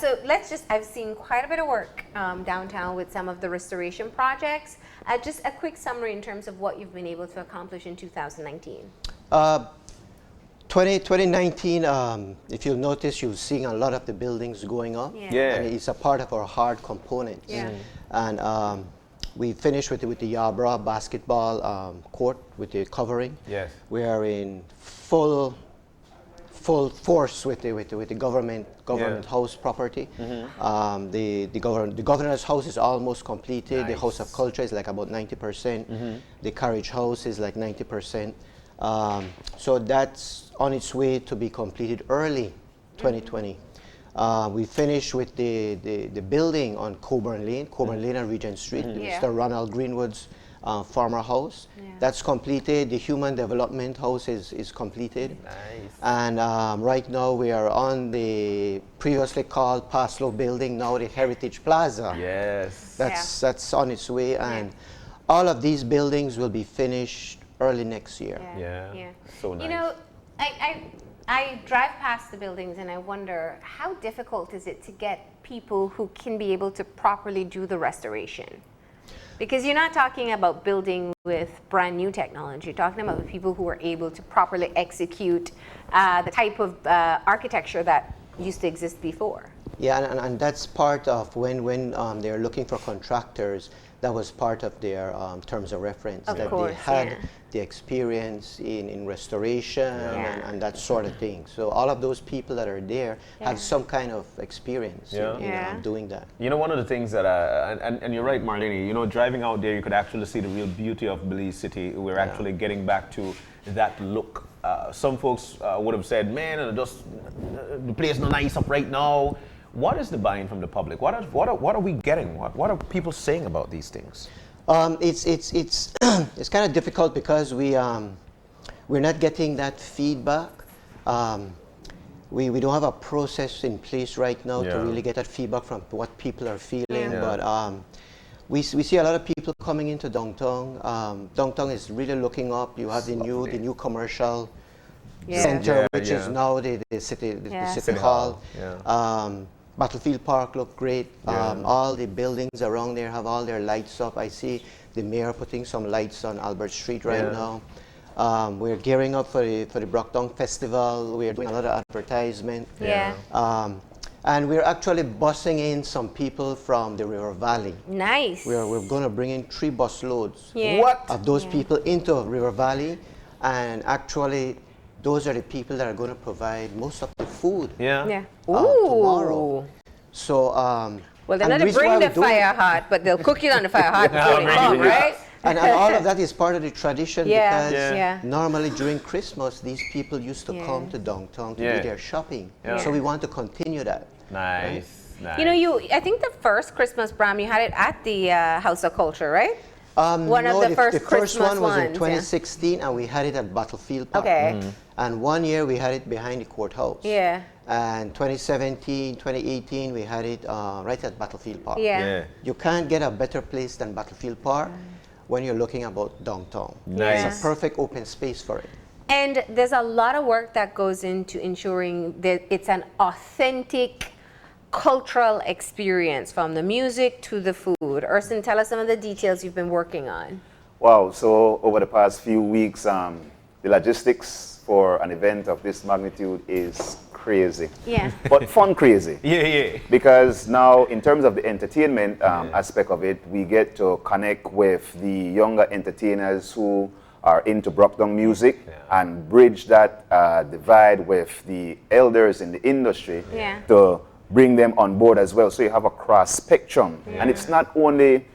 So I've seen quite a bit of work downtown with some of the restoration projects. Just a quick summary in terms of what you've been able to accomplish in 2019. 2019, if you'll notice, you're seeing a lot of the buildings going up. And it's a part of our hard components. And we finished with the Yabra basketball court with the covering. We are in full force with the government house property. The governor's house is almost completed. The House of Culture is like about 90%. The Carriage House is like 90%. So that's on its way to be completed early 2020. We finished with the building on Coburn Lane and Regent Street, Mr. Ronald Greenwood's farmer house. That's completed. The Human Development House is completed. And right now we are on the previously called Paslow building, now the Heritage Plaza. That's on its way, and all of these buildings will be finished early next year. So nice. You know, I drive past the buildings and I wonder how difficult is it to get people who can be able to properly do the restoration? Because you're not talking about building with brand new technology. You're talking about people who are able to properly execute the type of architecture that used to exist before. And that's part of when they're looking for contractors. That was part of their terms of reference. Of that course, they had the experience in restoration and that sort of thing. So all of those people that are there have some kind of experience in doing that. You know, one of the things that, and you're right, Marlene, you know, driving out there, you could actually see the real beauty of Belize City. We're actually getting back to that look. Some folks would have said, man, the place is not nice up right now. What is the buy-in from the public? What are we getting? What are people saying about these things? It's kind of difficult because we're not getting that feedback. We don't have a process in place right now to really get that feedback from what people are feeling. But we see a lot of people coming into downtown. Downtown is really looking up. You have the new commercial center, which is now the city hall. Battlefield Park look great. All the buildings around there have all their lights up. I see the mayor putting some lights on Albert Street right now. We're gearing up for the Brockdown Festival. We're doing a lot of advertisement. And we're actually busing in some people from the River Valley. Nice. We're going to bring in 3 bus loads of those people into River Valley, and actually those are the people that are going to provide most of the food tomorrow. So, well, they're not to bring the fire hot, but they'll cook it on the fire hot before they come, right? And all of that is part of the tradition because normally during Christmas, these people used to come to downtown to do their shopping. So we want to continue that. Nice. Nice. You know, I think the first Christmas Bram, you had it at the House of Culture, right? One no, of the first first Christmas one was in ones, 2016, and we had it at Battlefield Park. Okay. And 1 year we had it behind the courthouse. Yeah. And 2017, 2018, we had it right at Battlefield Park. Yeah. You can't get a better place than Battlefield Park when you're looking about downtown. Nice. It's a perfect open space for it. And there's a lot of work that goes into ensuring that it's an authentic cultural experience, from the music to the food. Ersin, tell us some of the details you've been working on. Wow, so over the past few weeks, the logistics for an event of this magnitude is crazy. Yeah. But fun crazy. Yeah. Because now, in terms of the entertainment aspect of it, we get to connect with the younger entertainers who are into Brockdown music and bridge that divide with the elders in the industry to bring them on board as well. So you have a cross spectrum. And it's not only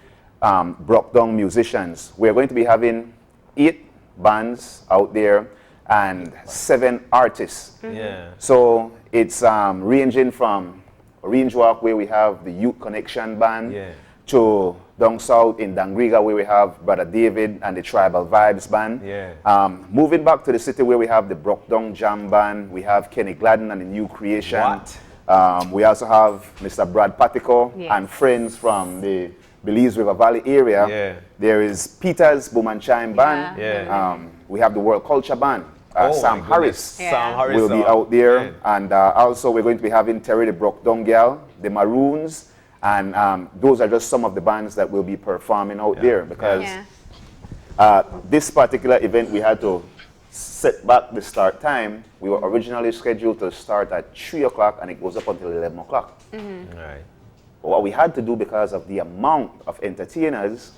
Brockdown musicians. We're going to be having 8 bands out there and 7 artists. Yeah. So it's ranging from Range Walk, where we have the Youth Connection Band, to down south in Dangriga, where we have Brother David and the Tribal Vibes Band. Moving back to the city, where we have the Brockdown Jam Band, we have Kenny Gladden and the New Creation. We also have Mr. Brad Patico and friends from the Belize River Valley area. There is Peter's Boom and Chime Band. We have the World Culture Band. Sam Harris, Sam Harris will be out there. And also we're going to be having Terry the Brockdown Gal, the Maroons, and those are just some of the bands that will be performing out there, because this particular event we had to set back the start time. We were originally scheduled to start at 3 o'clock and it goes up until 11 o'clock. Right. What we had to do, because of the amount of entertainers,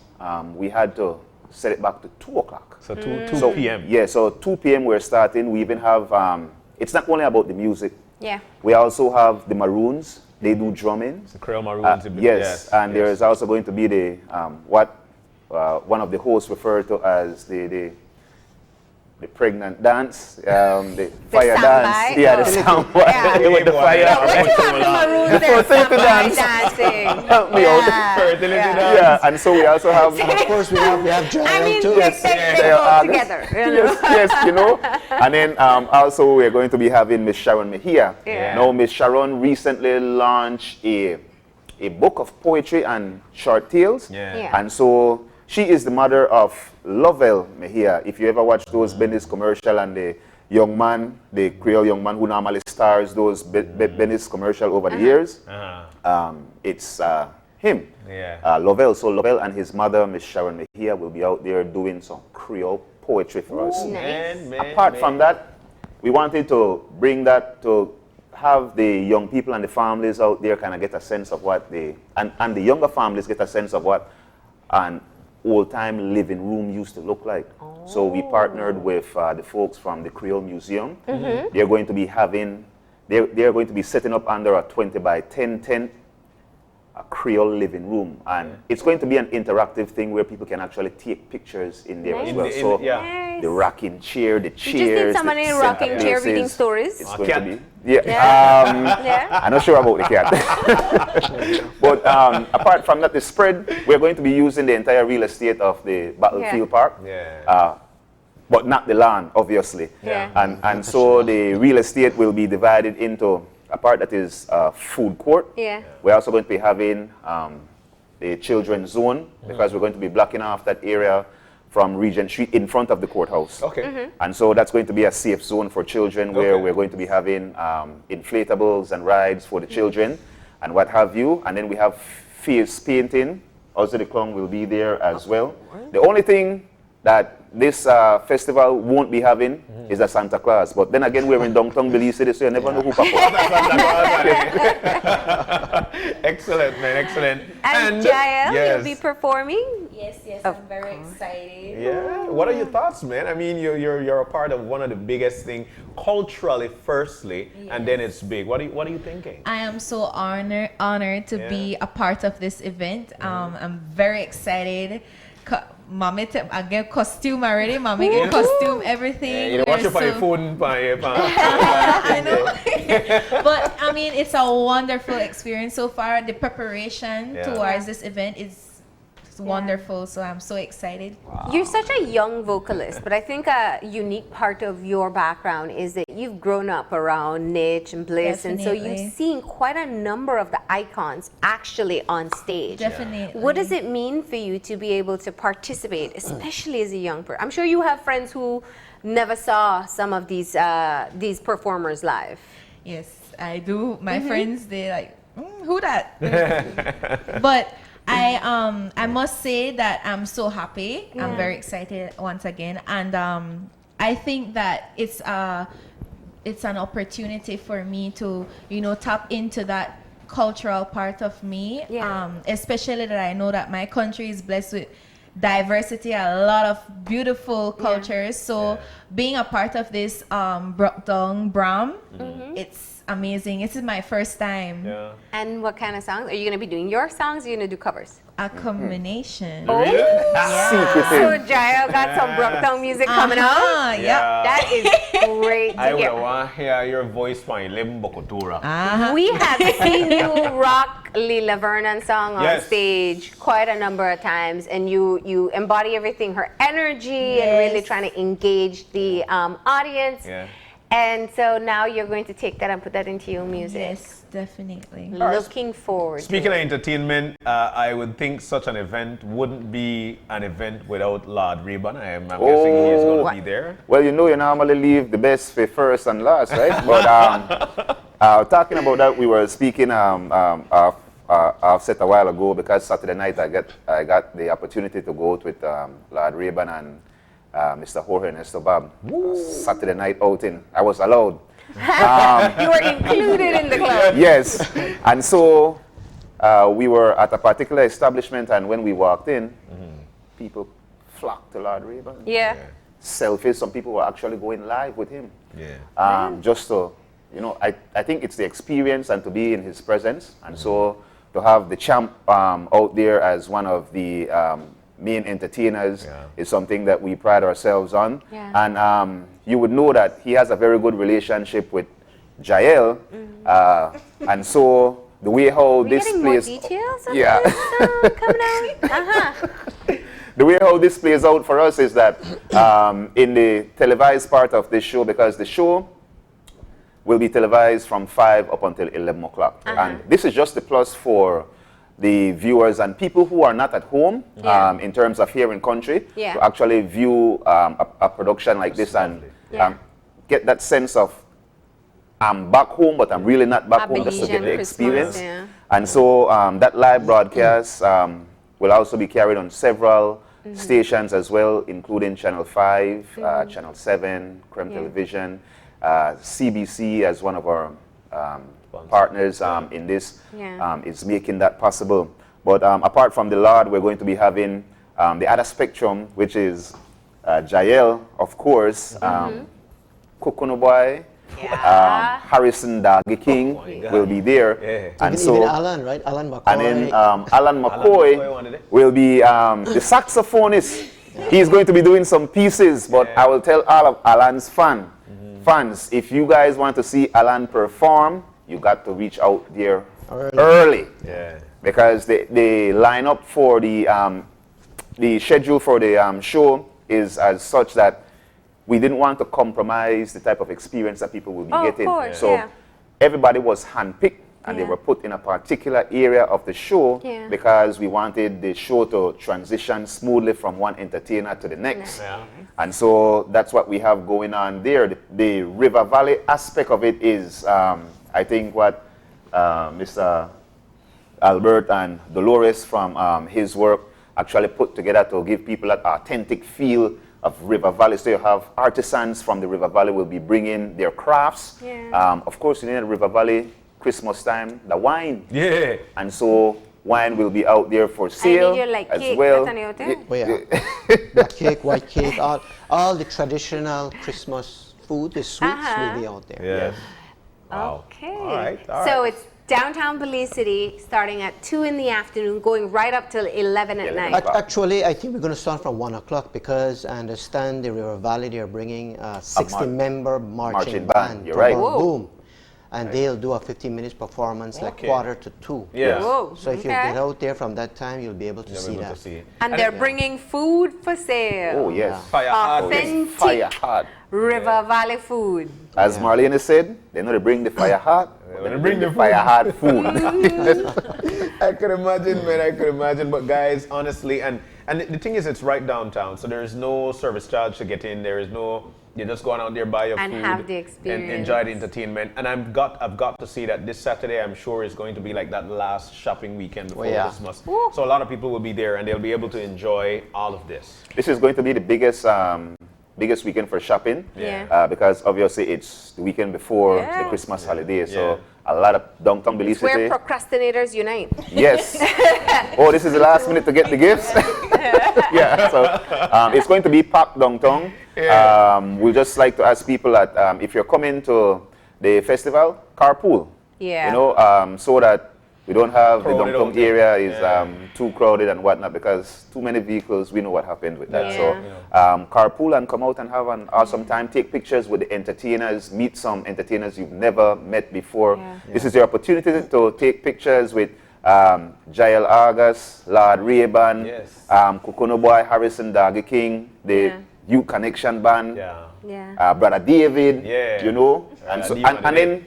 we had to set it back to 2 o'clock. So 2 p.m. Yeah, so 2 p.m. we're starting. We even have, it's not only about the music. Yeah. We also have the Maroons. They do drumming. The Creole Maroons. Yes, and there is also going to be the, what one of the hosts referred to as the pregnant dance, the fire dance. Yeah, the soundbite with the fire. What you have the Maroons there standby dancing? Help me out. Fertility dance. Yeah, and so we also have, And of course, we have Jael I mean, too. they go together. Yes, you know. And then also we're going to be having Miss Sharon Mejia. Now, Miss Sharon recently launched a book of poetry and short tales. And so she is the mother of Lovell Mejia. If you ever watch those Benny's commercial and the young man, the Creole young man who normally stars those Benny's commercial over the years, it's him, Lovell. So Lovell and his mother, Miss Sharon Mejia, will be out there doing some Creole poetry for us. Apart from that, we wanted to bring that to have the young people and the families out there kind of get a sense of what and the younger families get a sense of what an old-time living room used to look like. So we partnered with the folks from the Creole Museum. They're going to be having, they're going to be setting up under a 20 by 10 tent, a Creole living room. And it's going to be an interactive thing where people can actually take pictures in there as well. So the rocking chair, the chairs. You just need somebody in a rocking chair reading stories. It's going to be, I'm not sure about the cat. But apart from that, the spread, we're going to be using the entire real estate of the Battlefield Park. But not the land, obviously. And so the real estate will be divided into a part that is food court. We're also going to be having the children's zone, because we're going to be blocking off that area from Regent Street in front of the courthouse. And so that's going to be a safe zone for children, where we're going to be having inflatables and rides for the children and what have you. And then we have face painting. Also the clown will be there as well. The only thing that this festival won't be having is a Santa Claus. But then again, we're in downtown Belize City, so you never know who pops up. Excellent, man, excellent. And Jael, you'll be performing? Yes, I'm very excited. Yeah, what are your thoughts, man? I mean, you're a part of one of the biggest things culturally, firstly, and then it's big. What are you thinking? I am so honored to be a part of this event. I'm very excited. mommy I get costume already. Mommy get costume, everything. Yeah, you know, watch We're your so- phone. I know. But I mean, it's a wonderful experience so far. The preparation Yeah. towards this event is wonderful. So I'm so excited. You're such a young vocalist, but I think a unique part of your background is that you've grown up around Niche and Bliss, and so Definitely. you've seen quite a number of the icons actually on stage. Definitely. What does it mean for you to be able to participate, especially as a young person? I'm sure you have friends who never saw some of these performers live. Yes, I do. My Mhm. friends, they like, who that? But I must say that I'm so happy. Yeah. I'm very excited once again, and I think that it's an opportunity for me to tap into that cultural part of me. Especially that I know that my country is blessed with diversity, a lot of beautiful cultures. So being a part of this Brockdown Bram, it's amazing. This is my first time. And what kind of songs? Are you going to be doing your songs or are you going to do covers? A combination. Oh, Secretive. So Jael got some Brockdown music coming out? Yeah. That is great I to would hear. want to hear your voice my Limbo Coutura. We have seen you rock Lila Vernon song on Yes. stage quite a number of times, and you embody everything, her energy, and really Yes. trying to engage the audience. Yeah. And so now you're going to take that and put that into your music. Yes, definitely. Looking forward. Speaking of entertainment, I would think such an event wouldn't be an event without Lord Rayburn. I'm guessing he is going to be there. Well, you normally leave the best for first and last, right? But talking about that, we were speaking I've said a while ago, because Saturday night I got the opportunity to go out with Lord Rayburn and Mr. Jorge Ernesto Bob. Saturday night outing. I was allowed. You were included in the club. Yes. And so we were at a particular establishment, and when we walked in, people flocked to Lord Rayburn. Yeah. Selfies. Some people were actually going live with him. Yeah. Just to, I think it's the experience and to be in his presence. And so to have the champ out there as one of the main entertainers is something that we pride ourselves on. Yeah. And you would know that he has a very good relationship with Jael. And so the way how Are we this getting more plays... details of Yeah. this coming out? Uh-huh. The way how this plays out for us is that in the televised part of this show, because the show will be televised from 5 up until 11 o'clock. And this is just the plus for the viewers and people who are not at home in terms of here in country to actually view a production like this and get that sense of I'm back home, but I'm really not back home, just to get the experience. And so that live broadcast will also be carried on several stations as well, including Channel 5, Channel 7, Creme Television, CBC as one of our partners in this is making that possible. But apart from the Lord, we're going to be having the other spectrum, which is Jael, of course, Kokono Boy, Harrison Dagi King will be there. And Even so Alan, right? Alan McCoy. and then Alan McCoy will be the saxophonist. He's going to be doing some pieces, but I will tell all of Alan's fans, if you guys want to see Alan perform, you got to reach out there early. Because the lineup for the schedule for the show is as such that we didn't want to compromise the type of experience that people will be getting. So everybody was handpicked, and they were put in a particular area of the show because we wanted the show to transition smoothly from one entertainer to the next. And so that's what we have going on there. The River Valley aspect of it is, I think, what Mr. Albert and Dolores from his work actually put together to give people that authentic feel of River Valley. So you have artisans from the River Valley will be bringing their crafts. Of course, in the River Valley, Christmas time, the wine. And so wine will be out there for sale as cake, well. Black cake, white cake, all the traditional Christmas food, the sweets will be out there. Wow. Okay. All right. So it's Downtown Belize City, starting at 2 in the afternoon, going right up till 11 at night. Actually, I think we're going to start from 1 o'clock because I understand the River Valley, they are bringing a 60-member marching band. You're right. Boom. And they'll do a 15 minutes performance like 1:45. Yeah. Whoa, So if you get out there from that time, you'll be able to see that. And they're bringing food for sale. Oh, yes. Fire hard. Authentic Fire hard. River Valley food. As Marlene said, they know they bring the fire hot, but they bring the fire hard food. I could imagine, man. I could imagine. But guys, honestly, and the thing is, it's right downtown, so there is no service charge to get in. There is no. You're just going out there, buy your and food, have the experience, and enjoy the entertainment. And I've got to see that this Saturday, I'm sure, is going to be like that last shopping weekend before Christmas. So a lot of people will be there, and they'll be able to enjoy all of this. This is going to be the biggest weekend for shopping, because obviously it's the weekend before the Christmas holiday. So a lot of downtown Belize City. Where procrastinators unite. Yes. Oh, this is the last minute to get the gifts. So it's going to be packed downtown. We'd just like to ask people that if you're coming to the festival, carpool. Yeah. You know, so that we don't have the downtown area is too crowded and whatnot, because too many vehicles, we know what happened with that. So carpool and come out and have an awesome time. Take pictures with the entertainers, meet some entertainers you've never met before. This is your opportunity to take pictures with Jael Argus, Lord Ray-Ban, Kukuno Boy, Harrison Daggy King, the Youth Connection Band, Brother David, you know, and then,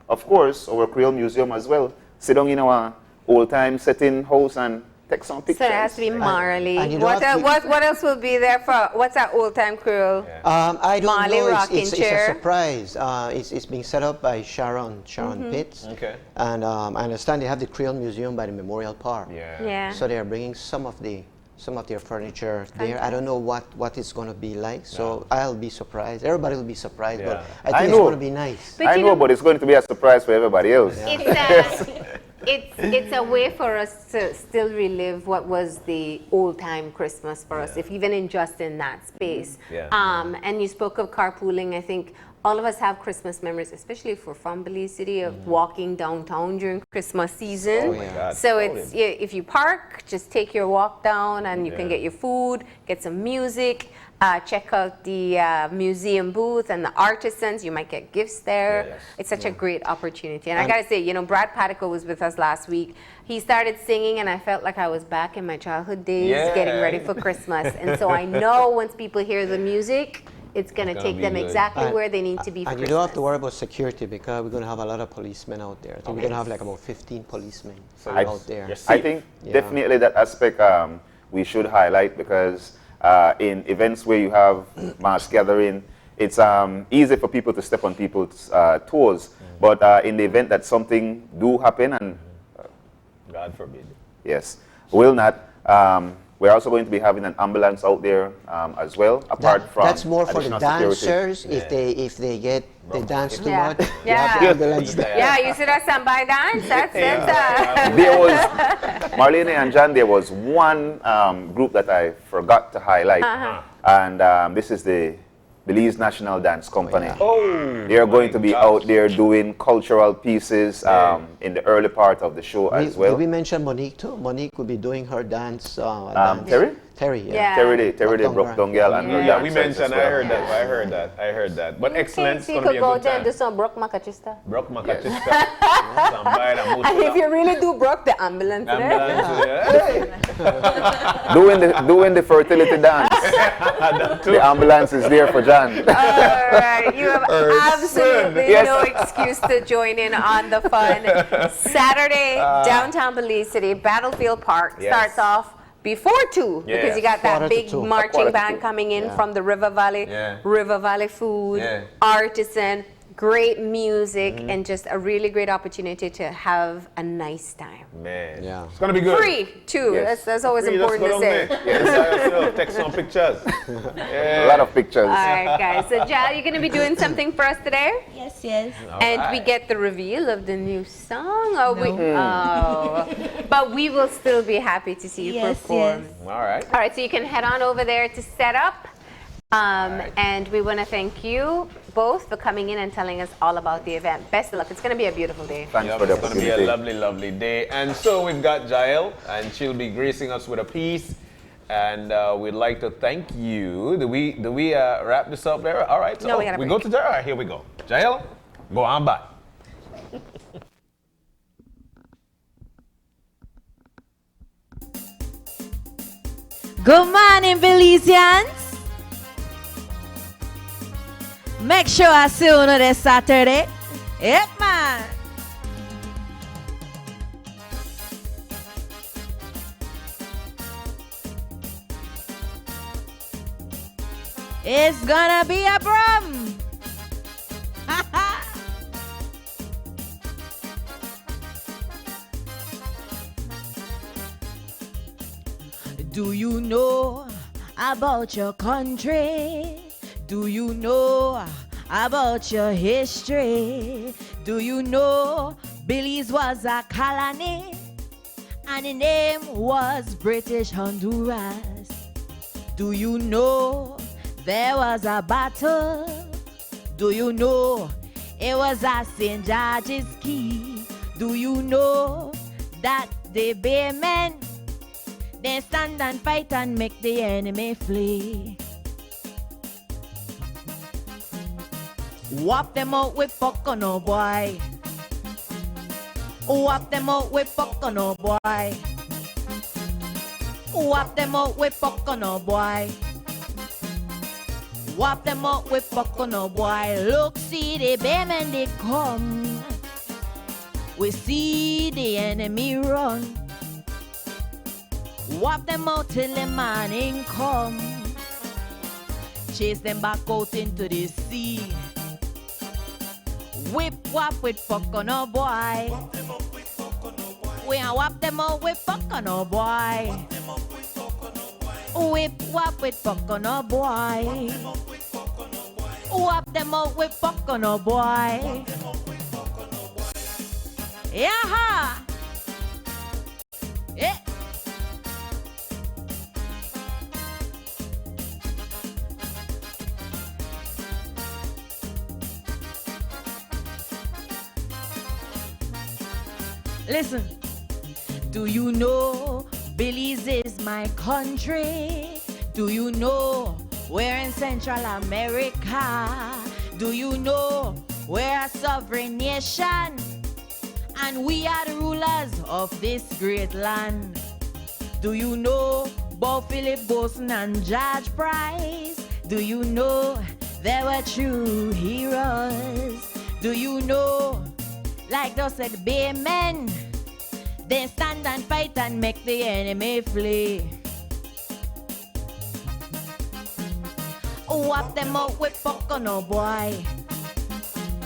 of course, our Creole Museum as well. Sit down in our old-time setting house and take some pictures. So it has to be Marley. And you What else will be there for? What's that old-time Creole? I don't Marley know. rocking It's chair. a surprise. It's being set up by Sharon Pitts. Okay. And I understand they have the Creole Museum by the Memorial Park. Yeah. So they are bringing some of their furniture there. I don't know what it's going to be like. So I'll be surprised. Everybody will be surprised. But I think it's going to be nice. I know, but it's going to be a surprise for everybody else. It's a way for us to still relive what was the old-time Christmas for us, if even in just in that space. And you spoke of carpooling. I think all of us have Christmas memories, especially if we're from Belize City, of walking downtown during Christmas season. Oh my God. So it's if you park, just take your walk down, and you can get your food, get some music. Check out the museum booth and the artisans. You might get gifts there. It's such a great opportunity. And I gotta say, you know, Brad Patico was with us last week. He started singing, and I felt like I was back in my childhood days, getting ready for Christmas. And so I know once people hear the music, it's gonna take them exactly where they need to be for And Christmas. you don't have to worry about security because we're going to have a lot of policemen out there. I think we're going to have like about 15 policemen out there. I think definitely that aspect we should highlight, because in events where you have mass gathering, it's easy for people to step on people's toes. But in the event that something do happen, and God forbid. Yes, will not. We're also going to be having an ambulance out there as well, apart from that's more for the additional dancers. security. If they dance too Yeah. much, you Yeah. have the ambulance there. Yeah, you see that somebody dance? That's There was, Marlene and John, there was one group that I forgot to highlight. And this is the Belize National Dance Company. They're going to be out there doing cultural pieces in the early part of the show as well. Did we mention Monique too? Monique will be doing her dance. Terry? Terry, Terry the Brook Dongal and her Yeah, we dancers mentioned. as well. I heard that. But excellent. It's So you going to be could a go good there and time. do some Brook Makachista. Brook Makachista. And if you really do Brook, the ambulance there. Doing the fertility dance. The ambulance is there for John. All right, you have absolutely no excuse to join in on the fun. Saturday, downtown Belize City, Battlefield Park starts off before 2 because you got that big marching band coming in from the River Valley, River Valley food, artisan, great music, and just a really great opportunity to have a nice time. Man, it's gonna be good. Free too. That's always Free, important to say. Take some pictures. A lot of pictures. All right, guys. So, Jal, you're going to be doing something for us today? Yes, yes. And we get the reveal of the new song? But we will still be happy to see you perform. All right. All right, so you can head on over there to set up. And we want to thank you both for coming in and telling us all about the event. Best of luck. It's going to be a beautiful day. Yep, it's going to be a lovely, lovely day. And so we've got Jael, and she'll be gracing us with a piece. And we'd like to thank you. Do we wrap this up there? All right. So No, we gotta go to Jael. All right, here we go. Jael, go on by. Good morning, Belizeans. Make sure I see you this Saturday. Yep, man. It's gonna be a brum. Do you know about your country? Do you know about your history? Do you know Belize was a colony and the name was British Honduras? Do you know there was a battle? Do you know it was at St. George's Key? Do you know that the Baymen, they stand and fight and make the enemy flee? Whop them out with Pocono, boy. Whop them out with Pocono, boy. Whop them out with Pocono, boy. Whop them out with Pocono, boy. Look, see the Baymen, they come. We see the enemy run. Whop them out till the morning come. Chase them back out into the sea. Whip whop with Pocono, boy. We a whop them out with Pocono, boy. Whip whop with Pocono, boy. Whop them out with Pocono, boy. Yeah. Yeah. Listen, do you know Belize is my country? Do you know we're in Central America? Do you know we're a sovereign nation? And we are the rulers of this great land. Do you know about Philip Boson and George Price? Do you know they were true heroes? Do you know, like those said, Baymen, they stand and fight and make the enemy flee? Whop them out with Pocono, boy.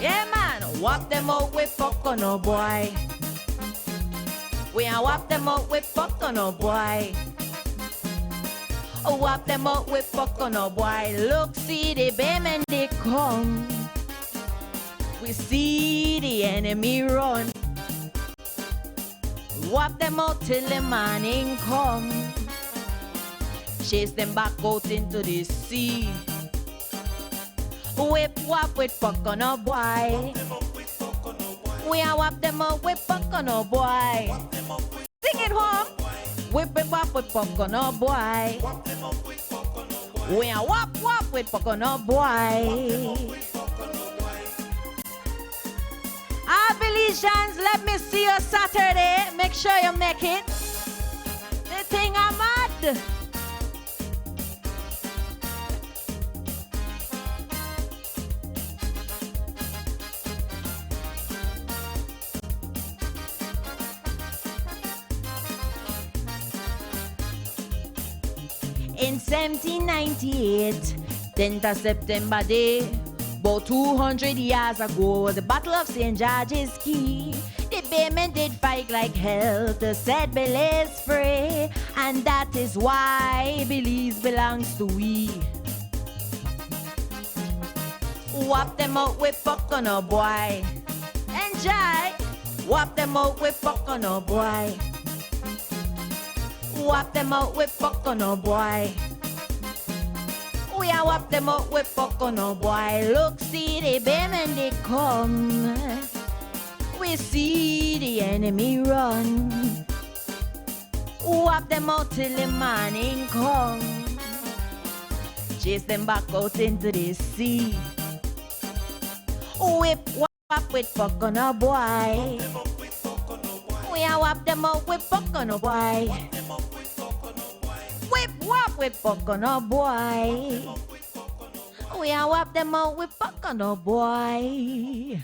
Yeah, man, whop them out with Pocono, boy. We a whop them out with Pocono, boy. Whop them out with Pocono, boy. Look, see the Baymen, they come. We see the enemy run. Whop them out till the morning come. Chase them back out into the sea. Whip whop with Pocono, boy. We a whop them out with Pocono, boy. Sing it home. Whip it whop with Pocono, boy. We a whop whop with Pocono, boy. Belizeans, let me see you Saturday. Make sure you make it. The thing I'm mad. In 1798, 10th of September day, about 200 years ago, was the Battle of St. George's Key. The Baymen did fight like hell to set Belize free, and that is why Belize belongs to we. Whop them out with Pocono, boy. Enjoy. Whop them out with Pocono, boy. Whop them out with Pocono, boy. We a whop them up with Pocono boy. Look, see the bam and they come. We see the enemy run. Whop them out till the morning come. Chase them back out into the sea. Whip whop with Pocono boy. We a whop them out with Pocono boy. Whip whop with Pocono boy. We a whop them out with Pocono boy.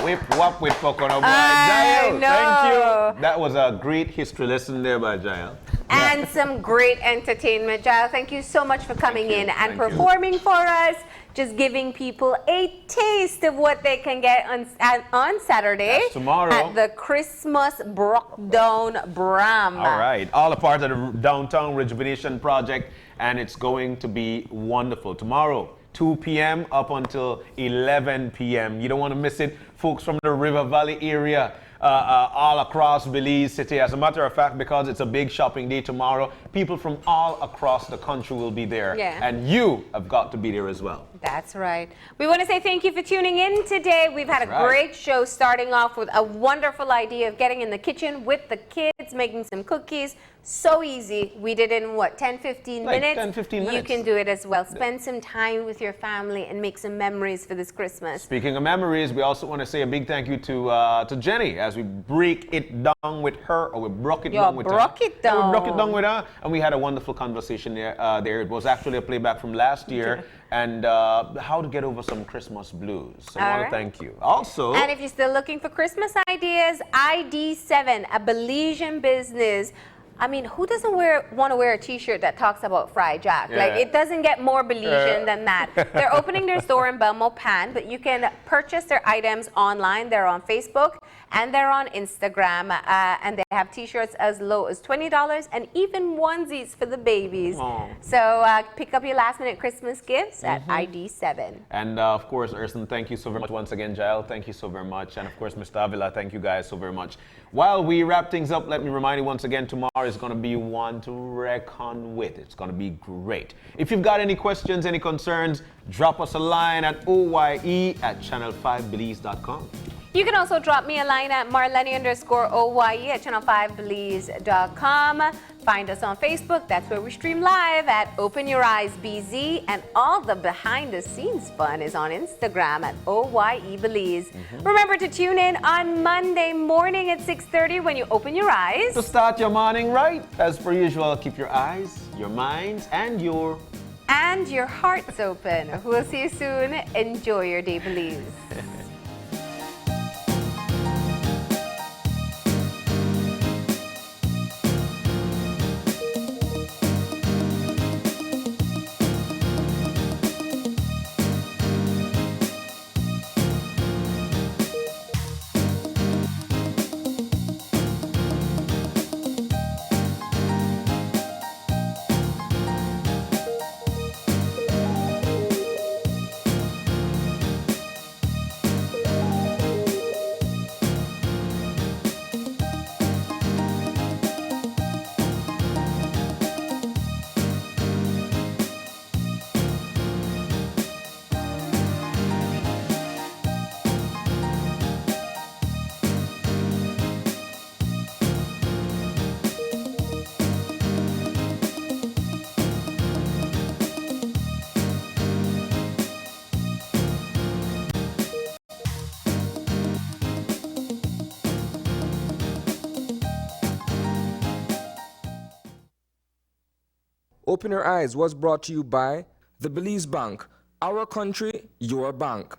Whip whop with Pocono boy. I Jael, know. thank you. That was a great history lesson there by Jael. And some great entertainment. Jael, thank you so much for coming in and performing for us. Just giving people a taste of what they can get on Saturday. That's tomorrow. At the Christmas Brockdown Bram. All right. All a part of the Downtown Rejuvenation Project, and it's going to be wonderful. Tomorrow, 2 p.m. up until 11 p.m. You don't want to miss it. Folks from the River Valley area, all across Belize City. As a matter of fact, because it's a big shopping day tomorrow, people from all across the country will be there. Yeah. And you have got to be there as well. That's right. We want to say thank you for tuning in today. We've had a great show, starting off with a wonderful idea of getting in the kitchen with the kids, making some cookies. So easy. We did it in what, 10, 15 Like minutes? 10, 15 minutes. You can do it as well. Spend some time with your family and make some memories for this Christmas. Speaking of memories, we also want to say a big thank you to Jenny as we break it down with her, or we broke it down with her. Yeah, we broke it down with her, and we had a wonderful conversation there. It was actually a playback from last year, and how to get over some Christmas blues. So I want to thank you. Also, And if you're still looking for Christmas ideas, ID7, a Belizean business. I mean, who doesn't want to wear a t-shirt that talks about Fry Jack? Yeah. Like, it doesn't get more Belizean than that. They're opening their store in Belmopan, but you can purchase their items online. They're on Facebook and they're on Instagram. And they have t-shirts as low as $20 and even onesies for the babies. Aww. So pick up your last minute Christmas gifts at ID7. And of course, Urson, thank you so very much once again. Jael, thank you so very much. And of course, Mr. Avila, thank you guys so very much. While we wrap things up, let me remind you once again, tomorrow is going to be one to reckon with. It's going to be great. If you've got any questions, any concerns, drop us a line at oye@channel5belize.com. You can also drop me a line at Marlene_OYE at channel5belize.com. Find us on Facebook. That's where we stream live at Open Your Eyes BZ. And all the behind the scenes fun is on Instagram at OYE Belize. Remember to tune in on Monday morning at 6:30 when you open your eyes. To start your morning right, as per usual, keep your eyes, your minds, and your hearts open. We'll see you soon. Enjoy your day, Belize. Open Your Eyes was brought to you by the Belize Bank, our country, your bank.